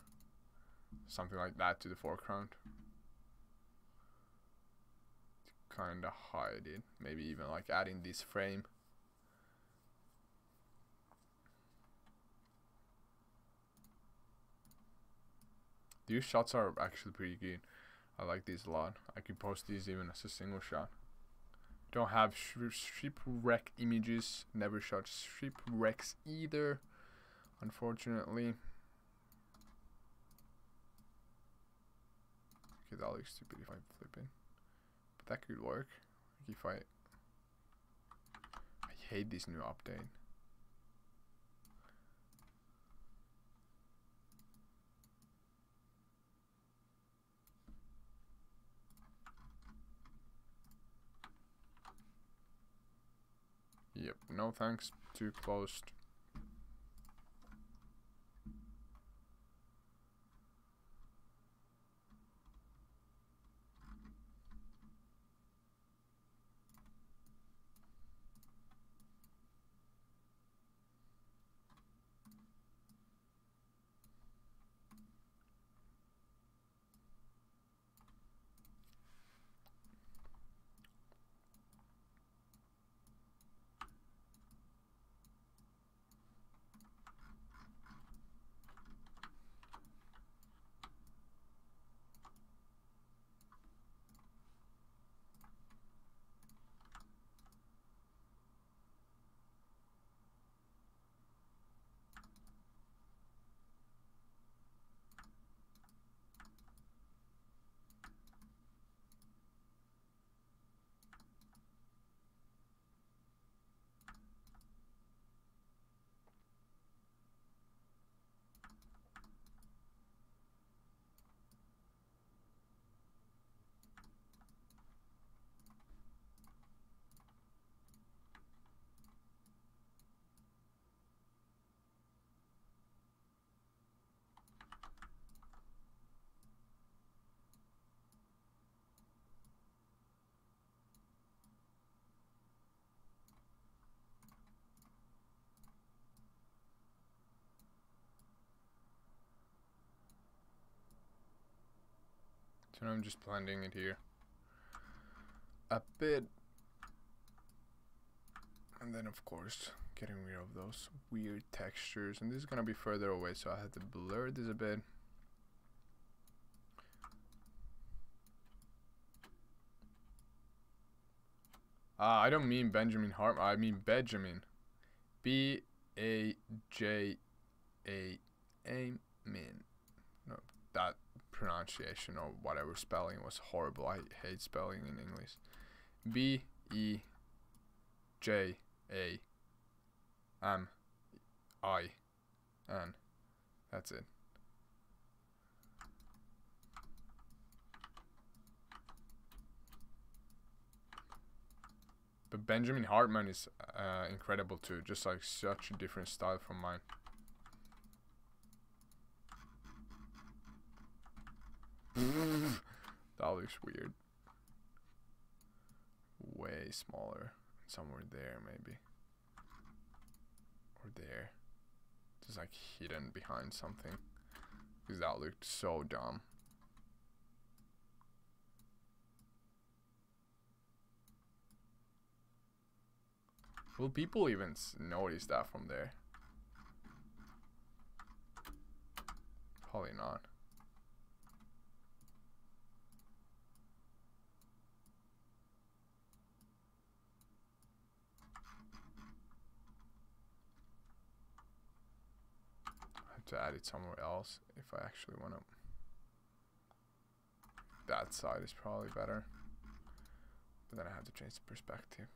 Something like that to the foreground. To kinda hide it. Maybe even like adding this frame. These shots are actually pretty good. I like these a lot. I could post these even as a single shot. Don't have shipwreck images. Never shot shipwrecks either, unfortunately. Okay, that looks stupid if I flip it. that could work. If I hate this new update. Yep, no thanks, too closed. So now I'm just blending it here a bit, and then of course getting rid of those weird textures, and this is gonna be further away, so I have to blur this a bit. I don't mean Benjamin Hartman, I mean Benjamin. B-A-J-A-A-min. No, that pronunciation or whatever spelling was horrible. I hate spelling in English. B-E-J-A-M-I-N. That's it. But Benjamin Hartman is incredible too, just like such a different style from mine. That looks weird. Way smaller. Somewhere there maybe. Or there. Just like hidden behind something. Because that looked so dumb. Will people even notice that from there? Probably not. I have to add it somewhere else if I actually want to. That side is probably better. But then I have to change the perspective.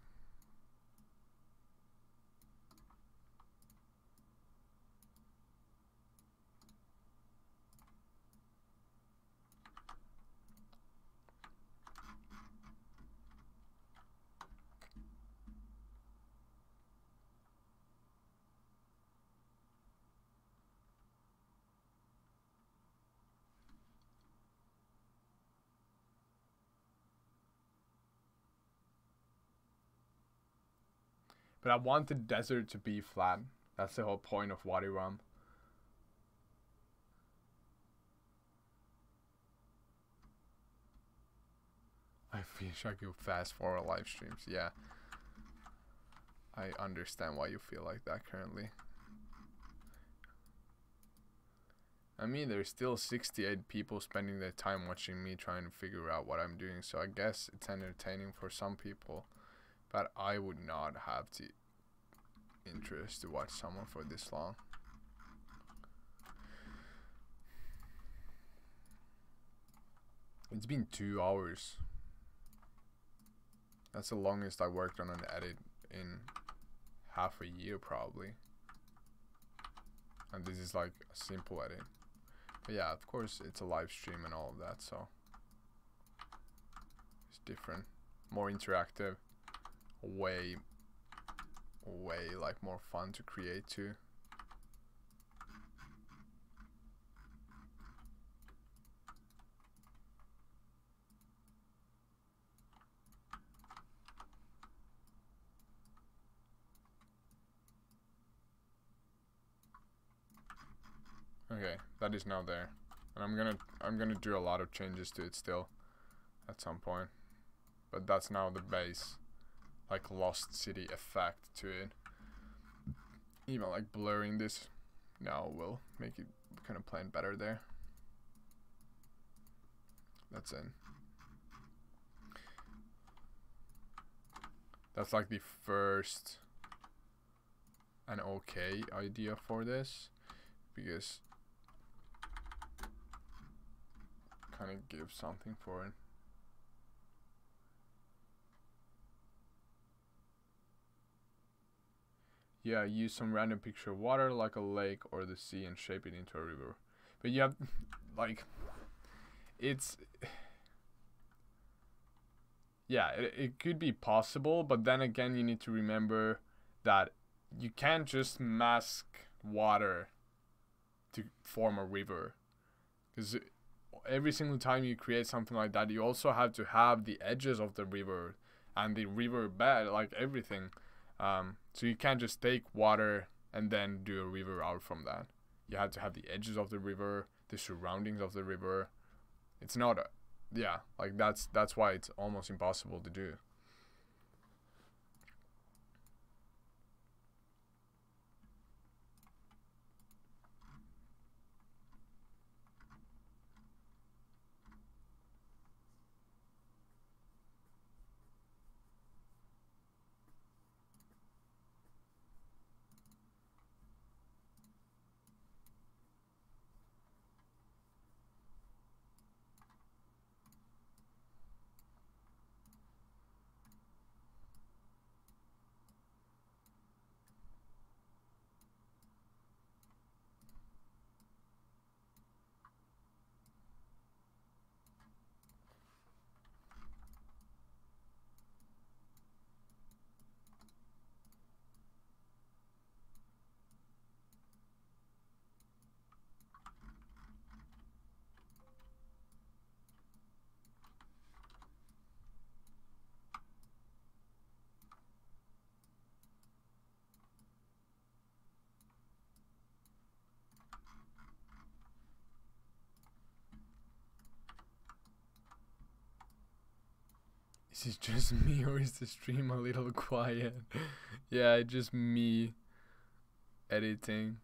But I want the desert to be flat. That's the whole point of Wadi Rum. I wish I could fast forward live streams. Yeah. I understand why you feel like that currently. I mean, there's still 68 people spending their time watching me trying to figure out what I'm doing. So I guess it's entertaining for some people. But I would not have the interest to watch someone for this long. It's been 2 hours. That's the longest I worked on an edit in half a year probably. And this is like a simple edit. But yeah, of course it's a live stream and all of that, so it's different, more interactive, way like more fun to create too. Okay, that is now there, and I'm gonna do a lot of changes to it still at some point, but that's now the base, like Lost City effect to it. Even like blurring this now will make it kind of blend better there. That's it. That's like the first and okay idea for this, because kind of give something for it. Yeah, use some random picture of water like a lake or the sea and shape it into a river. But you have, like, it's, yeah, it could be possible, but then again you need to remember that you can't just mask water to form a river, because every single time you create something like that, you also have to have the edges of the river and the river bed, like everything. So you can't just take water and then do a river out from that. You have to have the edges of the river, the surroundings of the river. It's not yeah, like that's why it's almost impossible to do. Is it just me or is the stream a little quiet? Yeah, it's just me editing.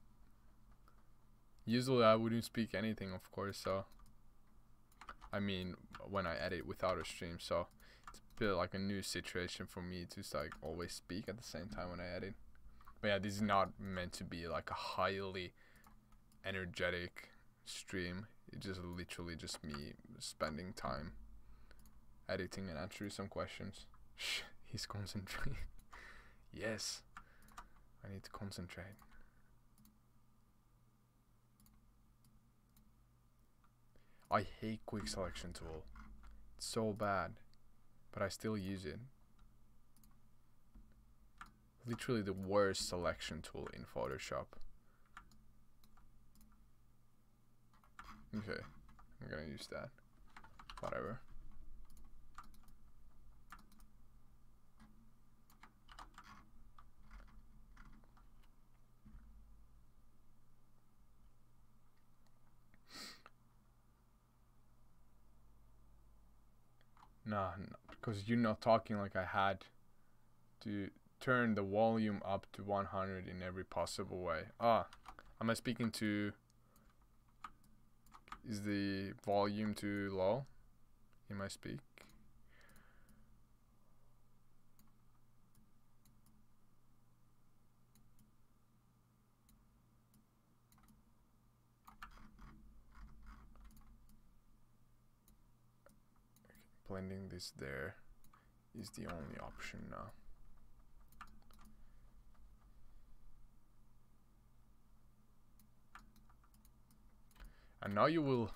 Usually I wouldn't speak anything, of course, so I mean when I edit without a stream, so it's a bit like a new situation for me to like always speak at the same time when I edit. But yeah, this is not meant to be like a highly energetic stream. It's just literally just me spending time editing and answering some questions. Shh, he's concentrating. Yes, I need to concentrate. I hate quick selection tool. It's so bad, but I still use it. Literally the worst selection tool in Photoshop. Okay, I'm gonna use that. Whatever. Nah, no, because you're not talking like I had to turn the volume up to 100 in every possible way. Ah, am I speaking to... Is the volume too low in my speak? Blending this there. is the only option now. And now you will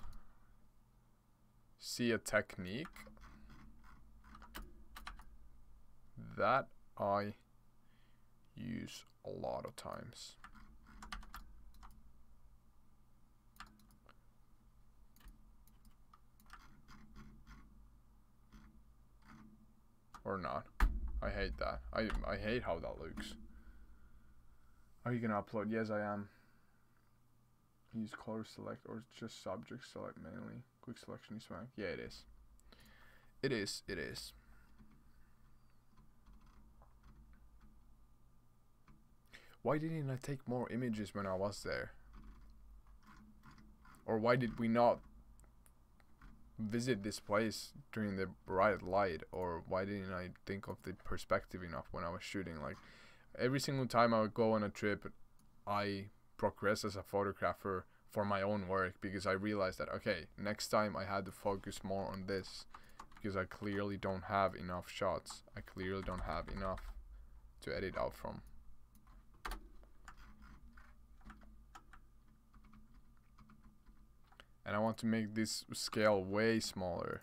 see a technique that I use a lot of times. Or not. I hate that. I hate how that looks. Are you gonna upload? Yes, I am. Use color select or just subject select mainly. Quick selection is fine. Yeah, it is. It is. It is. Why didn't I take more images when I was there? Or why did we not visit this place during the bright light? Or why didn't I think of the perspective enough when I was shooting? Like every single time I would go on a trip, I progress as a photographer for my own work, because I realized that, okay, next time I had to focus more on this, because I clearly don't have enough shots. I clearly don't have enough to edit out from. And I want to make this scale way smaller.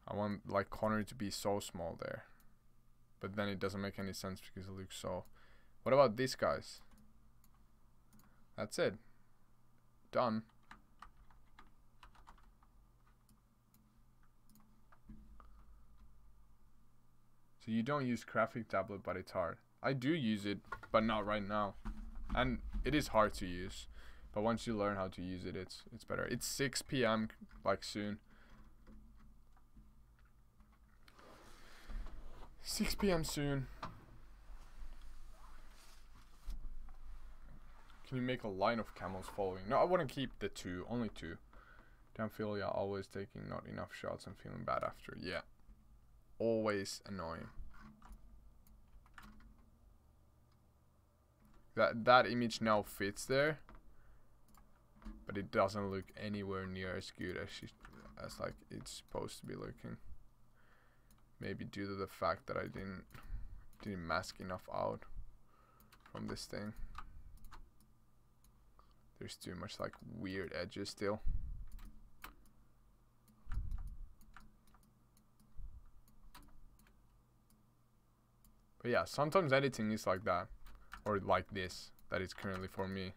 I want like corner to be so small there. But then it doesn't make any sense because it looks so. What about this, guys? That's it. Done. So you don't use graphic tablet, but it's hard. I do use it, but not right now. And it is hard to use. But once you learn how to use it, it's better. It's 6 p.m. like soon. 6 p.m. soon. Can you make a line of camels following? No, I wouldn't keep the two. Only two. Damn, feel yeah, always taking not enough shots and feeling bad after. Yeah. Always annoying. That image now fits there. But it doesn't look anywhere near as good as like it's supposed to be looking. Maybe due to the fact that I didn't mask enough out from this thing. There's too much like weird edges still. But yeah, sometimes editing is like that, or like this, that is currently for me.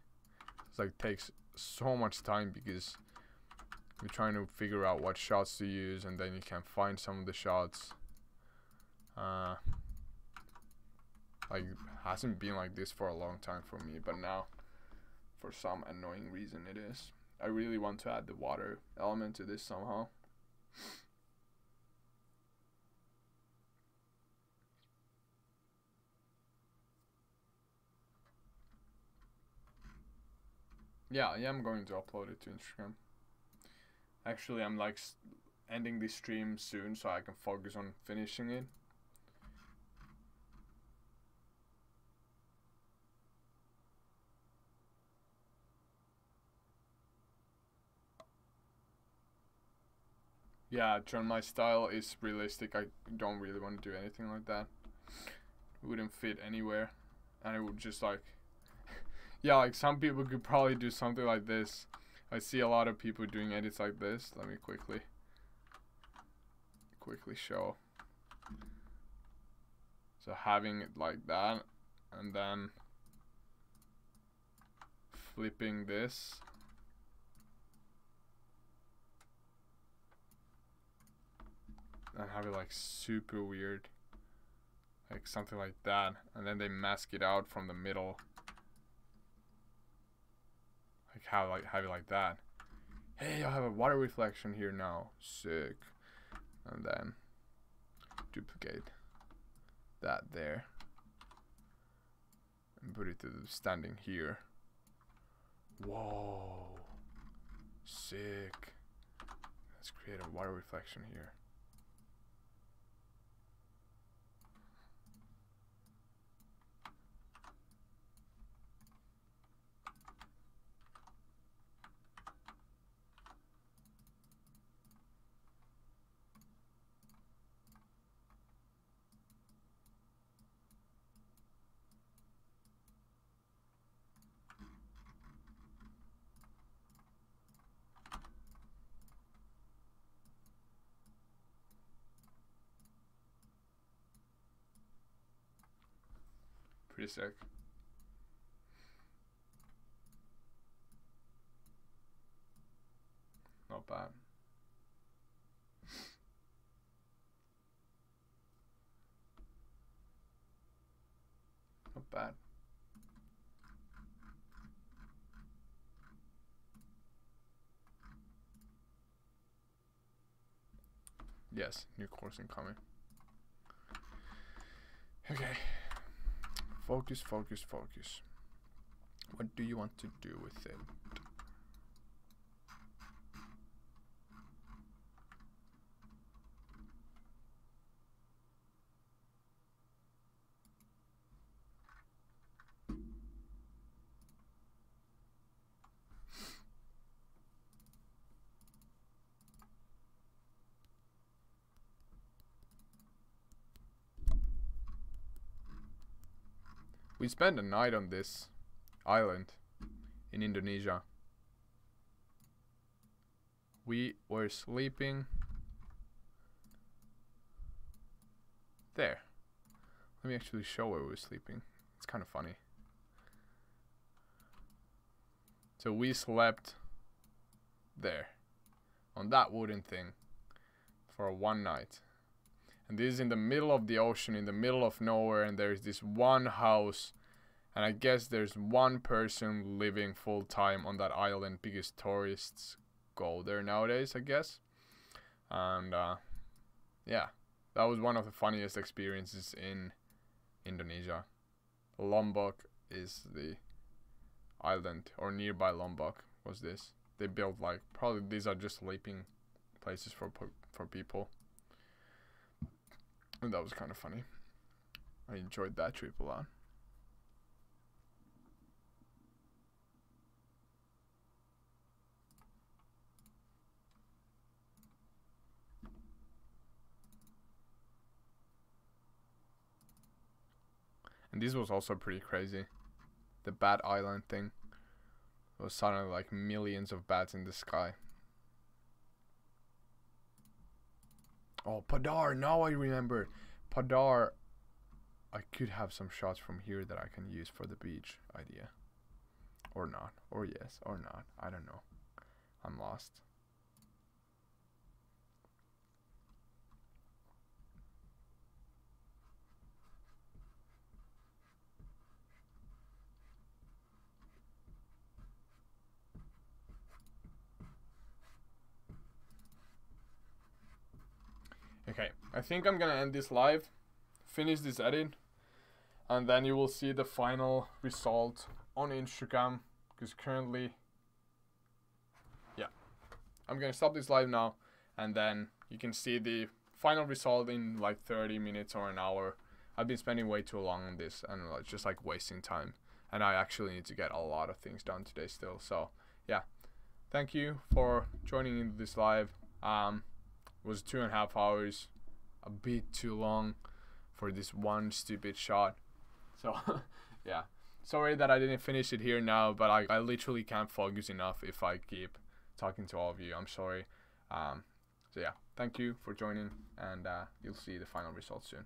It's like takes so much time because you're trying to figure out what shots to use, and then you can't find some of the shots. Like hasn't been like this for a long time for me, but now for some annoying reason it is. I really want to add the water element to this somehow. Yeah, I am going to upload it to Instagram. Actually, I'm like ending this stream soon so I can focus on finishing it. Yeah, John, my style is realistic. I don't really want to do anything like that. It wouldn't fit anywhere. And it would just like... yeah, like some people could probably do something like this. I see a lot of people doing edits like this. Let me quickly show. So having it like that, and then flipping this. And have it like super weird. Like something like that. And then they mask it out from the middle. Like have it like that. Hey, I have a water reflection here now. Sick. And then duplicate that there. And put it to the standing here. Whoa. Sick. Let's create a water reflection here. Pretty sick. Not bad. Not bad. Yes, new course incoming. Okay. Focus, focus, focus. What do you want to do with it? We spent a night on this island in Indonesia. We were sleeping there. Let me actually show where we were sleeping. It's kind of funny. So we slept there on that wooden thing for one night. And this is in the middle of the ocean, in the middle of nowhere, and there's this one house, and I guess there's one person living full time on that island because tourists go there nowadays, I guess. And yeah, that was one of the funniest experiences in Indonesia. Lombok is the island, or nearby Lombok was this. They built like, probably these are just sleeping places for people. And that was kind of funny. I enjoyed that trip a lot. And this was also pretty crazy. The bat island thing. It was suddenly like millions of bats in the sky. Oh, Padar, now I remember. Padar, I could have some shots from here that I can use for the beach idea. Or not, or yes, or not, I don't know. I'm lost. Okay, I think I'm gonna end this live, finish this edit, and then you will see the final result on Instagram, because currently, yeah, I'm gonna stop this live now, and then you can see the final result in like 30 minutes or an hour. I've been spending way too long on this, and it's just like wasting time, and I actually need to get a lot of things done today still. So yeah, thank you for joining in this live. Was 2.5 hours, a bit too long for this one stupid shot. So yeah, sorry that I didn't finish it here now, but I literally can't focus enough if I keep talking to all of you. I'm sorry. So yeah, thank you for joining, and you'll see the final results soon.